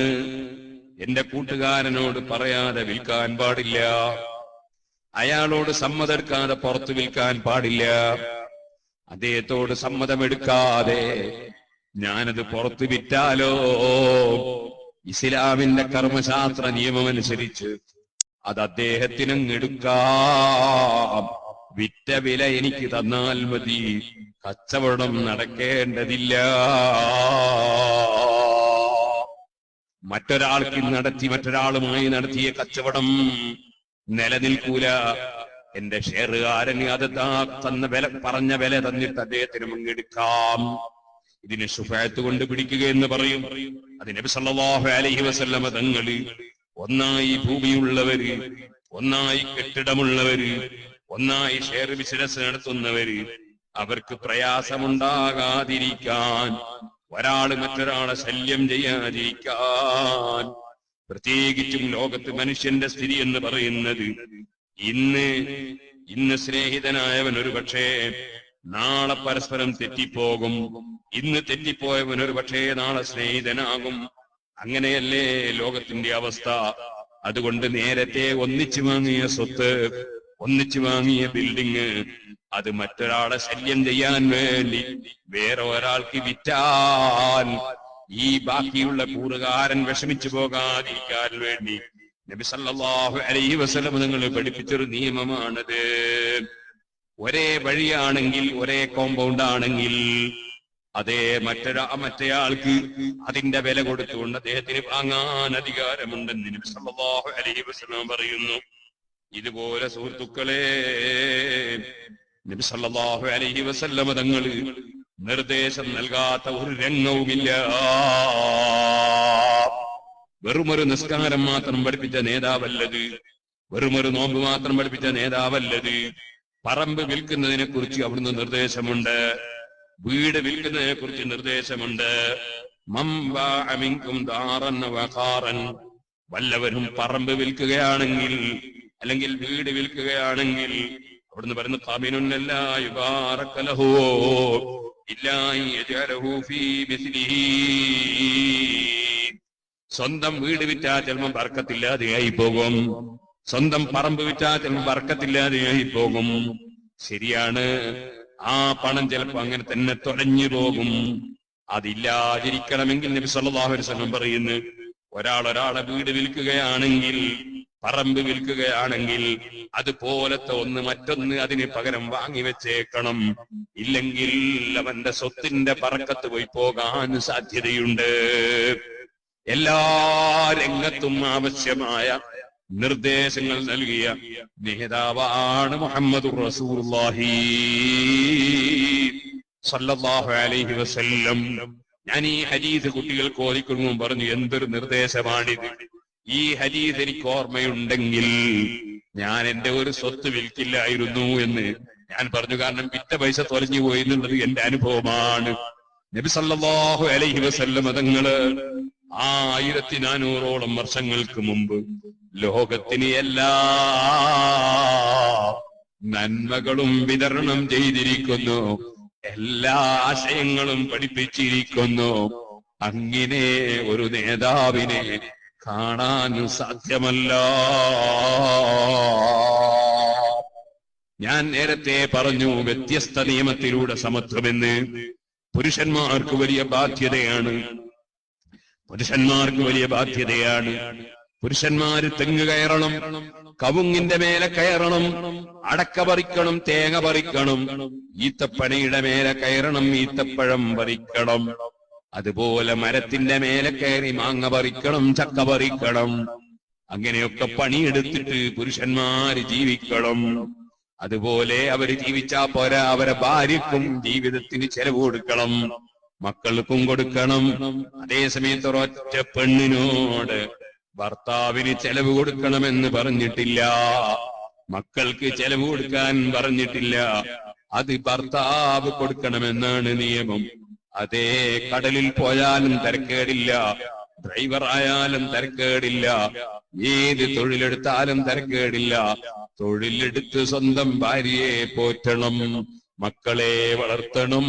എന്റെ കൂട്ടുകാരനോട് പറയാതെ വിൽക്കാൻ പാടില്ല. അയാളോട് സമ്മതെടുക്കാതെ പുറത്ത് വിൽക്കാൻ പാടില്ല. അദ്ദേഹത്തോട് സമ്മതമെടുക്കാതെ ഞാനത് പുറത്ത് വിറ്റാലോ ഇസ്ലാമിന്റെ കർമ്മശാസ്ത്ര നിയമമനുസരിച്ച് അത് അദ്ദേഹത്തിനങ്ങെടുക്കാം. വിറ്റ വില എനിക്ക് തന്നാൽ മതി, കച്ചവടം നടക്കേണ്ടതില്ല. മറ്റൊരാളുമായി നടത്തിയ കച്ചവടം നിലനിൽക്കൂല. എന്റെ ഷെയറുകാരന് അത് തന്ന വില, പറഞ്ഞ വില തന്നിട്ട് അദ്ദേഹത്തിന് അങ്ങെടുക്കാം. ഇതിന് ശുഫാഅത്ത് കൊണ്ട് പിടിക്കുക എന്ന് പറയും. അത് നബി സല്ലല്ലാഹു അലൈഹി വസല്ലമ തങ്ങള് ഒന്നായി ഭൂമിയുള്ളവര്, ഒന്നായി കെട്ടിടമുള്ളവര്, ഒന്നായി ഷെയർ ബിസിനസ് നടത്തുന്നവര്, അവർക്ക് പ്രയാസമുണ്ടാകാതിരിക്കാൻ, ഒരാള് മറ്റൊരാളെ ശല്യം ചെയ്യാതിരിക്കാൻ, പ്രത്യേകിച്ചും ലോകത്ത് മനുഷ്യന്റെ സ്ഥിതി എന്ന് പറയുന്നത്, ഇന്ന് സ്നേഹിതനായവൻ ഒരു പക്ഷേ നാളെ പരസ്പരം തെറ്റിപ്പോകും. ഇന്ന് തെറ്റിപ്പോയവൻ ഒരു പക്ഷേ നാളെ സ്നേഹിതനാകും. അങ്ങനെയല്ലേ ലോകത്തിന്റെ അവസ്ഥ. അതുകൊണ്ട് നേരത്തെ ഒന്നിച്ചു വാങ്ങിയ സ്വത്ത് ഒന്നിച്ചു വാങ്ങിയ ബിൽഡിങ് അത് മറ്റൊരാളെ ശല്യം ചെയ്യാൻ വേണ്ടി വേറെ ഒരാൾക്ക് വിറ്റാൽ ഈ ബാക്കിയുള്ള കൂറുകാരൻ വിഷമിച്ചു പോകാതിരിക്കാൻ വേണ്ടി നബി സല്ലല്ലാഹു അലൈഹി വസല്ലം നിങ്ങൾ പഠിപ്പിച്ചൊരു നിയമമാണത്. ഒരേ വഴിയാണെങ്കിൽ, ഒരേ കോമ്പൗണ്ട് ആണെങ്കിൽ അതേ മറ്റേയാൾക്ക് അതിന്റെ വില കൊടുത്തുകൊണ്ട് അദ്ദേഹത്തിന് വാങ്ങാൻ അധികാരമുണ്ടെന്ന് നബി സല്ലല്ലാഹു അലൈഹി വസല്ലം പറയുന്നു. ഇതുപോലെ സുഹൃത്തുക്കളെ, നബി സല്ലല്ലാഹു അലൈഹി വസല്ലം തങ്ങൾ നിർദ്ദേശം നൽകാത്ത ഒരു രംഗവുമില്ല. വെറുമൊരു നിസ്കാരം മാത്രം പഠിപ്പിച്ച നേതാവല്ലത്, വെറുമൊരു നോമ്പ് മാത്രം പഠിപ്പിച്ച നേതാവല്ലത്. പറമ്പ് വിൽക്കുന്നതിനെ കുറിച്ച് അവിടുന്ന് നിർദ്ദേശമുണ്ട്, വീട് വിൽക്കുന്നതിനെ കുറിച്ച് നിർദ്ദേശമുണ്ട്. വല്ലവരും പറമ്പ് വിൽക്കുകയാണെങ്കിൽ അല്ലെങ്കിൽ വീട് വിൽക്കുകയാണെങ്കിൽ അവിടുന്ന് പറയുന്നു സ്വന്തം വീട് വിറ്റാൽ ചിലപ്പോൾ ബർക്കത്തില്ലാതെയായി പോകും, സ്വന്തം പറമ്പ് വിറ്റാൽ ചിലപ്പോൾ ബർക്കത്തില്ലാതെയായി പോകും. ശരിയാണ്, ആ പണം ചിലപ്പോ അങ്ങനെ തന്നെ തൊലഞ്ഞു പോകും. അതില്ലാതിരിക്കണമെങ്കിൽ നബി സല്ലല്ലാഹു അലൈഹി വസല്ലം പറയുന്നു, ഒരാളെ വീട് വിൽക്കുകയാണെങ്കിൽ, പറമ്പ് വിൽക്കുകയാണെങ്കിൽ അതുപോലത്തെ ഒന്ന് മറ്റൊന്ന് അതിന് പകരം വാങ്ങി വെച്ചേക്കണം. ഇല്ലെങ്കിൽ അവന്റെ സ്വത്തിന്റെ ബർക്കത്ത് പോയി പോകാൻ സാധ്യതയുണ്ട്. എല്ലാ രംഗത്തും ആവശ്യമായ നിർദ്ദേശങ്ങൾ നൽകിയ നേതാവാണ് മുഹമ്മദുർ റസൂലുള്ളാഹി സല്ലല്ലാഹു അലൈഹി വസല്ലം. ഞാൻ ഈ ഹദീസ് കുട്ടികൾക്ക് ഓതിക്കൊടുക്കും പറഞ്ഞു, എന്തൊരു നിർദ്ദേശമാണിത്. ഈ ഹദീസ് എനിക്ക് ഓർമ്മയുണ്ടെങ്കിൽ ഞാൻ എന്റെ ഒരു സ്വത്ത് വിൽക്കില്ലായിരുന്നു എന്ന് ഞാൻ പറഞ്ഞു. കാരണം വിറ്റ പൈസ തൊലഞ്ഞു പോയി എന്നുള്ളത് എന്റെ അനുഭവമാണ്. നബി സല്ലല്ലാഹു അലൈഹി വസല്ലം തങ്ങള് 1400ഓളം വർഷങ്ങൾക്ക് മുമ്പ് ലോകത്തിന് എല്ലാ നന്മകളും വിതരണം ചെയ്തിരിക്കുന്നു, എല്ലാ ആശയങ്ങളും പഠിപ്പിച്ചിരിക്കുന്നു. അങ്ങനെ ഒരു നേതാവിനെ കാണാൻ സാധ്യമല്ല. ഞാൻ നേരത്തെ പറഞ്ഞു, വ്യത്യസ്ത നിയമത്തിലൂടെ സമത്വമെന്ന്. പുരുഷന്മാർക്ക് വലിയ ബാധ്യതയാണ്, പുരുഷന്മാർക്ക് വലിയ ബാധ്യതയാണ്. പുരുഷന്മാര് തെങ്ങ് കയറണം, കവുങ്ങിന്റെ മേലെ കയറണം, അടക്ക പറിക്കണം, തേങ്ങ പറിക്കണം, ഈത്തപ്പനയുടെ മേലെ കയറണം, ഈത്തപ്പഴം പറിക്കണം. അതുപോലെ മരത്തിന്റെ മേലെ കയറി മാങ്ങ പറിക്കണം, ചക്ക പറിക്കണം. അങ്ങനെയൊക്കെ പണിയെടുത്തിട്ട് പുരുഷന്മാര് ജീവിക്കണം. അതുപോലെ അവര് ജീവിച്ചാ പോരാ, അവരെ ഭാര്യക്കും ജീവിതത്തിന് ചെലവ് കൊടുക്കണം, മക്കൾക്കും കൊടുക്കണം. അതേസമയത്ത് ഒരൊറ്റ പെണ്ണിനോട് ഭർത്താവിന് ചെലവ് കൊടുക്കണമെന്ന് പറഞ്ഞിട്ടില്ല, മക്കൾക്ക് ചെലവ് കൊടുക്കാൻ പറഞ്ഞിട്ടില്ല. അത് ഭർത്താവ് കൊടുക്കണമെന്നാണ് നിയമം. അതേ കടലിൽ പോയാലും തരക്കേടില്ല, ഡ്രൈവർ ആയാലും തരക്കേടില്ല, ഏത് തൊഴിലെടുത്താലും തരക്കേടില്ല. തൊഴിലെടുത്ത് സ്വന്തം ഭാര്യയെ പോറ്റണം, മക്കളെ വളർത്തണം.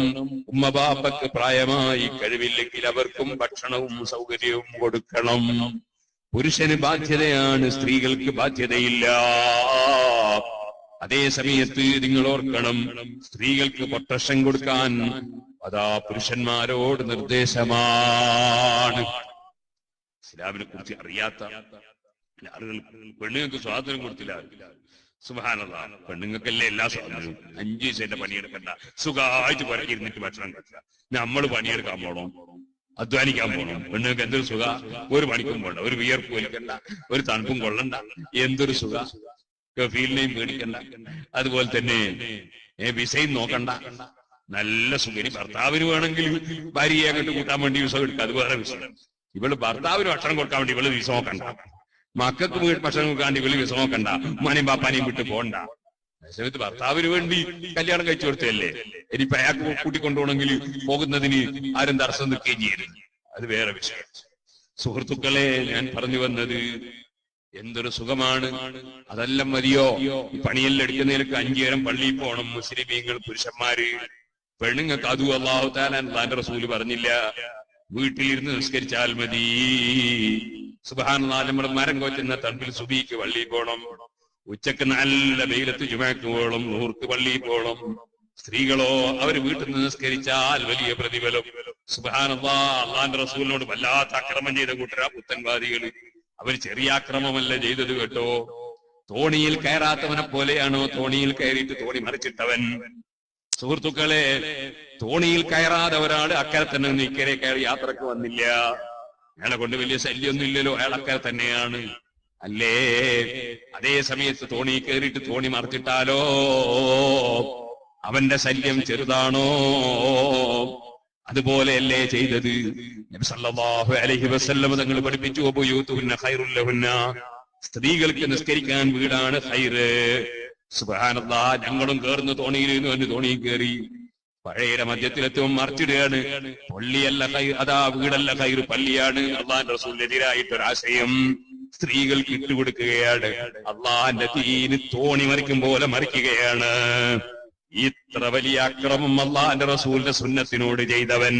ഉമ്മബാപ്പക്ക് പ്രായമായി കഴിവില്ലെങ്കിൽ അവർക്കും ഭക്ഷണവും സൗകര്യവും കൊടുക്കണം. പുരുഷന് ബാധ്യതയാണ്, സ്ത്രീകൾക്ക് ബാധ്യതയില്ല. അതേ സമയത്ത് നിങ്ങൾ ഓർക്കണം, സ്ത്രീകൾക്ക് പ്രൊട്ടക്ഷൻ കൊടുക്കാൻ അതാ പുരുഷന്മാരോട് നിർദ്ദേശമാണ്. ഇസ്ലാമിനെ കുറിച്ച് അറിയാത്ത ആളുകൾ പെണ്ണുങ്ങൾക്ക് സ്വാതന്ത്ര്യം കൊടുത്തില്ല. സുബ്ഹാനല്ലാഹ്, പെണ്ണുങ്ങൾക്കല്ലേ എല്ലാ സ്വാതന്ത്ര്യവും. 5 ദിവസം പണിയെടുക്കണ്ട, സുഖമായിട്ട് പുറക്കിരുന്നിട്ട് ഭക്ഷണം കഴിക്കുക. നമ്മൾ പണിയെടുക്കാൻ പോണം, അധ്വാനിക്കാൻ പോണം. പെണ്ണുങ്ങൾക്ക് എന്തൊരു സുഖ, ഒരു പണിക്കും പോണ്ട, ഒരു വിയർപ്പ് വലിക്കണ്ട, ഒരു തണുപ്പും കൊള്ളണ്ട, എന്തൊരു സുഖ. ഫീലിനെയും പേടിക്കണ്ട, അതുപോലെ തന്നെ വിസയും നോക്കണ്ട, നല്ല സുഖനി. ഭർത്താവിന് വേണമെങ്കിൽ ഭാര്യയെ അങ്ങോട്ട് കൂട്ടാൻ വേണ്ടി വിസ എടുക്കുക, അത് വേറെ വിഷയം. ഇവള് ഭർത്താവിന് ഭക്ഷണം കൊടുക്കാൻ വേണ്ടി ഇവള് വിസ നോക്കണ്ട, മക്കൾക്ക് ഭക്ഷണം കൊടുക്കാൻ ഇവള് വിസ നോക്കണ്ട, ഉമ്മാനെയും പാപ്പാനെയും വിട്ട് പോകണ്ട. സമയത്ത് ഭർത്താവിന് വേണ്ടി കല്യാണം കഴിച്ചു കൊടുത്തല്ലേ, ഇനിയിപ്പൊ അയാൾക്ക് കൂട്ടിക്കൊണ്ടുപോകണമെങ്കിൽ പോകുന്നതിന് ആരും തടസ്സം നിൽക്കുകയും ചെയ്യരുത്, അത് വേറെ വിഷയം. സുഹൃത്തുക്കളെ, ഞാൻ പറഞ്ഞു വന്നത് എന്തൊരു സുഖമാണ്. അതെല്ലാം മതിയോ? ഈ പണിയെല്ലാം എടുക്കുന്നതിനൊക്കെ 5 നേരം പള്ളിയിൽ പോകണം മുസ്ലിമീങ്ങൾ, പുരുഷന്മാര്. പെണ്ണുങ്ങൾക്ക് അതും അല്ലാഹു തആല അല്ലാഹുവിന്റെ റസൂല് പറഞ്ഞില്ല, വീട്ടിലിരുന്ന് നിസ്കരിച്ചാൽ മതി. സുബ്ഹാനല്ലാഹ്, നമ്മുടെ മരം കോച്ചുന്ന തണുപ്പിൽ സുബഹിക്ക് പള്ളിയിൽ പോകണം. ഉച്ചക്ക് നല്ല വെയിലത്ത് ജുമാക്ക് പോകണം, നൂർക്ക് പള്ളിയിൽ പോകണം. സ്ത്രീകളോ അവര് വീട്ടിൽ നിന്ന് നിസ്കരിച്ചാൽ വലിയ പ്രതിഫലം. സുബ്ഹാനല്ലാഹ്, അള്ളാന്റെ റസൂലിനോട് വല്ലാത്ത അക്രമം ചെയ്ത കൂട്ടരാ പുത്തൻവാദികൾ. അവർ ചെറിയ അക്രമമല്ല ചെയ്തത് കേട്ടോ. തോണിയിൽ കയറാത്തവനെ പോലെയാണോ തോണിയിൽ കയറിയിട്ട് തോണി മറിച്ചിട്ടവൻ? സുഹൃത്തുക്കളെ, തോണിയിൽ കയറാതെ ഒരാൾ അക്കരെ തന്നെ ഇക്കരെ കയറി യാത്രക്ക് വന്നില്ല. അയാളെ കൊണ്ട് വലിയ ശല്യമൊന്നും ഇല്ലല്ലോ, അയാൾ അക്കരെ തന്നെയാണ് അല്ലേ? അതേ സമയത്ത് തോണി കയറിയിട്ട് തോണി മറിച്ചിട്ടാലോ അവന്റെ ശല്യം ചെറുതാണോ? അതുപോലെയല്ലേ ചെയ്തത്? നബി സല്ലല്ലാഹു അലൈഹി വസല്ലം തങ്ങൾ പഠിപ്പിച്ചു, വബുയൂതുഹുന്ന ഖൈറുൽ ലഹുന്ന, സ്ത്രീകൾക്ക് നിസ്കരിക്കാൻ വീടാണ് ഖൈറ്. സുബ്ഹാനല്ലാഹ്, ഞങ്ങളും കേറുന്ന തോണിയിൽ തോണി കയറി പഴയുടെ മധ്യത്തിലെത്തും മറിച്ചിടുകയാണ്. പള്ളിയല്ല ഖൈർ, അതാ വീടല്ല ഖൈർ, പള്ളിയാണ്. അള്ളാന്റെ റസൂലിനെതിരായിട്ടൊരാശയം സ്ത്രീകൾക്ക് ഇട്ടുകൊടുക്കുകയാണ്. അള്ളാന്റെ ദീന് തോണി മറിക്കും പോലെ മറിക്കുകയാണ്. ഇത്ര വലിയ അക്രമം അള്ളാന്റെ റസൂലിന്റെ സുന്നത്തിനോട് ചെയ്തവൻ.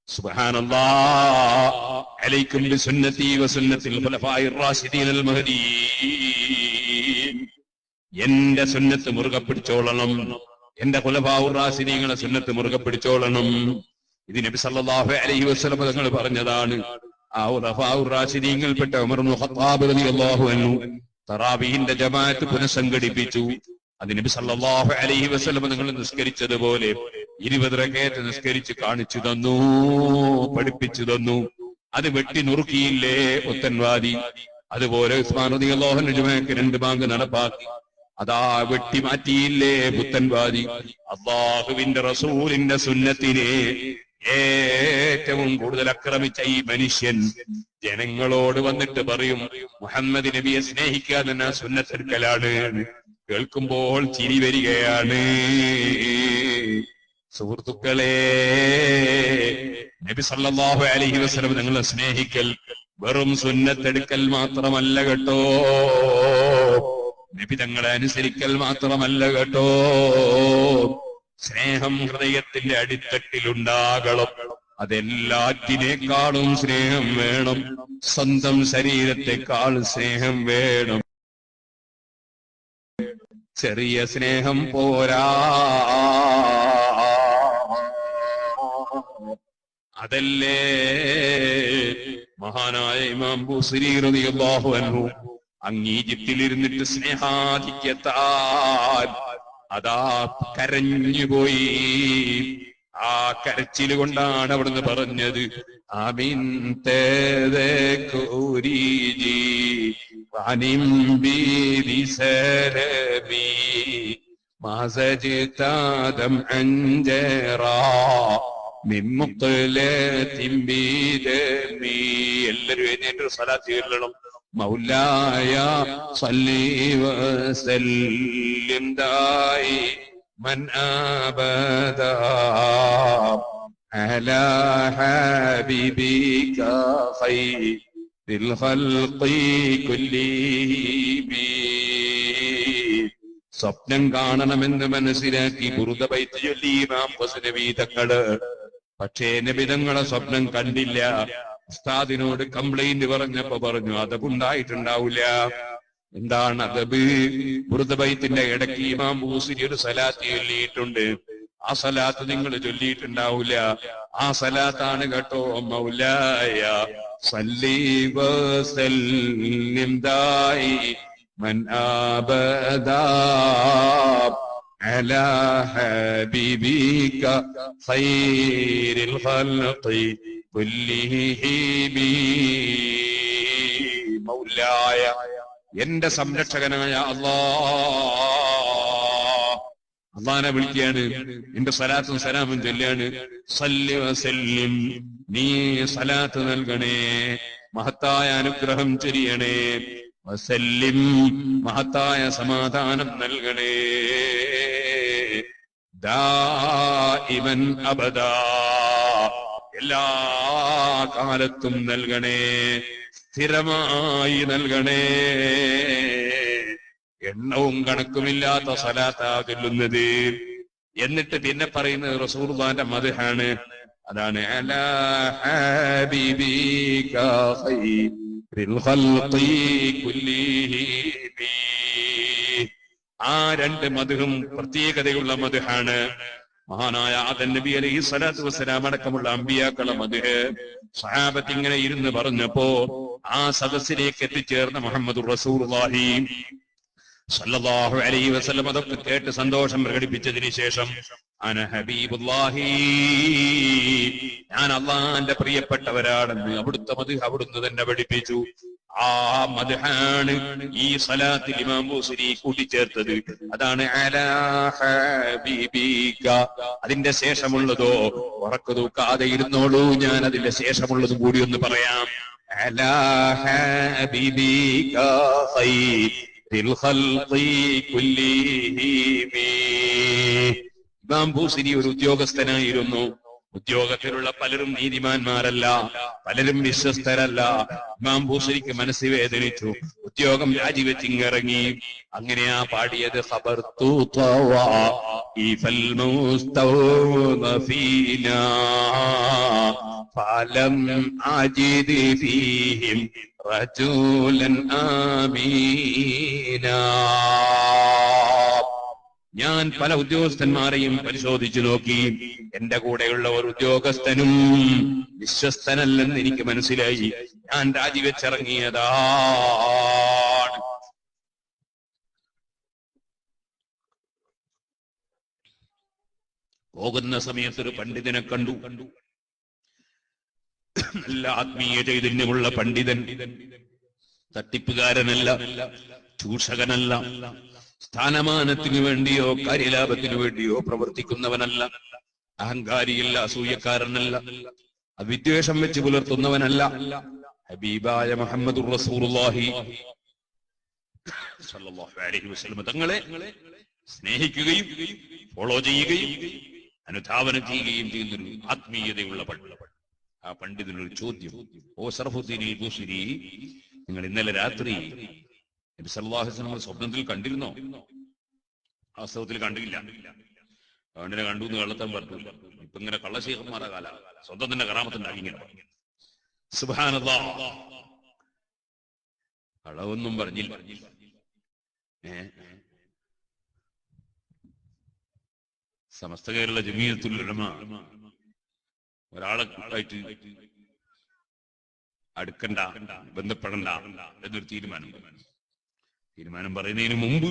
സുബ്ഹാനല്ലാഹ്, അലൈക്കും ബിസുന്നതി വസുന്നത്തിൽ ഖുലഫാഇർ റാഷിദീനൽ മഹ്ദിയീൻ. എന്റെ സുന്നത്ത് മുറുകെ പിടിച്ചോളണം, എന്റെ ഖുലഫാഉർ റാഷിദീങ്ങളെ സുന്നത്ത് മുറുകെ പിടിച്ചോളണം. ഇത് നബി സല്ലല്ലാഹു അലൈഹി വസല്ലം തങ്ങൾ പറഞ്ഞതാണ്. ആ ഖുലഫാഉർ റാഷിദീങ്ങളിൽപ്പെട്ട ഉമർ ഇബ്നു ഖത്താബ് റളിയല്ലാഹു അൻഹു തറാവീഹിന്റെ ജമാഅത്ത് പുനഃസംഘടിപ്പിച്ചു. അത് നബി സല്ലല്ലാഹു അലൈഹി വസല്ലം തങ്ങൾ നിസ്കരിച്ചതുപോലെ 20 റകഅത്ത് നിസ്കരിച്ച് കാണിച്ചു തന്നു, പഠിപ്പിച്ചു തന്നു. അത് വെട്ടി നുറുക്കിയില്ലേ പുത്തൻവാദി? അതുപോലെ ഉസ്മാൻ റളിയല്ലാഹു അൻഹു ജുമഅക്ക് 2 ബാങ്ക് നടപ്പാക്കി. അതാ വെട്ടി മാറ്റിയില്ലേ പുത്തൻവാദി? അല്ലാഹുവിന്റെ റസൂലിന്റെ സുന്നത്തിനെ ഏറ്റവും കൂടുതൽ ആക്രമിച്ച ഈ മനുഷ്യൻ ജനങ്ങളോട് വന്നിട്ട് പറയും, മുഹമ്മദ് നബിയെ സ്നേഹിക്കാൻ തന്നെ സുന്നത്തെടുക്കലാണ്. കേൾക്കുമ്പോൾ ചിരി വരികയാണ്. സുഹൃത്തുക്കളെ, നബി സല്ലല്ലാഹു അലൈഹി വസല്ലം നിങ്ങളെ സ്നേഹിക്കൽ വെറും സുന്നത്തെടുക്കൽ മാത്രമല്ല കേട്ടോ, നബി തങ്ങളെ അനുസരിക്കൽ മാത്രമല്ല കേട്ടോ. സ്നേഹം ഹൃദയത്തിന്റെ അടിത്തട്ടിലുണ്ടാകണം. അതെല്ലാറ്റിനേക്കാളും സ്നേഹം വേണം. സ്വന്തം ശരീരത്തെക്കാൾ സ്നേഹം വേണം. ചെറിയ സ്നേഹം പോരാ. അതല്ലേ മഹാനായ ഇമാം ബുസ്രി റളിയല്ലാഹു അൻഹു അങ്ങ് ഈജിപ്തിലിരുന്നിട്ട് സ്നേഹാധിക്യത്താൽ അതാ കരഞ്ഞുപോയി. ആ കരച്ചില് കൊണ്ടാണ് അവിടുന്ന് പറഞ്ഞത്, ആമീൻ തേദകൂരിജി വനിം ബിദി സലബി മാസജ്താദം അൻജറാ മിൻ മുഖ്ലതിൻ ബിദമി. എല്ലാവരും എഴുന്നേറ്റ് സ്വലാത്ത് ചൊല്ലണം. മൗലായ സല്ലി വസല്ലിം ദായിമൻ അബദാ അലാ ഹബീബിക ഖൈറിൽ ഖൽഖി കുല്ലിഹിം. സ്വപ്നം കാണണമെന്ന് മനസ്സിലാക്കി ബുറുദ ബൈത്ത് ചൊല്ലി ഇമാം ഗസ്നവി തങ്ങള്. പക്ഷേ നബി തങ്ങളെ സ്വപ്നം കണ്ടില്ല. ഉസ്താദിനോട് കംപ്ലൈന്റ് പറഞ്ഞപ്പോ പറഞ്ഞു, അതബുണ്ടായിട്ടുണ്ടാവില്ല. എന്താണ് അതബ്? ബുറുദ ബൈത്തിന്റെ ഇടയ്ക്ക് ഇമാം ബൂസിരി ഒരു സലാത്ത് ചൊല്ലിയിട്ടുണ്ട്. ആ സലാത്ത് നിങ്ങൾ ചൊല്ലിയിട്ടുണ്ടാവില്ല. ആ സലാത്താണ് കേട്ടോ, മൗലായ സല്ലി വസല്ലിം ദായിമൻ അബദാ അലാ ഹബീബിക ഖൈറിൽ ഖൽഖി കുല്ലിഹിം. മൗലായ എന്റെ സംരക്ഷകനായ അള്ളാനെ വിളിക്കുകയാണ്. എന്റെ സലാത്തും സലാമും ചൊല്ലാണ്. സല്ലി വസല്ലിം, നീ സലാത്ത് നൽകണേ, മഹത്തായ അനുഗ്രഹം ചൊരിയണേ. വസല്ലിം, മഹത്തായ സമാധാനം നൽകണേ. ദായിമൻ അബദാ, എല്ലാ കാലത്തും നൽകണേ, സ്ഥിരമായി നൽകണേ. എണ്ണവും കണക്കുമില്ലാത്ത സലാത്താ ചൊല്ലുന്നത്. എന്നിട്ട് പിന്നെ പറയുന്നത് റസൂലുള്ളാഹിന്റെ മദ്ഹാണ്. അതാണ് അലാ ഹബീബിക ഖൈറിൽ ഖൽഖി കുല്ലിഹിം. ആ രണ്ട് മദ്ഹും പ്രത്യേകതയുള്ള മദ്ഹാണ്. മഹാനായ ആദം നബി അലൈഹി സ്വലാത്തു വസ്സലാം അടക്കമുള്ള അമ്പിയാക്കളുടെ മദ്ഹ് സഹാബത്ത് ഇങ്ങനെ ഇരുന്ന് പറഞ്ഞപ്പോ ആ സദസ്സിലേക്ക് എത്തിച്ചേർന്ന മുഹമ്മദുർ റസൂലുള്ളാഹി സല്ലല്ലാഹു അലൈഹി വസല്ലം അതൊക്കെ കേട്ട് സന്തോഷം പ്രകടിപ്പിച്ചതിന് ശേഷം അന ഹബീബുല്ലാഹി, ഞാൻ അള്ളാന്റെ പ്രിയപ്പെട്ടവരാണെന്ന് അവിടുത്തെ മദ്ഹ് അവിടുന്ന് തന്നെ പഠിപ്പിച്ചു. ആ മദ്ഹാണ് ഈ സലാത്തിൽ ഇമാം ബൂസരി കൂട്ടിച്ചേർത്തത്. അതാണ് അലാ ഹബീബിക. അതിന്റെ ശേഷമുള്ളതോ ഉറക്കു തൂക്കാതെ ഇരുന്നോളൂ, ഞാൻ അതിന്റെ ശേഷമുള്ളത് കൂടി ഒന്ന് പറയാം. അലാ ഹബീബിക ഖൈറിൽ ഖൽഖി കുല്ലിഹിം. ഇമാം ബൂസരി ഒരു ഉദ്യോഗസ്ഥനായിരുന്നു. ഉദ്യോഗത്തിലുള്ള പലരും നീതിമാന്മാരല്ല, പലരും വിശ്വസ്തരല്ല. ഇമാം ബൂസരിക്ക് മനസ്സ് വേദനിച്ചു, ഉദ്യോഗം രാജിവെച്ചിങ്ങിറങ്ങി. അങ്ങനെയാ പാടിയത് ഖബർതു ത്വവാഇഫൽ മുസ്തൗദഫീനാ ഫലം അജിദ് ഫീഹിം റജൂലൻ ആമീനാ. ഞാൻ പല ഉദ്യോഗസ്ഥന്മാരെയും പരിശോധിച്ചു നോക്കി, എന്റെ കൂടെയുള്ള ഒരു ഉദ്യോഗസ്ഥനും വിശ്വസ്തനല്ലെന്ന് എനിക്ക് മനസ്സിലായി. ഞാൻ രാജിവെച്ചിറങ്ങിയതാണ്. പോകുന്ന സമയത്ത് ഒരു പണ്ഡിതനെ കണ്ടു. നല്ല ആത്മീയ ചൈതന്യമുള്ള പണ്ഡിതൻ, തട്ടിപ്പുകാരനല്ല, ചൂഷകനല്ല, സ്ഥാനമാനത്തിനു വേണ്ടിയോ കാര്യലാഭത്തിനു വേണ്ടിയോ പ്രവർത്തിക്കുന്നവനല്ല, അഹങ്കാരിയല്ല, അസൂയക്കാരനല്ല, വിദ്വേഷം വെച്ച് പുലർത്തുന്നവനല്ല. ഹബീബായ മുഹമ്മദുർ റസൂലുള്ളാഹി സ്വല്ലല്ലാഹു അലൈഹി വസല്ലം തങ്ങളെ സ്നേഹിക്കുകയും ഫോളോ ചെയ്യുകയും അനുധാവനം ചെയ്യുകയും ചെയ്യുന്നൊരു ആത്മീയതയുള്ള പണ്ഡിതൻ. ആ പണ്ഡിതനൊരു ചോദ്യം, ഓ ശറഫുദ്ദീൻ ബൂസരി, നിങ്ങൾ ഇന്നലെ രാത്രി നബി സല്ലല്ലാഹു അലൈഹി വസല്ലം സ്വപ്നത്തിൽ കണ്ടിരുന്നോ? വാസ്തവത്തിൽ കണ്ടില്ല. അവനെ കണ്ടു എന്ന് കള്ളത്താൻ പറ്റില്ല. ഇപ്പൊ ഇങ്ങനെ കള്ളശേഖന്മാരാ കാല സ്വന്തം തന്നെ കറാമത്തുണ്ടാക്കി ഇങ്ങനെ സുബ്ഹാനല്ലാഹ്. കളവൊന്നും പറഞ്ഞില്ല. സമസ്ത കേരള ജമീഅത്തുൽ ഉലമ ഒരാളെ ആയിട്ട് അടുക്കണ്ട, ബന്ധപ്പെടണ്ട എന്നൊരു തീരുമാനം പറയുന്നതിന് മുമ്പ്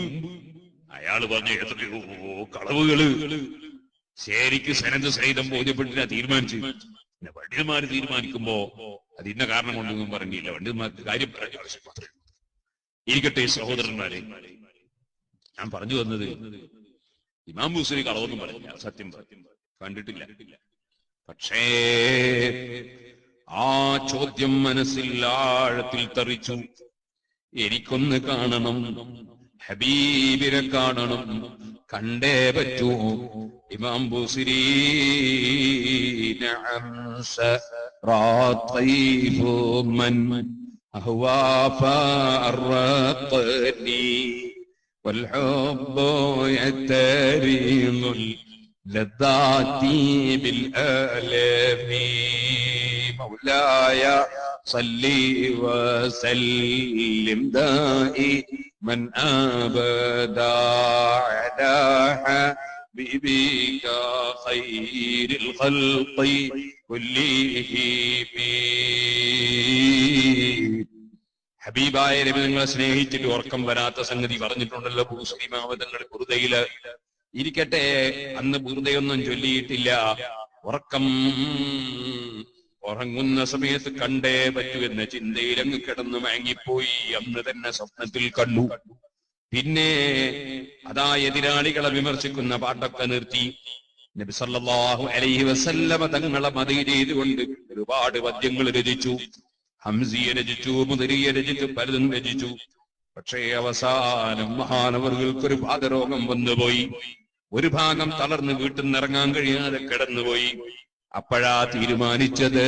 അയാൾ പറഞ്ഞ എത്രയോ കളവുകള് ശരിക്ക് സനദ് സഹിതം ബോധ്യപ്പെട്ടില്ല തീരുമാനിച്ചു. പിന്നെ പണ്ഡിതന്മാര് തീരുമാനിക്കുമ്പോ അത് ഇന്ന കാരണം കൊണ്ടൊന്നും പറഞ്ഞില്ല. പണ്ഡിതന്മാർക്ക് കാര്യം പറഞ്ഞ ആവശ്യം മാത്രമേ. ഇരിക്കട്ടെ സഹോദരന്മാരെ, ഞാൻ പറഞ്ഞു വന്നത് ഇമാം ബൂസരി കളവൊന്നും പറഞ്ഞില്ല, സത്യം കണ്ടിട്ടില്ല. പക്ഷേ ആ ചോദ്യം മനസ്സിൽ ആഴത്തിൽ തറിച്ചു. എനിക്കൊന്ന് കാണണം, ഹബീബിനെ കാണണം, കണ്ടേ പറ്റൂ. ഇമാം ബൂസരി നഅം സറാത്തൈഹു മൻ അഹ്വാ ഫഅറഖനി والحب يتريض اللذات بالآلام مولاي صل وسلم دائما أبدا على حبيبك خير الخلق كلهم. ഹബീബായ നബി നിങ്ങളെ സ്നേഹിച്ചിട്ട് ഉറക്കം വരാത്ത സംഗതി പറഞ്ഞിട്ടുണ്ടല്ലോ ബൂസരി മാവതങ്ങൾ ബുറുദയില്. ഇരിക്കട്ടെ, അന്ന് ബുറുദയൊന്നും ചൊല്ലിയിട്ടില്ല. ഉറങ്ങുന്ന സമയത്ത് കണ്ടേ പറ്റൂ എന്ന ചിന്തയിൽ അങ്ങ് കിടന്നു വാങ്ങിപ്പോയി. അന്ന് തന്നെ സ്വപ്നത്തിൽ കണ്ടു. പിന്നെ അതാ എതിരാളികളെ വിമർശിക്കുന്ന പാട്ടൊക്കെ നിർത്തി. നബി സല്ലല്ലാഹു അലൈഹി വസല്ലമ തങ്ങളെ മദീ ചെയ്തുകൊണ്ട് ഒരുപാട് പദ്യങ്ങൾ രചിച്ചു. ഹംസിയെ രചിച്ചു, മുദരിയെ രചിച്ചു, പലതും രചിച്ചു. പക്ഷേ അവസാനം മഹാനവർകൾക്കൊരു വാതരോഗം വന്നുപോയി. ഒരു ഭാഗം തളർന്ന് വീട്ടിൽ നിന്ന് ഇറങ്ങാൻ കഴിയാതെ കിടന്നുപോയി. അപ്പോഴാ തീരുമാനിച്ചത്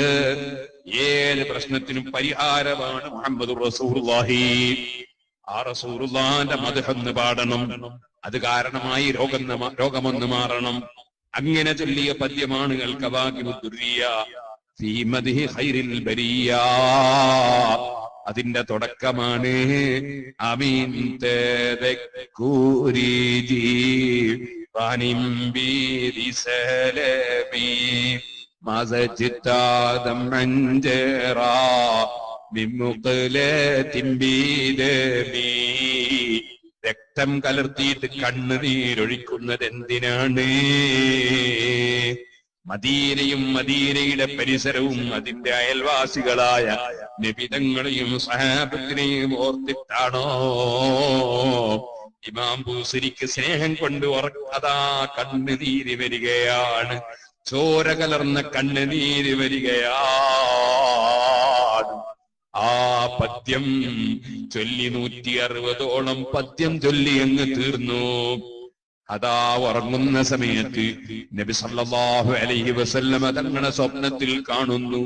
ഏത് പ്രശ്നത്തിനും പരിഹാരമാണ് മുഹമ്മദ് റസൂലുള്ളാഹി. ആ റസൂലുള്ളാഹിന്റെ മദ്ഹ് പാടണം. അത് കാരണമായി രോഗമൊന്ന് മാറണം. അങ്ങനെ ചൊല്ലിയ പദ്യമാണ് അൽ കവാകിബുദ് ദുർരിയ ഫീ മദ്ഹി ഖൈറിൽ ബരിയ. അതിന്റെ തുടക്കമാണ് അമീൻ തദക്കൂരിജി വാനിം ബിരിസലമി മസജിത്താദം അഞ്ചറാ ബിമുഖലതിൻ ബിദമി. രക്തം കലർത്തിയിട്ട് കണ്ണുനീരൊഴിക്കുന്നത് എന്തിനാണ്? മദീനയും മദീനയുടെ പരിസരവും അതിന്റെ അയൽവാസികളായ നബിതങ്ങളെയും സഹാബത്തിനെയും ഓർത്തിട്ടാണോ? ഇമാം ബൂസരിക്ക് സ്നേഹം കൊണ്ട് അതാ കണ്ണുനീര് വരികയാണ്, ചോര കലർന്ന കണ്ണുനീര് വരികയാണ്. ആ പദ്യം ചൊല്ലി 160ഓളം പദ്യം ചൊല്ലി അങ്ങ് തീർന്നു. അതാ ഉറങ്ങുന്ന സമയത്ത് നബി സല്ലല്ലാഹു അലൈഹി വസല്ലമ തങ്ങളുടെ സ്വപ്നത്തിൽ കാണുന്നു.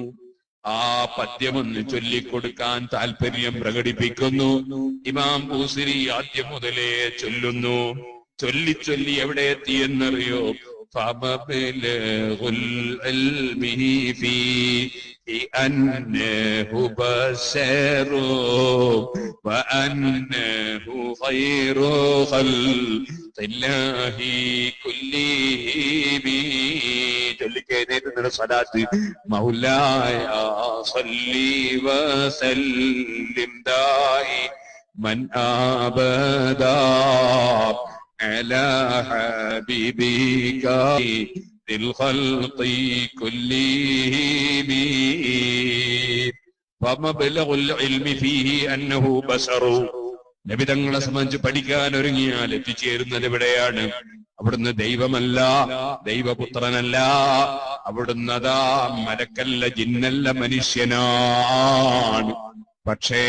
ആ പദ്യമൊന്ന് ചൊല്ലിക്കൊടുക്കാൻ താല്പര്യം പ്രകടിപ്പിക്കുന്നു. ഇമാം ബൂസരി ആദ്യം മുതലേ ചൊല്ലുന്നു. ചൊല്ലി ചൊല്ലി എവിടെ എത്തിയെന്നറിയോ? فمبلغ العلم فيه أنه بشر وأنه خير خلق الله كلهم. ചൊല്ലിക്കേണ്ട സ്വലാത്ത് മൗലായ സല്ലി വസല്ലിം ദായിമൻ അബദാ على حبيبك للخلق كلهم. فمبلغ العلم فيه أنه بشر. നബി തങ്ങളെ സംബന്ധിച്ച് പഠിക്കാൻ ഒരുങ്ങിയാൽ എത്തിച്ചേരുന്നത് എവിടെയാണ്? അവിടുന്ന് ദൈവമല്ല, ദൈവപുത്രനല്ല, അവിടുന്ന് അതാ മലക്കല്ല, ജിന്നല്ല, മനുഷ്യനാണ്. പക്ഷേ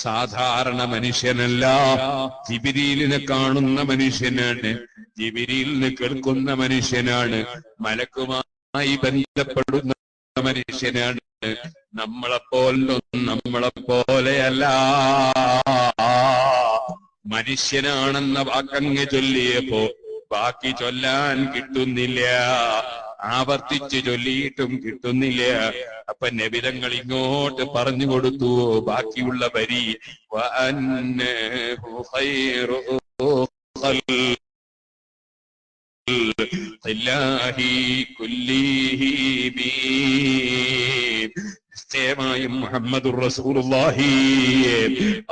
സാധാരണ മനുഷ്യനല്ല, ജിബ്രീലിനെ കാണുന്ന മനുഷ്യനാണ്, ജിബ്രീലിനെ കേൾക്കുന്ന മനുഷ്യനാണ്, മലക്കുമായി ബന്ധപ്പെടുന്ന മനുഷ്യനാണ്. നമ്മളെപ്പോലെയല്ല. മനുഷ്യനാണെന്ന വാക്കങ്ങ് ചൊല്ലിയപ്പോ ബാക്കി ചൊല്ലാൻ കിട്ടുന്നില്ല, ആവർത്തിച്ച് ചൊല്ലിയിട്ടും കിട്ടുന്നില്ല. അപ്പൊ നബിതങ്ങൾ ഇങ്ങോട്ട് പറഞ്ഞു കൊടുത്തു ബാക്കിയുള്ള വരി, വഅന്നഹു ഖൈറു ഖൽഖില്ലാഹി കുല്ലിഹിം. നിശ്ചയമായും മുഹമ്മദുർ റസൂലുള്ളാഹി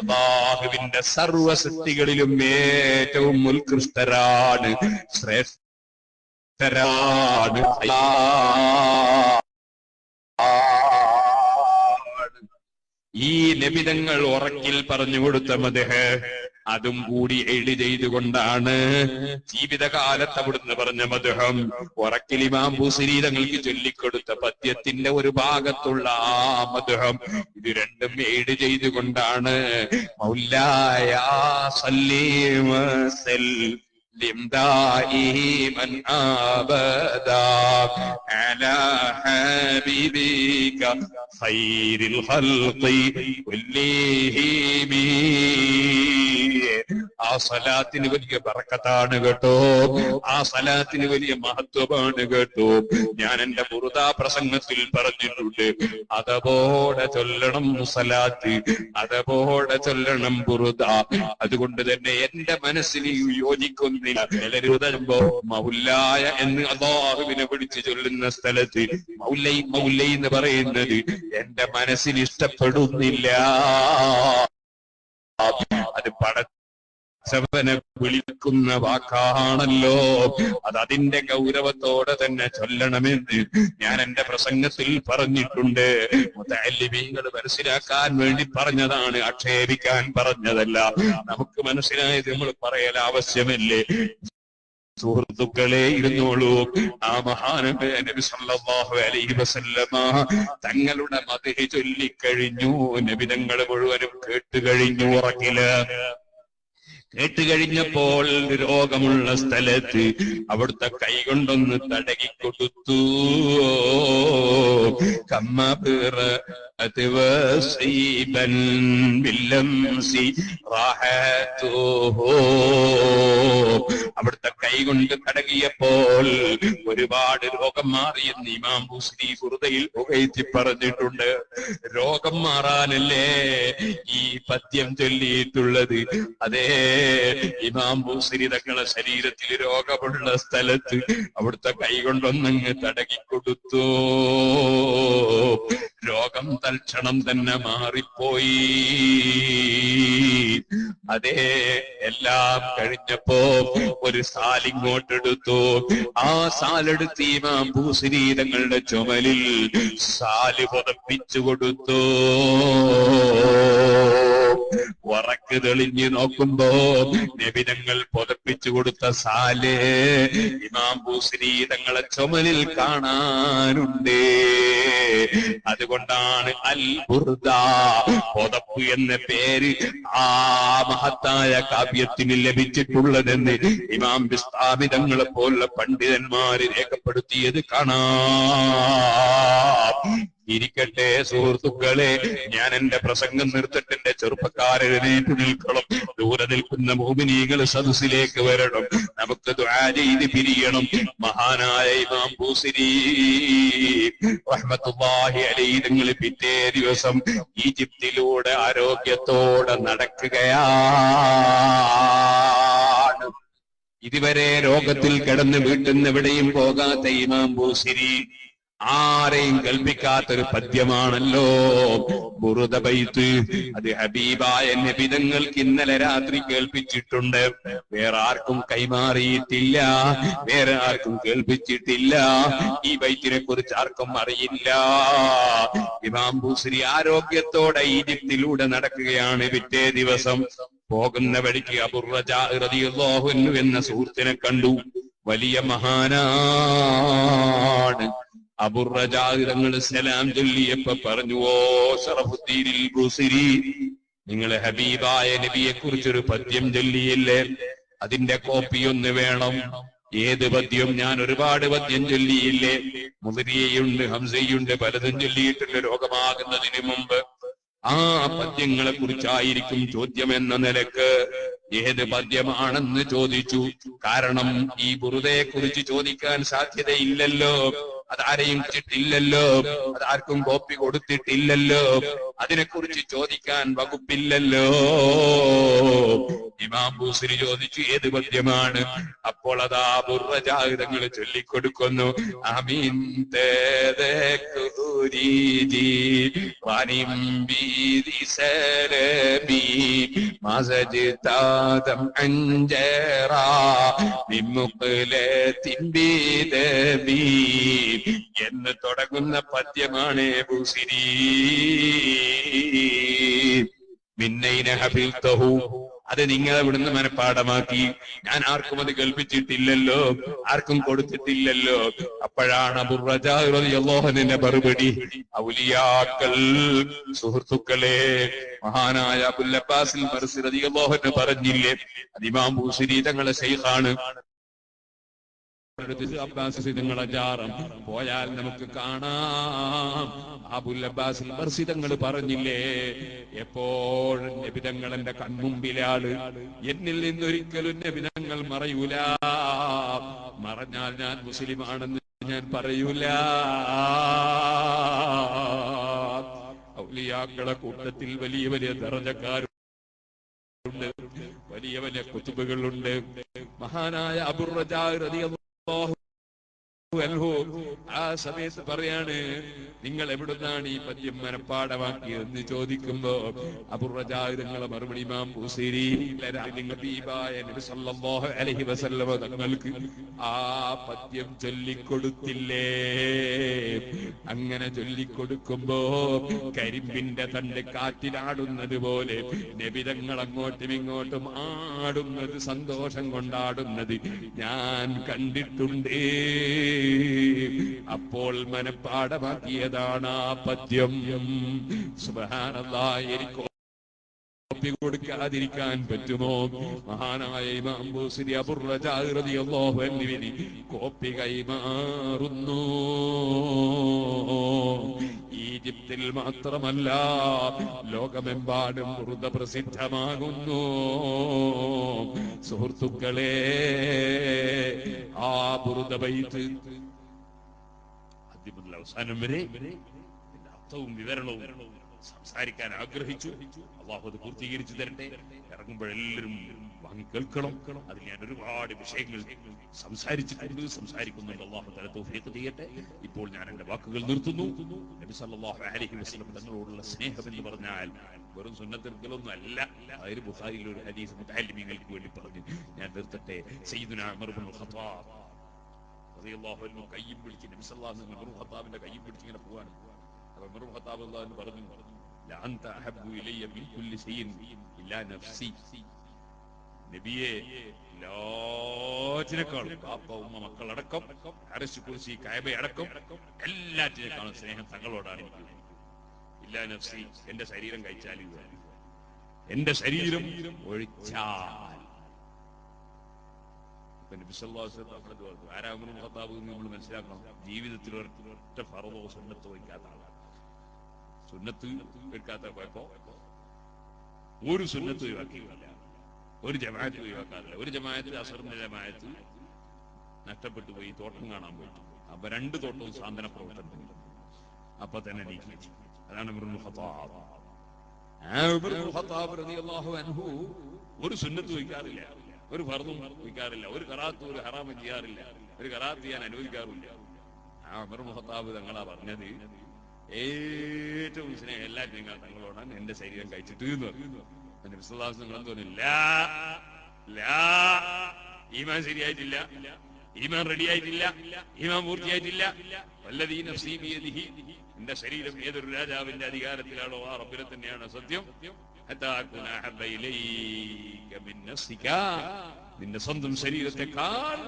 അല്ലാഹുവിന്റെ സർവ്വ സൃഷ്ടികളിലും ഏറ്റവും ഉത്കൃഷ്ടരാണ്, ശ്രേഷ്ഠരാണ്. ഈ നബിതങ്ങൾ ഉറക്കിൽ പറഞ്ഞു കൊടുത്ത മദ്ഹ് അതും കൂടി എഴുതി ചെയ്തുകൊണ്ടാണ് ജീവിതകാലത്ത് അവിടുന്ന് പറഞ്ഞ മദ്ഹം ഉറക്കിൽ ഇമാം ബൂസരി തങ്ങൾക്ക് ചൊല്ലിക്കൊടുത്ത പദ്യത്തിന്റെ ഒരു ഭാഗത്തുള്ള ആ മദ്ഹം ഇത് രണ്ടും എഴുതി ചെയ്തുകൊണ്ടാണ് മൗലായ സല്ലി വസല്ലിം ദായിമൻ അബദാ അലാ ഹബീബിക ഖൈറിൽ ഖൽഖി കുല്ലിഹിം. ആ സലാത്തിന് വലിയ ബറക്കത്താണ് കേട്ടോ, ആ സലാത്തിന് വലിയ മഹത്വമാണ് കേട്ടോ. ഞാൻ എന്റെ ബുറുദാ പ്രസംഗത്തിൽ പറഞ്ഞിട്ടുണ്ട്, അതപോടെ ചൊല്ലണം സലാത്ത്, അതപോടെ ചൊല്ലണം ബുറുദ. അതുകൊണ്ട് തന്നെ എന്റെ മനസ്സിന് യോജിക്കുന്നില്ല. ചിലരുതമ്പോ മൗലായ എന്ന് അല്ലാഹുവിനെ വിളിച്ച് ചൊല്ലുന്ന സ്ഥലത്ത് മൗലൈ മൗലൈ എന്ന് പറയുന്നത് എന്റെ മനസ്സിന് ഇഷ്ടപ്പെടുന്നില്ല. അത് പടച്ചവനെ വിളിക്കുന്ന വാക്കാണല്ലോ, അത് അതിന്റെ ഗൗരവത്തോടെ തന്നെ ചൊല്ലണമെന്ന് ഞാൻ എന്റെ പ്രസംഗത്തിൽ പറഞ്ഞിട്ടുണ്ട്. മുതഅല്ലിമീങ്ങൾ മനസ്സിലാക്കാൻ വേണ്ടി പറഞ്ഞതാണ്, ആക്ഷേപിക്കാൻ പറഞ്ഞതല്ല. നമുക്ക് മനസ്സിലായത് നമ്മൾ പറയൽ ആവശ്യമല്ലേ? സുഹൃത്തുക്കളെ ഇരുന്നോളൂ. ആ മഹാനമായ നബി സല്ലല്ലാഹു അലൈഹി വസല്ലമ തങ്ങളുടെ മദ്ഹ് ചൊല്ലിക്കഴിഞ്ഞു. നബി തങ്ങൾ മുഴുവനും കേട്ടുകഴിഞ്ഞു. ഉറക്കില് കേട്ടുകഴിഞ്ഞപ്പോൾ രോഗമുള്ള സ്ഥലത്ത് അവിടുത്തെ കൈകൊണ്ടൊന്ന് തടകിക്കൊടുത്തു. അവിടുത്തെ കൈ കൈകൊണ്ട് തടകിയപ്പോൾ ഒരുപാട് രോഗം മാറിയെന്ന് ഇമാം ബൂസരി ബുർദയിൽ പുകഴ്ത്തി പറഞ്ഞിട്ടുണ്ട്. രോഗം മാറാനല്ലേ ഈ പദ്യം ചൊല്ലിയിട്ടുള്ളത്. അതേ, ഇമാം ബൂസരി തങ്ങളുടെ ശരീരത്തിൽ രോഗമുള്ള സ്ഥലത്ത് അവിടുത്തെ കൈകൊണ്ടൊന്നങ്ങ് തടകിക്കൊടുത്തു. രോഗം തൽക്ഷണം തന്നെ മാറിപ്പോയി. അതേ, എല്ലാം കഴിഞ്ഞപ്പോ ഒരു സാലിങ്ങോട്ടെടുത്തു. ആ സാലെടുത്ത് ഇമാം ബൂസരി തങ്ങളുടെ ചുമലിൽ സാല് പുതപ്പിച്ചു കൊടുത്തു. ഉറക്ക് തെളിഞ്ഞു നോക്കുമ്പോ നബിതങ്ങൾ പുതപ്പിച്ചു കൊടുത്ത സാല് ഇമാം ബൂസരി തങ്ങളെ ചുമലിൽ കാണാനുണ്ട്. അതുകൊണ്ടാണ് അൽ ബുർദ, പുതപ്പ് എന്ന പേര് ആ മഹത്തായ കാവ്യത്തിന് ലഭിച്ചിട്ടുള്ളതെന്ന് ഇമാം ബിസ്താമി തങ്ങളെ പോലുള്ള പണ്ഡിതന്മാര് രേഖപ്പെടുത്തിയത് കാണാം. ഇരിക്കട്ടെ സുഹൃത്തുക്കളെ, ഞാൻ എന്റെ പ്രസംഗം നിർത്തിട്ട് എന്റെ ചെറുപ്പക്കാരെ എഴുന്നേറ്റ് നിൽക്കണം. ദൂരെ നിൽക്കുന്ന മുഅ്മിനീങ്ങൾ സദസ്സിലേക്ക് വരണം. നമുക്ക് ദുആ ചെയ്ത് പിരിയണം. മഹാനായ ഇമാം ബൂസരി റഹ്മത്തുള്ളാഹി അലൈഹി തങ്ങൾ പിറ്റേ ദിവസം ഈജിപ്തിലൂടെ ആരോഗ്യത്തോടെ നടക്കുകയാണ്. ഇതുവരെ രോഗത്തിൽ കിടന്ന് വീട്ടിൽ നിന്ന് എവിടെയും പോകാത്ത ഇമാം ബൂസരി ആരെയും കൽപ്പിക്കാത്തൊരു പദ്യമാണല്ലോ ബുറുദ ബൈത്ത്. അത് ഹബീബായ നബി തങ്ങൾക്ക് ഇന്നലെ രാത്രി കേൾപ്പിച്ചിട്ടുണ്ട്. വേറെ ആർക്കും കൈമാറിയിട്ടില്ല, വേറെ ആർക്കും കേൾപ്പിച്ചിട്ടില്ല. ഈ ബൈത്തിനെ കുറിച്ച് ആർക്കും അറിയില്ല. ഇമാം ബൂസരി ആരോഗ്യത്തോടെ ഈജിപ്തിലൂടെ നടക്കുകയാണ്. പിറ്റേ ദിവസം പോകുന്ന വഴിക്ക് അബൂറജാ റളിയല്ലാഹു അൻഹു എന്ന സുഹൃത്തിനെ കണ്ടു. വലിയ മഹാനാണ്. അബൂറജാ തങ്ങൾ സലാം ചൊല്ലിയപ്പോ പറഞ്ഞു, ഓ ശറഫുദ്ദീനിൽ ബൂസരി, നിങ്ങളെ ഹബീബായ നബിയെ കുറിച്ചൊരു പദ്യം ചൊല്ലിയില്ലേ? അതിന്റെ കോപ്പി ഒന്ന് വേണം. ഏത് പദ്യം? ഞാൻ ഒരുപാട് പദ്യം ചൊല്ലിയില്ലേ? മുദരിയുണ്ട്, ഹംസയുണ്ട്, പലതും ചൊല്ലിയിട്ടുണ്ട് രോഗമാകുന്നതിന് മുമ്പ്. ആ പദ്യങ്ങളെ കുറിച്ചായിരിക്കും ചോദ്യം എന്ന നിലക്ക് ഏത് പദ്യമാണെന്ന് ചോദിച്ചു. കാരണം ഈ ബുറുദയെ കുറിച്ച് ചോദിക്കാൻ സാധ്യതയില്ലല്ലോ, അതാരെയും വെച്ചിട്ടില്ലല്ലോ, അതാർക്കും കോപ്പി കൊടുത്തിട്ടില്ലല്ലോ, അതിനെക്കുറിച്ച് ചോദിക്കാൻ വകുപ്പില്ലല്ലോ. ഇമാം ബൂസരി ചോദിച്ചു, ഏത് പദ്യമാണ്? അപ്പോൾ അതാ ബുർറജാ തങ്ങൾ ചൊല്ലിക്കൊടുക്കുന്നു, ആമീൻ എന്ന് തുടങ്ങുന്ന പദ്യമാണ് ബൂസരി. മിന്നൈന ഹഫിൽതഹു, അത് നിങ്ങൾ ഇവിടുന്ന് മനഃപ്പാടമാക്കി. ഞാൻ ആർക്കും അത് കൽപ്പിച്ചിട്ടില്ലല്ലോ, ആർക്കും കൊടുത്തിട്ടില്ലല്ലോ. അപ്പോഴാണ് അബൂറജാ റളിയല്ലാഹു അൻഹുവിന്റെ മറുപടി, ഔലിയാക്കൾ, സുഹൃത്തുക്കളെ, മഹാനായ അബുൽ അബ്ബാസിൽ മർസി റളിയല്ലാഹു അൻഹു പറഞ്ഞില്ലേ, അത് ഇമാം ബൂസരി തങ്ങളെ ശൈഖാണ്. പോയാൽ നമുക്ക് കാണാം. അബുൽ അബ്ബാസിൽ മർസി തങ്ങൾ പറഞ്ഞില്ലേ, എപ്പോഴും നബിതങ്ങൾ എന്റെ കൺമുമ്പിലാണ്, എന്നിൽ നിന്നൊരിക്കലും നബിതങ്ങൾ മറയൂല. മറഞ്ഞാൽ ഞാൻ മുസ്ലിമാണെന്ന് ഞാൻ പറയൂല. ഔലിയാക്കളെ കൂട്ടത്തിൽ വലിയ വലിയ ദറജക്കാരുണ്ട്, വലിയ വലിയ കുതുബുകളുണ്ട്. മഹാനായ അബൂറജാ റളിയല്ലാഹു അൻഹു ആ സമയത്ത് പറയാണ്, നിങ്ങൾ എവിടുന്നാണ് ഈ പദ്യം മനഃപ്പാടമാക്കിയതെന്ന് ചോദിക്കുമ്പോ അബൂറജാ തങ്ങളെ മറുപടി, ഇമാം ബൂസരി നബി സല്ലല്ലാഹു അലൈഹി വസല്ലം തങ്ങൾക്ക് ആ പദ്യം ചൊല്ലിക്കൊടുത്തില്ലേ? അങ്ങനെ ചൊല്ലിക്കൊടുക്കുമ്പോ കരിമ്പിന്റെ തണ്ട് കാറ്റിലാടുന്നത് പോലെ നബിതങ്ങൾ അങ്ങോട്ടും ഇങ്ങോട്ടും ആടുന്നത്, സന്തോഷം കൊണ്ടാടുന്നത് ഞാൻ കണ്ടിട്ടുണ്ട്. അപ്പോൾ മനഃപ്പാടമാക്കിയതാണ് ആ പദ്യം. സുബ്ഹാനല്ലാഹ്. എനിക്ക് കോപ്പി കൊടുക്കാതിരിക്കാൻ പറ്റുമോ? മഹാനായ ഇമാം ബൂസിരി അബൂർ റജാ റളിയല്ലാഹു അൻഹുവിന് കോപ്പി കൈമാറുന്നു. ഈജിപ്തിൽ മാത്രമല്ല, ലോകമെമ്പാടും ബുറുദ പ്രസിദ്ധമാകുന്നു. സുഹൃത്തുക്കളെ, ആ ബുറുദ ബൈത്ത് ആദ്യം മുതൽ അവസാനം വരെ അർത്ഥവും വിവരണവും സംസാരിക്കാൻ ആഗ്രഹിച്ചു. അള്ളാഹു അത് പൂർത്തീകരിച്ചു തരട്ടെ. ഇറങ്ങുമ്പോഴെല്ലാവരും വാങ്ങി കേൾക്കണം. അതിൽ ഞാൻ ഒരുപാട് വിഷയങ്ങൾ സംസാരിക്കുന്നുണ്ട്. അള്ളാഹു തആല തൗഫീഖ് ചെയ്യട്ടെ. ഇപ്പോൾ ഞാൻ എന്റെ വാക്കുകൾ നിർത്തുന്നു. നബി സല്ലല്ലാഹു അലൈഹി വസല്ലം തങ്ങളോടുള്ള സ്നേഹം എന്ന് പറഞ്ഞാൽ വെറും സുന്നത്തിൽക്കൊന്നും അല്ല. അതായത് ബുഖാരിയിൽ ഒരു ഹദീസ് മുതഅല്ലിമീങ്ങൾക്ക് വേണ്ടി പറഞ്ഞു ഞാൻ നിർത്തട്ടെ. സയ്യിദുനാ ഉമർ ഇബ്നുൽ ഖത്താബ് റളിയല്ലാഹു അൻഹു കയ്യും പിടിച്ച് നബി സല്ലല്ലാഹു അലൈഹി വസല്ലം ഉമർ ഖത്താബിന്റെ കയ്യും പിടിച്ച് ഇങ്ങനെ പോവാണ്. അപ്പോൾ ഉമർ ഖത്താബ് അല്ലാഹു പറഞ്ഞു, ലഅൻത അഹബ്ബു ഇലയ്യ മിൻ കുല്ലി ശൈഇൻ ഇല്ലാ നഫ്സി. നബിയെ, എല്ലാറ്റിനേക്കാളും ബാപ്പ ഉമ്മ മക്കളടക്കം അർശ് കുർസി കഅബ അടക്കം എല്ലാറ്റിനേക്കാളും സ്നേഹം തങ്ങളോടാണ് എനിക്ക്. ഇല്ലാ നഫ്സി, എന്റെ ശരീരം കഴിച്ചാൽ, എന്റെ ശരീരം ഒഴിച്ചാൽ. നബി സല്ലല്ലാഹു അലൈഹി വസല്ലം ആരാ ഉമർ ഖത്താബ് എന്ന് നമ്മൾ മനസ്സിലാക്കണം. ജീവിതത്തിൽ ഒരൊറ്റ ഫർളോ സുന്നത്തോ വയ്ക്കാത്ത ആളാണ്. സുന്നത്ത് എടുക്കാത്ത പോയപ്പോ ഒരു സുന്നത്ത് ഒഴിവാക്കിയില്ല, ഒരു ജമാഅത്ത് ഒഴിവാക്കാറില്ല. ഒരു ജമാഅത്ത് അസറിന്റെ ജമാഅത്ത് നഷ്ടപ്പെട്ടു പോയി, തോട്ടം കാണാൻ പോയി. അപ്പൊ 2 തോട്ടവും സാന്ത്വന പ്രവർത്തനം അപ്പൊ തന്നെ നീക്കി. അതാണ് ഉമർ ഖത്താബ്. ഉമർ ഖത്താബ് റളിയല്ലാഹു അൻഹു ഒരു സുന്നത്ത് വയ്ക്കാറില്ല, ഒരു ഫർളും വയ്ക്കാറില്ല, ഒരു ഖറാഅത്തും ഒരു ഹറാമും ചെയ്യാറില്ല, ഒരു ഖറാഅത്ത് ചെയ്യാൻ അനുവദിക്കാറില്ല. ഉമർ ഖത്താബ് തങ്ങളാ പറഞ്ഞത്, ഏറ്റവും സ്നേഹം എല്ലാവരും തങ്ങളോടാണ് എന്റെ ശരീരം കഴിച്ചിട്ട് എന്ന് പറഞ്ഞു. നബി സല്ലല്ലാഹു അലൈഹി വസല്ലം തോന്നില്ല, ഈമാൻ ശരിയായിട്ടില്ല, ഈമാൻ റെഡിയായിട്ടില്ല, ഈമാൻ പൂർത്തിയായിട്ടില്ല. വല്ലദീ നഫ്സീ ബിയദിഹി, എന്റെ ശരീരം ഏതൊരു രാജാവിന്റെ അധികാരത്തിലാണോ ആ റബ്ബിനെ തന്നെയാണ് സത്യം. ഹത്താ അകൂന അഹബ്ബ ഇലൈക മിൻ നഫ്സിക, നിന്റെ സ്വന്തം ശരീരത്തെക്കാൾ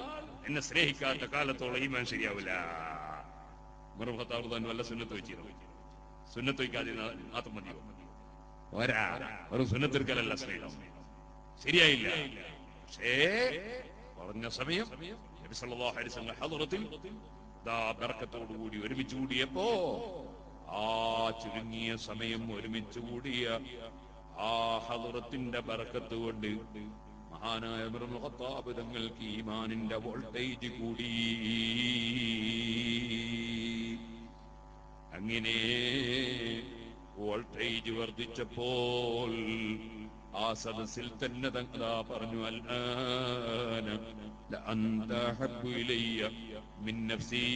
എന്നെ സ്നേഹിക്കാത്ത കാലത്തോളം ഈമാൻ ശരിയാവില്ല. ഉമർ ഖത്താബ് തന്നെ വല്ല സുന്നത്ത് വെച്ചിരുന്നു. സുന്നത്ത് വയ്ക്കാതെ മാത്രം മതിയോ? വെറും സുന്നത്തിൽക്കലല്ല സ്നേഹം, ശരിയായില്ല. പക്ഷേ പറഞ്ഞ സമയം നബി സല്ലല്ലാഹു അലൈഹി വസല്ലം ഹദ്റത്തിൽ ബർക്കത്തോടുകൂടി ഒരുമിച്ച് കൂടിയപ്പോ, ആ ചുരുങ്ങിയ സമയം ഒരുമിച്ച് കൂടിയ ആ ഹദ്റത്തിന്റെ ബർക്കത്ത് കൊണ്ട് മഹാനായ ഉമർ ഖത്താബ് തങ്ങൾക്ക് ഈമാനിന്റെ വോൾട്ടേജ് കൂടി. അങ്ങനെ വോൾട്ടേജ് വർദ്ധിച്ചപ്പോൾ ആ സദസ്സിൽ തന്നെ തങ്ങളാ പറഞ്ഞു, അൽആന ലഅൻത അഹബ്ബു ഇലയ്യ മിൻ നഫ്സി.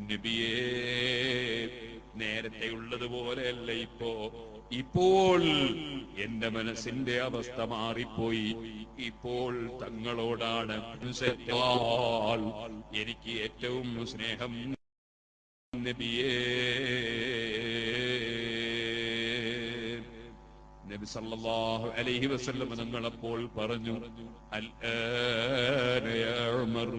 നബിയേ, നേരത്തെ ഉള്ളതുപോലെയല്ല ഇപ്പോൾ എന്റെ മനസ്സിന്റെ അവസ്ഥ മാറിപ്പോയി. ഇപ്പോൾ തങ്ങളോടാണ് എനിക്ക് ഏറ്റവും സ്നേഹം. നബിയേ, നബി സല്ലല്ലാഹു അലൈഹി വസല്ലം തങ്ങളപ്പോൾ പറഞ്ഞു, അൽആന യാ ഉമർ,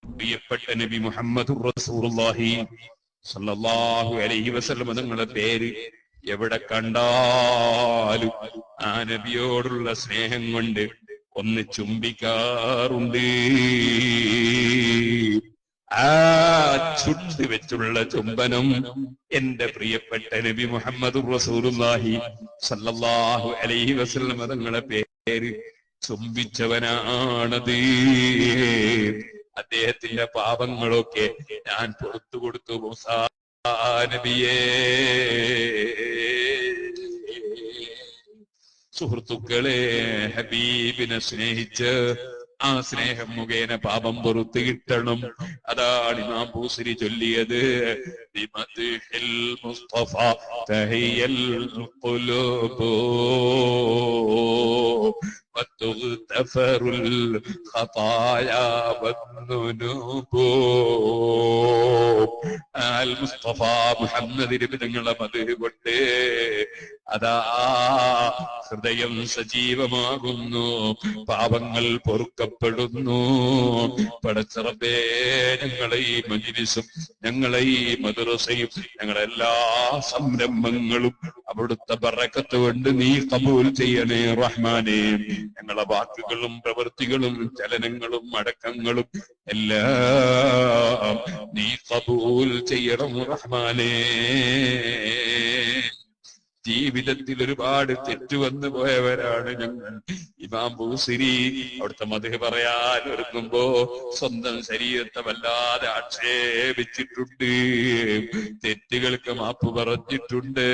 പ്രിയപ്പെട്ട നബി മുഹമ്മദുർ റസൂലുള്ളാഹി സല്ലല്ലാഹു അലൈഹി വസല്ലം തങ്ങളുടെ പേര് എവിടെ കണ്ടാലും ആ നബിയോടുള്ള സ്നേഹം കൊണ്ട് ഒന്ന് ചുംബിക്കാറുണ്ട്. ആ ചുണ്ട് വെച്ചുള്ള ചുംബനം എന്റെ പ്രിയപ്പെട്ട നബി മുഹമ്മദുർ റസൂലുള്ളാഹി സല്ലല്ലാഹു അലൈഹി വസല്ലം തങ്ങളുടെ പേര് ചുംബിച്ചവനാണത്. അദ്ദേഹത്തിന്റെ പാപങ്ങളൊക്കെ ഞാൻ പുറത്തു കൊടുത്തു മൂസാ നബിയേ. സുഹൃത്തുക്കളെ, ഹബീബിനെ സ്നേഹിച്ച് ആ സ്നേഹം മുഖേന പാപം പുറത്തു കിട്ടണം. അതാണ് ഇമാം ബൂസരി ചൊല്ലിയത്, ബിമദ്ഹിൽ മുസ്തഫ തഹിയൽ ഖുലൂബ് وتغتفر الخطايا والذنوب. മുസ്തഫ മുഹമ്മദ് നബിയുടെ മദ്ഹ് കൊണ്ട് അതാ ഹൃദയം സജീവമാകുന്നു, പാപങ്ങൾ പൊറുക്കപ്പെടുന്നു. പടച്ച റബ്ബേ, ഞങ്ങളെ ഈ മജ്‌ലിസും ഞങ്ങളെ ഈ മദ്രസയും ഞങ്ങളെല്ലാ സംരംഭങ്ങളും അവിടുത്തെ ബറക്കത്ത് കൊണ്ട് നീ ഖബൂൽ ചെയ്യണേ റഹ്മാനേ. ഞങ്ങളെ വാക്കുകളും പ്രവൃത്തികളും ചലനങ്ങളും അടക്കങ്ങളും എല്ലാം നീ ഖബൂൽ ചെയ്യണം റഹ്മാനേ. ജീവിതത്തിൽ ഒരുപാട് തെറ്റുവന്നു പോയവരാണ് ഞങ്ങൾ. ഇമാം ബൂസിരി അവിടുത്തെ മദ്ഹ് പറയാൻ ഒരുങ്ങുമ്പോ സ്വന്തം ശരീരത്തെ വല്ലാതെ ആക്ഷേപിച്ചിട്ടുണ്ട്, തെറ്റുകൾക്ക് മാപ്പ് പറഞ്ഞിട്ടുണ്ട്,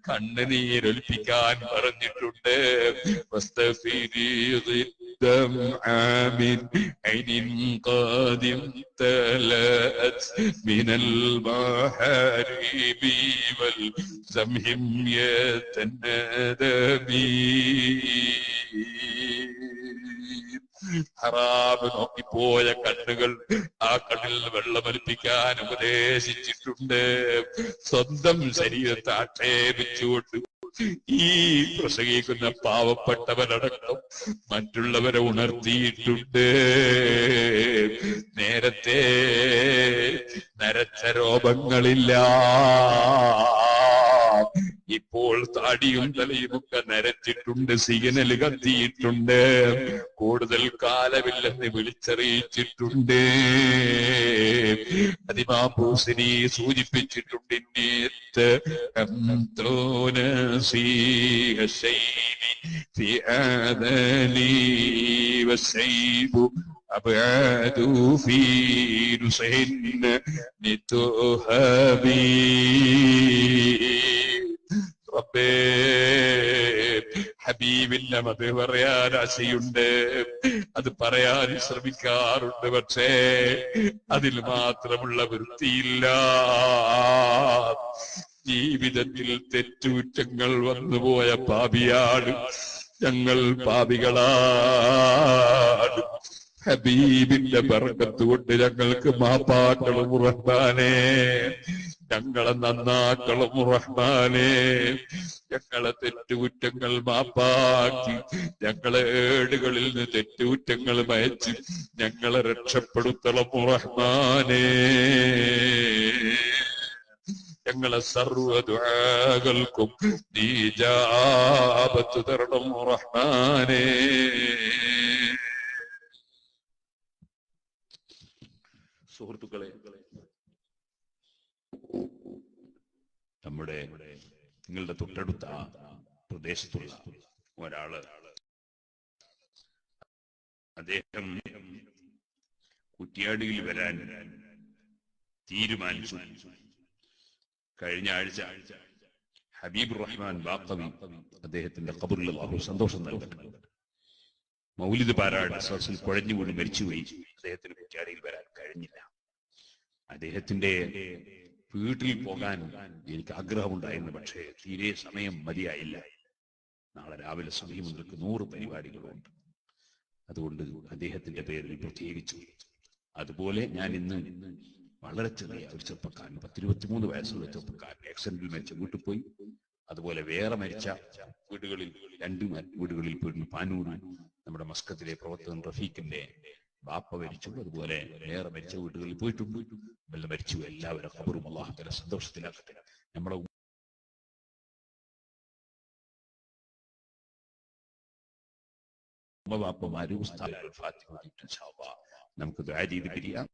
കണ്ണുനീരൊലിപ്പിക്കാൻ പറഞ്ഞിട്ടുണ്ട്. دمع من عين قد امتلأت من المحاريب والزمهم يتندمي. ഹറാമ് നോക്കിപ്പോയ കണ്ണുകൾ ആ കണ്ണിൽ വെള്ളമൊലിപ്പിക്കാൻ ഉപദേശിച്ചിട്ടുണ്ട്. സ്വന്തം ശരീരത്തെ ആക്ഷേപിച്ചുകൊണ്ട് ഈ പ്രസംഗിക്കുന്ന പാവപ്പെട്ടവരടക്കം മറ്റുള്ളവരെ ഉണർത്തിയിട്ടുണ്ട്. നേരത്തെ നരച്ച രോഗങ്ങളില്ല, ഇപ്പോൾ താടിയും തലയുമൊക്കെ നരച്ചിട്ടുണ്ട്, സിഗ്നൽ കത്തിയിട്ടുണ്ട്, കൂടുതൽ കാലമില്ലെന്ന് വിളിച്ചറിയിച്ചിട്ടുണ്ട്. ഇമാം ബൂസിരി സൂചിപ്പിച്ചിട്ടുണ്ട്. أبعدوا في نصحن لتهبي. റബ്ബേ, ഹബീബിന്റെ മദ്ഹ് പറയാൻ ആശയുണ്ട്, അത് പറയാൻ ശ്രമിക്കാറുണ്ട്, പക്ഷേ അതിൽ മാത്രമുള്ള വൃത്തിയില്ല. ജീവിതത്തിൽ തെറ്റുകുറ്റങ്ങൾ വന്നുപോയ പാപിയാണ് ഞങ്ങൾ, പാപികളാണ്. ഹബീബിന്റെ ബർക്കത്ത് കൊണ്ട് ഞങ്ങൾക്ക് മാപ്പാക്കണം റഹ്മാനേ, ഞങ്ങളെ നന്നാക്കണം റഹ്മാനേ. ഞങ്ങളെ തെറ്റുകുറ്റങ്ങൾ മാപ്പാക്കി ഞങ്ങളെ ഏടുകളിൽ നിന്ന് തെറ്റുകുറ്റങ്ങൾ മയച്ച് ഞങ്ങളെ രക്ഷപ്പെടുത്തണം റഹ്മാനേ. ഞങ്ങളെ സർവ്വ ദുആകൾക്കും നീ ഇജാബത്ത് തരണം റഹ്മാനേ. സുഹൃത്തുക്കളെ, നമ്മുടെ നിങ്ങളുടെ തൊട്ടടുത്ത പ്രദേശത്തുള്ള ഒരാള്, അദ്ദേഹം കുറ്റ്യാടിയിൽ വരാൻ തീരുമാനിച്ചു. കഴിഞ്ഞ ആഴ്ച ഹബീബ് റഹ്മാൻ ബാഖവി അദ്ദേഹത്തിന്റെ ഖബറിൽ അല്ലാഹു സന്തോഷം നൽകട്ടെ, മൗലിദ് പാരായണ സദസ്സിൽ കുഴഞ്ഞുകൂടി മരിച്ചുപോയി. അദ്ദേഹത്തിന് കുറ്റ്യാടിയിൽ വരാൻ കഴിഞ്ഞില്ല. അദ്ദേഹത്തിന്റെ വീട്ടിൽ പോകാൻ എനിക്ക് ആഗ്രഹമുണ്ടായിരുന്നു, പക്ഷേ തീരെ സമയം മതിയായില്ല. നാളെ രാവിലെ സമയം മുതൽക്ക് 100 പരിപാടികളുണ്ട്. അതുകൊണ്ട് അദ്ദേഹത്തിന്റെ പേരിൽ പ്രത്യേകിച്ചു. അതുപോലെ ഞാൻ ഇന്ന് വളരെ ചെറിയ ഒരു ചെറുപ്പക്കാരൻ, 10-23 വയസ്സുള്ള ചെറുപ്പക്കാരൻ ആക്സിഡന്റിൽ മരിച്ച വീട്ടിൽ പോയി. അതുപോലെ വേറെ മരിച്ച വീടുകളിൽ 2 വീടുകളിൽ പോയിരുന്നു. പാനൂർ നമ്മുടെ മസ്കത്തിലെ പ്രവർത്തകൻ റഫീഖിന്റെ ബാപ്പ മരിച്ചു. അതുപോലെ വേറെ മരിച്ച വീടുകളിൽ പോയിട്ടുണ്ട്. വെള്ളം മരിച്ചു. എല്ലാവരും ഖബറും അല്ലാഹു തആല സന്തോഷത്തിലാക്കട്ടെ. നമ്മളെ ഉമ്മവാപ്പമാര് ഉസ്താദുൽ ഫാത്തിഹ ഇൻഷാ അല്ലാഹ് നമുക്ക് ദുആ ചെയ്ത് പിരിയാം.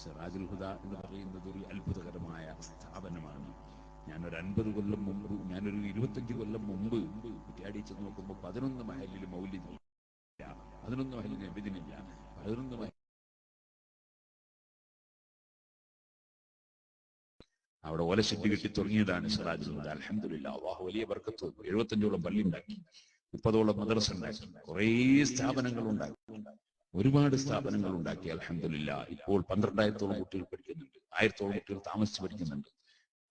സിറാജുൽ ഹുദ എന്ന് പറയുന്നത് ഒരു അത്ഭുതകരമായ സ്ഥാപനമാണ്. ഞാനൊരു 50 കൊല്ലം മുമ്പ്, ഞാനൊരു 25 കൊല്ലം മുമ്പ് കുറ്റ്യാടി ചെന്ന് നോക്കുമ്പോൾ 11 മഹലിൽ മൗലിദ് ഇല്ല, 11 മഹലിൽ നബിദിനില്ല, 11 അവിടെ ഓലശെട്ടി കെട്ടി തുടങ്ങിയതാണ് സിറാജുൽ ഹുദ. അൽഹംദുലില്ലാഹ്, അല്ലാഹു വലിയ ബർക്കത്ത്. 75ഓളം പള്ളി ഉണ്ടാക്കി, 30ഓളം മദ്രസ ഉണ്ടാക്കി, കുറേ സ്ഥാപനങ്ങൾ ഉണ്ടാക്കി. ഒരുപാട് സ്ഥാപനങ്ങൾ ഉണ്ടാക്കി. അൽഹംദുലില്ലാ. ഇപ്പോൾ 12,000-ഓളം കുട്ടികൾ പഠിക്കുന്നുണ്ട്, 1000-ഓളം കുട്ടികൾ താമസിച്ച് പഠിക്കുന്നുണ്ട്.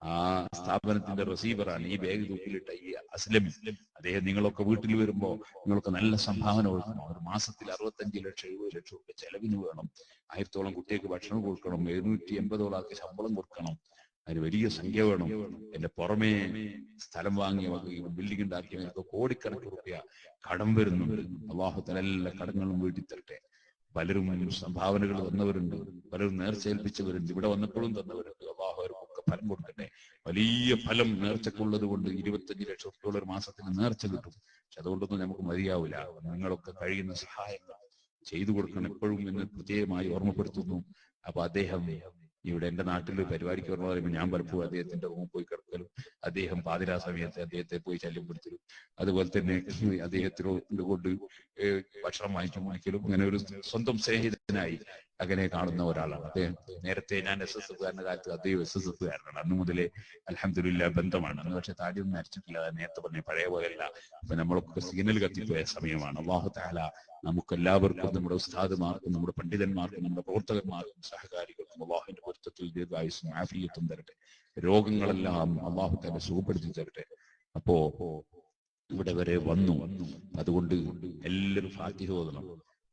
ആ സ്ഥാപനത്തിന്റെ റിസീവറാണ് ഈ ബാഗ് തൂക്കിലിട്ട ഈ അസ്ലം. അദ്ദേഹം നിങ്ങളൊക്കെ വീട്ടിൽ വരുമ്പോ നിങ്ങൾക്ക് നല്ല സംഭാവന കൊടുക്കണം. ഒരു മാസത്തിൽ 65 ലക്ഷം 70 ലക്ഷം രൂപ ചെലവിന് വേണം. 1000-ഓളം കുട്ടികൾക്ക് ഭക്ഷണം കൊടുക്കണം, 780 ആൾക്ക് ശമ്പളം കൊടുക്കണം. അതിന് വലിയ സംഖ്യ വേണം. എന്റെ പുറമേ സ്ഥലം വാങ്ങിയ ബിൽഡിംഗ് ഉണ്ടാക്കിയവർക്ക് കോടിക്കണക്കിന് രൂപ കടം വരുന്നുണ്ട്. അല്ലാഹു തആല എല്ലാ കടങ്ങളും വീട്ടി തരട്ടെ. പലരും സംഭാവനകൾ തന്നവരുണ്ട്, പലരും നേർച്ചേൽപ്പിച്ചവരുണ്ട്, ഇവിടെ വന്നപ്പോഴും തന്നവരുണ്ട്. അല്ലാഹു അവർക്കൊക്കെ ഫലം കൊടുക്കട്ടെ. വലിയ ഫലം നേർച്ചക്കുള്ളത് കൊണ്ട് 25 ലക്ഷം രൂപ ഒരു മാസത്തിന് നേർച്ച കിട്ടും. പക്ഷെ അതുകൊണ്ടൊന്നും നമുക്ക് മതിയാവില്ല. നിങ്ങളൊക്കെ കഴിയുന്ന സഹായങ്ങൾ ചെയ്തു കൊടുക്കണം എപ്പോഴും എന്ന് പ്രത്യേകമായി ഓർമ്മപ്പെടുത്തുന്നു. അപ്പൊ അദ്ദേഹം ഇവിടെ എന്റെ നാട്ടിൽ പരിപാടിക്ക് പറഞ്ഞ ഞാൻ പലപ്പോഴും അദ്ദേഹത്തിന്റെ റൂമിൽ പോയി കിടക്കലും, അദ്ദേഹം പാതിരാ സമയത്ത് അദ്ദേഹത്തെ പോയി ശല്യപ്പെടുത്തലും, അതുപോലെ തന്നെ അദ്ദേഹത്തിനോട് കൊണ്ട് ഭക്ഷണം വാങ്ങിച്ചു വാങ്ങിക്കലും, അങ്ങനെ ഒരു സ്വന്തം സ്നേഹിതനായി അങ്ങനെ കാണുന്ന ഒരാളാണ് അദ്ദേഹം. നേരത്തെ ഞാൻ SSFകാരന്റെ കാലത്ത് അദ്ദേഹം SSFകാരനാണ്. അന്ന് മുതലേ അൽഹംദുലില്ലാ ബന്ധമാണ്. അന്ന് പക്ഷെ താടിയൊന്നും അരച്ചിട്ടില്ല, നേരത്തെ പറഞ്ഞ പഴയ പോലെയല്ല. അപ്പൊ നമ്മളൊക്കെ സിഗ്നൽ കത്തിപ്പോയ സമയമാണ്. അല്ലാഹു തആല നമുക്ക് എല്ലാവർക്കും, നമ്മുടെ ഉസ്താദുമാർക്കും നമ്മുടെ പണ്ഡിതന്മാർക്കും നമ്മുടെ പ്രവർത്തകന്മാർക്കും സഹകാരികൾക്കും അല്ലാഹുവിന്റെ പൊരുത്തത്തിൽ ദീർഘായുസ്സും ആഫിയത്തും തരട്ടെ. രോഗങ്ങളെല്ലാം അല്ലാഹു തആല സുഖപ്പെടുത്തി തരട്ടെ. അപ്പോ ഇവിടെ വരെ വന്നു. അതുകൊണ്ട് എല്ലാവരും ഫാത്തിഹ ഓതണം.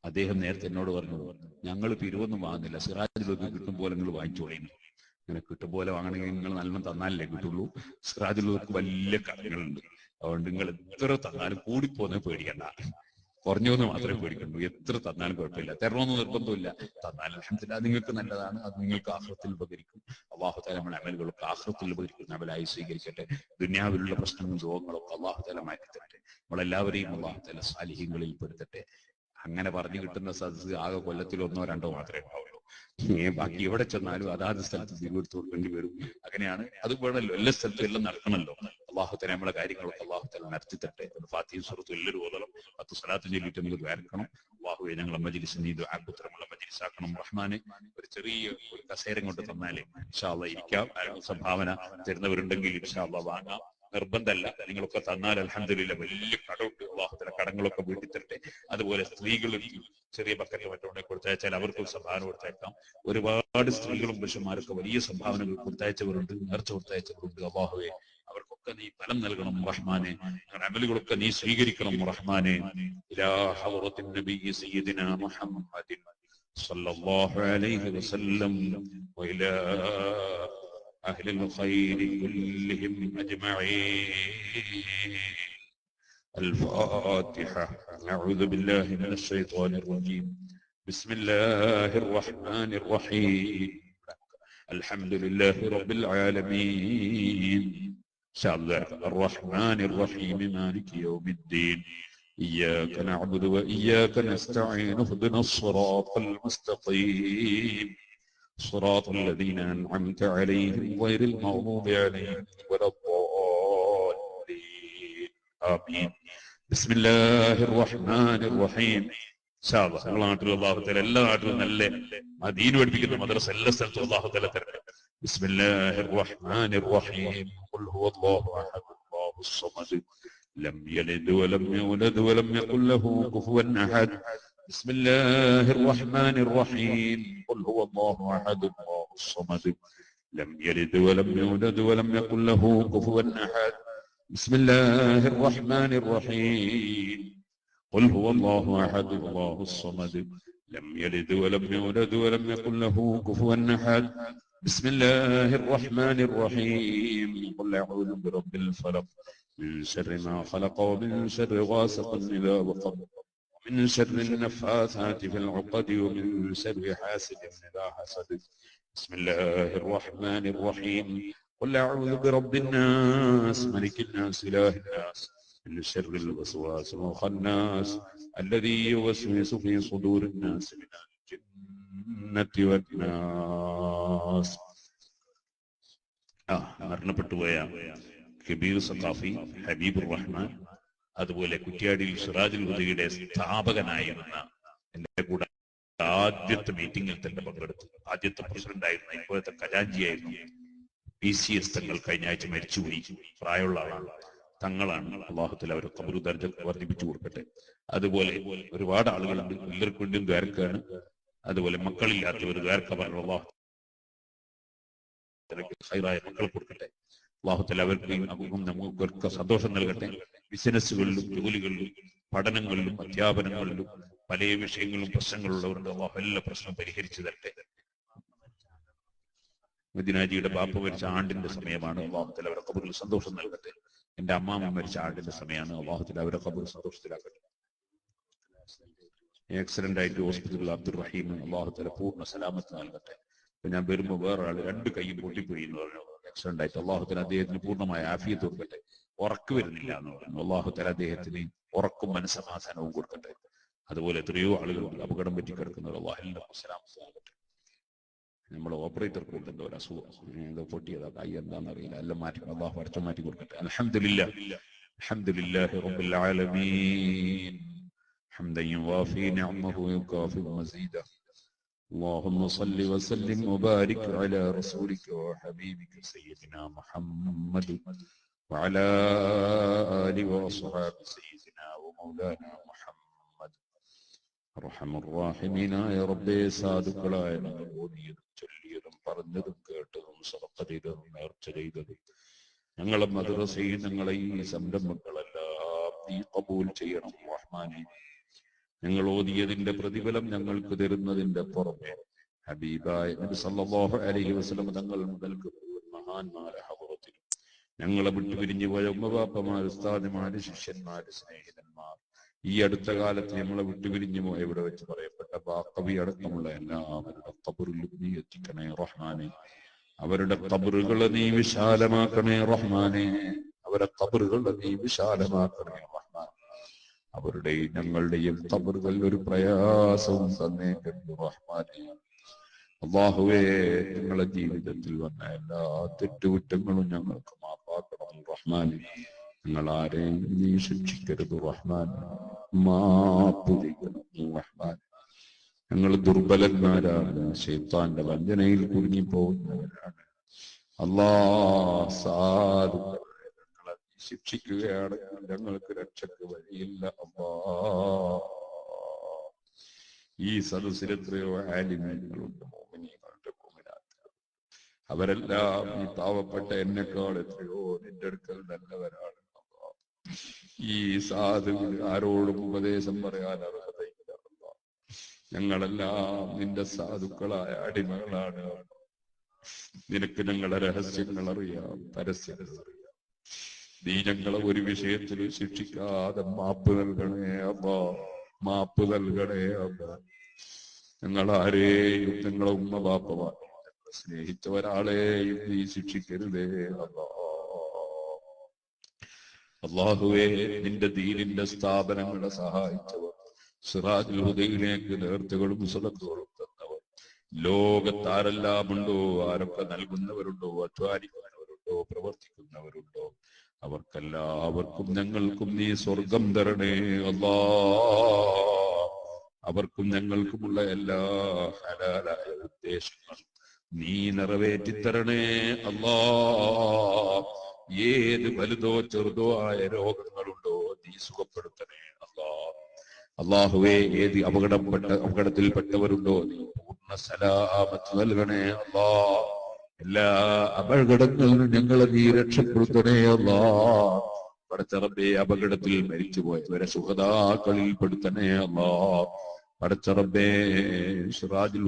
അദ്ദേഹം നേരത്തെ എന്നോട് പറഞ്ഞു, ഞങ്ങൾ പിരിവൊന്നും വാങ്ങുന്നില്ല, സിറാജിലൊക്കെ കിട്ടും പോലെ നിങ്ങൾ വാങ്ങിച്ചോളിന്ന്. അങ്ങനെ കിട്ടും പോലെ വാങ്ങണമെങ്കിൽ നിങ്ങൾ നല്ലോണം തന്നാലല്ലേ കിട്ടുള്ളൂ. സിറാജിലൊക്കെ വലിയ കടങ്ങളുണ്ട്. അതുകൊണ്ട് നിങ്ങൾ എത്ര തന്നാലും കൂടിപ്പോന്നെ പേടിക്കണ്ട, കുറഞ്ഞോന്ന് മാത്രമേ പേടിക്കണ്ടു. എത്ര തന്നാലും കുഴപ്പമില്ല, തരണമെന്ന് നിർബന്ധമില്ല. തന്നാൽ അൽഹംദുലില്ലാ നിങ്ങൾക്ക് നല്ലതാണ്, അത് നിങ്ങൾക്ക് ആഖിറത്തിൽ ഉപകരിക്കും. അല്ലാഹു തആല നമ്മുടെ അമലുകളൊക്കെ ആഖിറത്തിൽ ഉപകരിക്കുന്ന അമലായി സ്വീകരിക്കട്ടെ. ദുനിയാവിലുള്ള പ്രശ്നങ്ങളും രോഗങ്ങളൊക്കെ അല്ലാഹു തആല മാറ്റി തരട്ടെ. നമ്മളെല്ലാവരെയും അല്ലാഹു തആല സാലിഹീങ്ങളിൽ പെടുത്തട്ടെ. അങ്ങനെ പറഞ്ഞു കിട്ടുന്ന സദസ്സ് ആകെ കൊല്ലത്തിൽ 1-2 മാത്രമേ ഉണ്ടാവുള്ളൂ. ബാക്കി എവിടെ ചെന്നാലും അതാത് സ്ഥലത്ത് തിരുവെടുത്ത് കൊടുക്കേണ്ടി വരും. അങ്ങനെയാണ്, അത് വേണമല്ലോ, എല്ലാ സ്ഥലത്തും എല്ലാം നടക്കണമല്ലോ. അല്ലാഹു തആല നമ്മളെ കാര്യങ്ങളൊക്കെ അല്ലാഹു തആല നടത്തി തരട്ടെ. ഫാത്തിഹ സൂറത്തും എല്ലാവരും ഓതണം. 10 സ്വലാത്ത് ചൊല്ലിയിട്ട് നമുക്ക് ദ്വാരക്കണം. അല്ലാഹുവേ ഞങ്ങളെ മജ്‌ലിസിനെ നീ ദുആക്കുത്തരമുള്ള മജ്‌ലിസാക്കണം റഹ്മാനെ. ഒരു ചെറിയ ഒരു കസേര കൊണ്ട് തന്നാലേ ഇൻഷാ അല്ലാഹ് ഇരിക്കാം. സംഭാവന തരുന്നവരുണ്ടെങ്കിൽ ഇൻഷാ അല്ലാഹ് വാങ്ങാം, നിർബന്ധമല്ല. നിങ്ങളൊക്കെ തന്നാൽ അൽഹംദുലില്ലാ. വലിയ കടമുണ്ട്, അല്ലാഹു തആല കടങ്ങളൊക്കെ വീട്ടി തരട്ടെ. അതുപോലെ സ്ത്രീകൾ ചെറിയ ബക്കറ്റ് മറ്റുണ്ടെങ്കിൽ കൊടുത്തയച്ചാൽ അവർക്കും സംഭാവന കൊടുത്തേക്കാം. ഒരുപാട് സ്ത്രീകളും പുരുഷന്മാരൊക്കെ വലിയ സംഭാവനകൾ കൊടുത്തയച്ചവരുണ്ട്, നേർച്ച കൊടുത്തയച്ചവരുണ്ട്. അല്ലാഹുവേ അവർക്കൊക്കെ നീ ഫലം നൽകണം റഹ്മാനെ. ഞങ്ങളുടെ അമലുകളൊക്കെ നീ സ്വീകരിക്കണം റഹ്മാനെ. ഇലാ ഹളറത്തിൻ നബി സയ്യിദിനാ മുഹമ്മദിൻ സ്വല്ലല്ലാഹു അലൈഹി വസല്ലം വഇലാ أهل الخير كلهم أجمعين. الفاتحة. أعوذ بالله من الشيطان الرجيم. بسم الله الرحمن الرحيم. الحمد لله رب العالمين. الرحمن الرحيم مالك يوم الدين. إياك نعبد وإياك نستعين. اهدنا الصراط المستقيم صراط الذين أنعمت عليهم غير المغضوب عليهم ولا الضالين. آمين. بسم الله الرحمن الرحيم. ഞങ്ങളുടെ നാട്ടിൽ അല്ലാഹു തആല എല്ലാ നാട്ടിലും നല്ല ദീൻ പഠിപ്പിക്കുന്ന മദ്രസ എല്ലാ സ്ഥലത്തും അല്ലാഹു തആല തരട്ടെ. ബിസ്മില്ലാഹിർ റഹ്മാനിർ റഹീം. ഖുൽ ഹുവല്ലാഹു അഹദ് അല്ലാഹുസ് സമദ് ലം യലിദ് വലം യൂലദ് വലം യകുൽ ലഹു കുഫുവൻ അഹദ്. بسم الله الرحمن الرحيم. قل هو الله أحد الله الصمد لم يلد ولم يولد ولم يكن له كفوا أحد. بسم الله الرحمن الرحيم. قل هو الله أحد الله الصمد لم يلد ولم يولد ولم يكن له كفوا أحد. بسم الله الرحمن الرحيم. قل أعوذ برب الفلق من شر ما خلق ومن شر غاسق إذا وقب ومن شر النفاثات في العقد ومن شر حاسد إذا حسد. بسم الله الرحمن الرحيم. قل أعوذ برب الناس ملك الناس إله الناس من شر الوسواس الخناس الذي يوسوس في صدور الناس من الجنة والناس. മരണപ്പെട്ടു പോയ കബീർ സഖാഫി ഹബീബുർ റഹ്മാൻ, അതുപോലെ കുറ്റ്യാടിയിൽ സിറാജുൽ ഹുദയുടെ സ്ഥാപകനായിരുന്ന എന്റെ കൂടെ ആദ്യത്തെ മീറ്റിംഗിൽ തന്നെ പങ്കെടുത്തു. ആദ്യത്തെ പ്രസിഡന്റ് ആയിരുന്ന, ഇപ്പോഴത്തെ ഖജാൻജിയായിരുന്നു PCS തങ്ങൾ കഴിഞ്ഞ ആഴ്ച മരിച്ചുപോയി. പ്രായമുള്ള ആളാണ്. തങ്ങളാണ്. അള്ളാഹുത്തല അവരെ ഖബർ ദർജ വർദ്ധിപ്പിച്ചു കൊടുക്കട്ടെ. അതുപോലെ ഒരുപാട് ആളുകളുണ്ട്, എല്ലാവർക്കും വേണ്ടിയും ദ്വാരക്കാണ്. അതുപോലെ മക്കളില്ലാത്തവർ ദ്വാരക്ക പറഞ്ഞു അള്ളാഹു ഹൈറായ മക്കളെ കൊടുക്കട്ടെ. അള്ളാഹുത്തല അവർക്കും നമുക്കൊക്കെ സന്തോഷം നൽകട്ടെ. ബിസിനസ്സുകളിലും ജോലികളിലും പഠനങ്ങളിലും അധ്യാപനങ്ങളിലും പല വിഷയങ്ങളിലും പ്രശ്നങ്ങളുള്ളവരുണ്ട്. അള്ളാഹു എല്ലാ പ്രശ്നവും പരിഹരിച്ചു തരട്ടെ. മദീനാജിയുടെ ബാപ്പ മരിച്ച ആണ്ടിന്റെ സമയമാണ്. അള്ളാഹുത്തല അവരെ ഖബറിൽ സന്തോഷം നൽകട്ടെ. എന്റെ അമ്മാമ്മ മരിച്ച ആണ്ടിന്റെ സമയമാണ്. അള്ളാഹുത്തല അവരെ ഖബർ സന്തോഷത്തിലാക്കട്ടെ. ആക്സിഡന്റ് ആയിട്ട് ഹോസ്പിറ്റലിൽ അബ്ദുൾ റഹീം അള്ളാഹുത്തല പൂർണ്ണ സലാമത്ത് നൽകട്ടെ. അപ്പൊ ഞാൻ വരുമ്പോ വേറെ ആള് 2 കൈയും പൊട്ടിപ്പോയി എന്ന് പറഞ്ഞു. ആക്സിഡന്റ് ആയിട്ട് അള്ളാഹുത്തല അദ്ദേഹത്തിന് പൂർണ്ണമായ ആഫിയത്ത് കൊടുക്കട്ടെ. ഉറക്ക് വരുന്നില്ല എന്ന് പറഞ്ഞു. അള്ളാഹുത്തല അദ്ദേഹത്തിന് ഉറക്കും മനസ്സമാധാനവും കൊടുക്കട്ടെ. അതുപോലെ എത്രയോ ആളുകൾ അപകടം പറ്റി കിടക്കുന്നവർ അള്ളാഹു സലാമത്ത് നൽകട്ടെ. നമ്മളെ ഓപ്പറേറ്റർ കൂട്ടുന്ന ഒരു അസുഖം എന്തോ പൊട്ടിയതാ, കൈ എന്താണെന്ന് അറിയില്ല, എല്ലാം മാറ്റി അള്ളാഹു അടച്ചു മാറ്റി കൊടുക്കട്ടെ. അൽഹംദുലില്ലാഹ് അൽഹംദുലില്ലാഹി റബ്ബിൽ ആലമീൻ حمدا يوافي نعمه ويكافئ مزيدا اللهم صل وسلم وبارك على رسولك وحبيبك سيدنا محمد وعلى آله وأصحاب سيدنا ومولانا محمد أرحم الراحمين يا ربي സാധുക്കളായ ഞങ്ങൾ ഓതിയതും ചൊല്ലിയതും പറഞ്ഞതും കേട്ടതും സദഖ ചെയ്തതും നേർച്ച ചെയ്തതും ഞങ്ങളെ മദ്രസയിൽ ഞങ്ങളെ ഈ സംരംഭങ്ങളെല്ലാം നീ ഖബൂൽ ചെയ്യണം റഹ്മാനേ. ഞങ്ങൾ ഓതിയതിന്റെ പ്രതിഫലം ഞങ്ങൾക്ക് തരുന്നതിന്റെ പുറമെ ഹബീബായ നബി സല്ലല്ലാഹു അലൈഹി വസല്ലം തങ്ങൾ മുതൽക്ക് മഹാന്മാരെ ഹദറത്തിൽ ഞങ്ങളെ വിട്ടുപിരിഞ്ഞു പോയ ഉമ്മവാപ്പമാർ, ഉസ്താദുമാര്, ശിഷ്യന്മാര്, സ്നേഹിതന്മാർ, ഈ അടുത്ത കാലത്ത് നമ്മളെ വിട്ടുപിരിഞ്ഞു പോയ ഇവിടെ വെച്ച് പറയപ്പെട്ട ബാക്കവി അടക്കമുള്ള എല്ലാവരുടെ ഖബറിൽ നീ എത്തിക്കണേ റഹ്മാനെ. അവരുടെ ഖബറുകളെ നീ വിശാലമാക്കണേ റഹ്മാനെ. അവരുടെ ഖബറുകളെ നീ വിശാലമാക്കണേ റഹ്മാൻ. അവരുടെയും ഞങ്ങളുടെയും ഖബറുകളിൽ ഒരു പ്രയാസവും തന്നേക്കരുത് റഹ്മാനെ. അല്ലാഹുവേ, ഞങ്ങളുടെ ജീവിതത്തിൽ വന്ന എല്ലാ തെറ്റുകുറ്റങ്ങളും ഞങ്ങൾക്ക് മാപ്പാക്കണം റഹ്മാനെ. ഞങ്ങൾ ആരെയും നീ ശിക്ഷിക്കരുത് റഹ്മാനെ. മാപ്പ് ചെയ്യണം റഹ്മാനെ. ഞങ്ങൾ ദുർബലന്മാരാണ്, ശൈത്താന്റെ വഞ്ചനയിൽ കുടുങ്ങിപ്പോകുന്നവരാണ്. അല്ലാഹ് സാധുക്കളെ ഞങ്ങളെ ശിക്ഷിക്കുകയാണെങ്കിൽ ഞങ്ങൾക്ക് രക്ഷയ്ക്ക് വഴിയില്ല അല്ലാഹ്. ഈ സദസ്സിൽ എത്രയോ ആലിമീങ്ങളുണ്ട്, മോമിനീകളുണ്ട്, മോമിനാത്തുകൾ. അവരെല്ലാം ഈ പാവപ്പെട്ട എന്നെക്കാൾ എത്രയോ നിന്റെ അടുക്കൽ നല്ലവരാണ്. ഈ സാധുവിൽ ആരോടും ഉപദേശം പറയാൻ അർഹതയില്ല. ഞങ്ങളെല്ലാം നിന്റെ സാധുക്കളായ അടിമകളാണ്. നിനക്ക് ഞങ്ങളുടെ രഹസ്യങ്ങൾ അറിയാം, പരസ്യങ്ങൾ അറിയാം. നീ ഞങ്ങളെ ഒരു വിഷയത്തിൽ ശിക്ഷിക്കാതെ മാപ്പ് നൽകണേ അല്ലാ, മാപ്പ് നൽകണേ അല്ലാ. ഞങ്ങളാരെയും ഞങ്ങളെ ഉമ്മ ബാപ്പമാർ സ്നേഹിച്ച ഒരാളെയും നീ ശിക്ഷിക്കരുതേ അല്ലാ. അല്ലാഹുവേ, നിന്റെ ദീനിന്റെ സ്ഥാപനങ്ങളെ സഹായിച്ചവർ, സിറാജുൽ ഹുദയിലേക്ക് നേർച്ചകളും സദഖകളും തന്നവർ, ലോകത്താരെല്ലാം ഉണ്ടോ, ആരൊക്കെ നൽകുന്നവരുണ്ടോ, അധ്വാനിക്കുന്നവരുണ്ടോ, പ്രവർത്തിക്കുന്നവരുണ്ടോ, അവർക്കെല്ലാവർക്കും ഞങ്ങൾക്കും നീ സ്വർഗം തരണേ അല്ലാ. അവർക്കും ഞങ്ങൾക്കുമുള്ള എല്ലാ ഹലാലായ ഉദ്ദേശങ്ങളും നീ നിറവേറ്റിത്തരണേ അല്ലാ. ഏത് വലുതോ ചെറുതോ ആയ രോഗങ്ങളുണ്ടോ നീ സുഖപ്പെടുത്തണേ അല്ലാ. അല്ലാഹുവേ, ഏത് അപകടത്തിൽപ്പെട്ടവരുണ്ടോ നീ പൂർണ്ണ സലാമത്ത് നൽകണേ അല്ലാ. എല്ലാ അപകടങ്ങളിലും ഞങ്ങളെ നീ രക്ഷപ്പെടുത്തണേ അല്ലാ. പടച്ച റബ്ബേ, അപകടത്തിൽ മരിച്ചുപോയവരെ ശുഹദാക്കളിൽ പെടുത്തണേ അല്ലാ. പടച്ച റബ്ബേ, സിറാജുൽ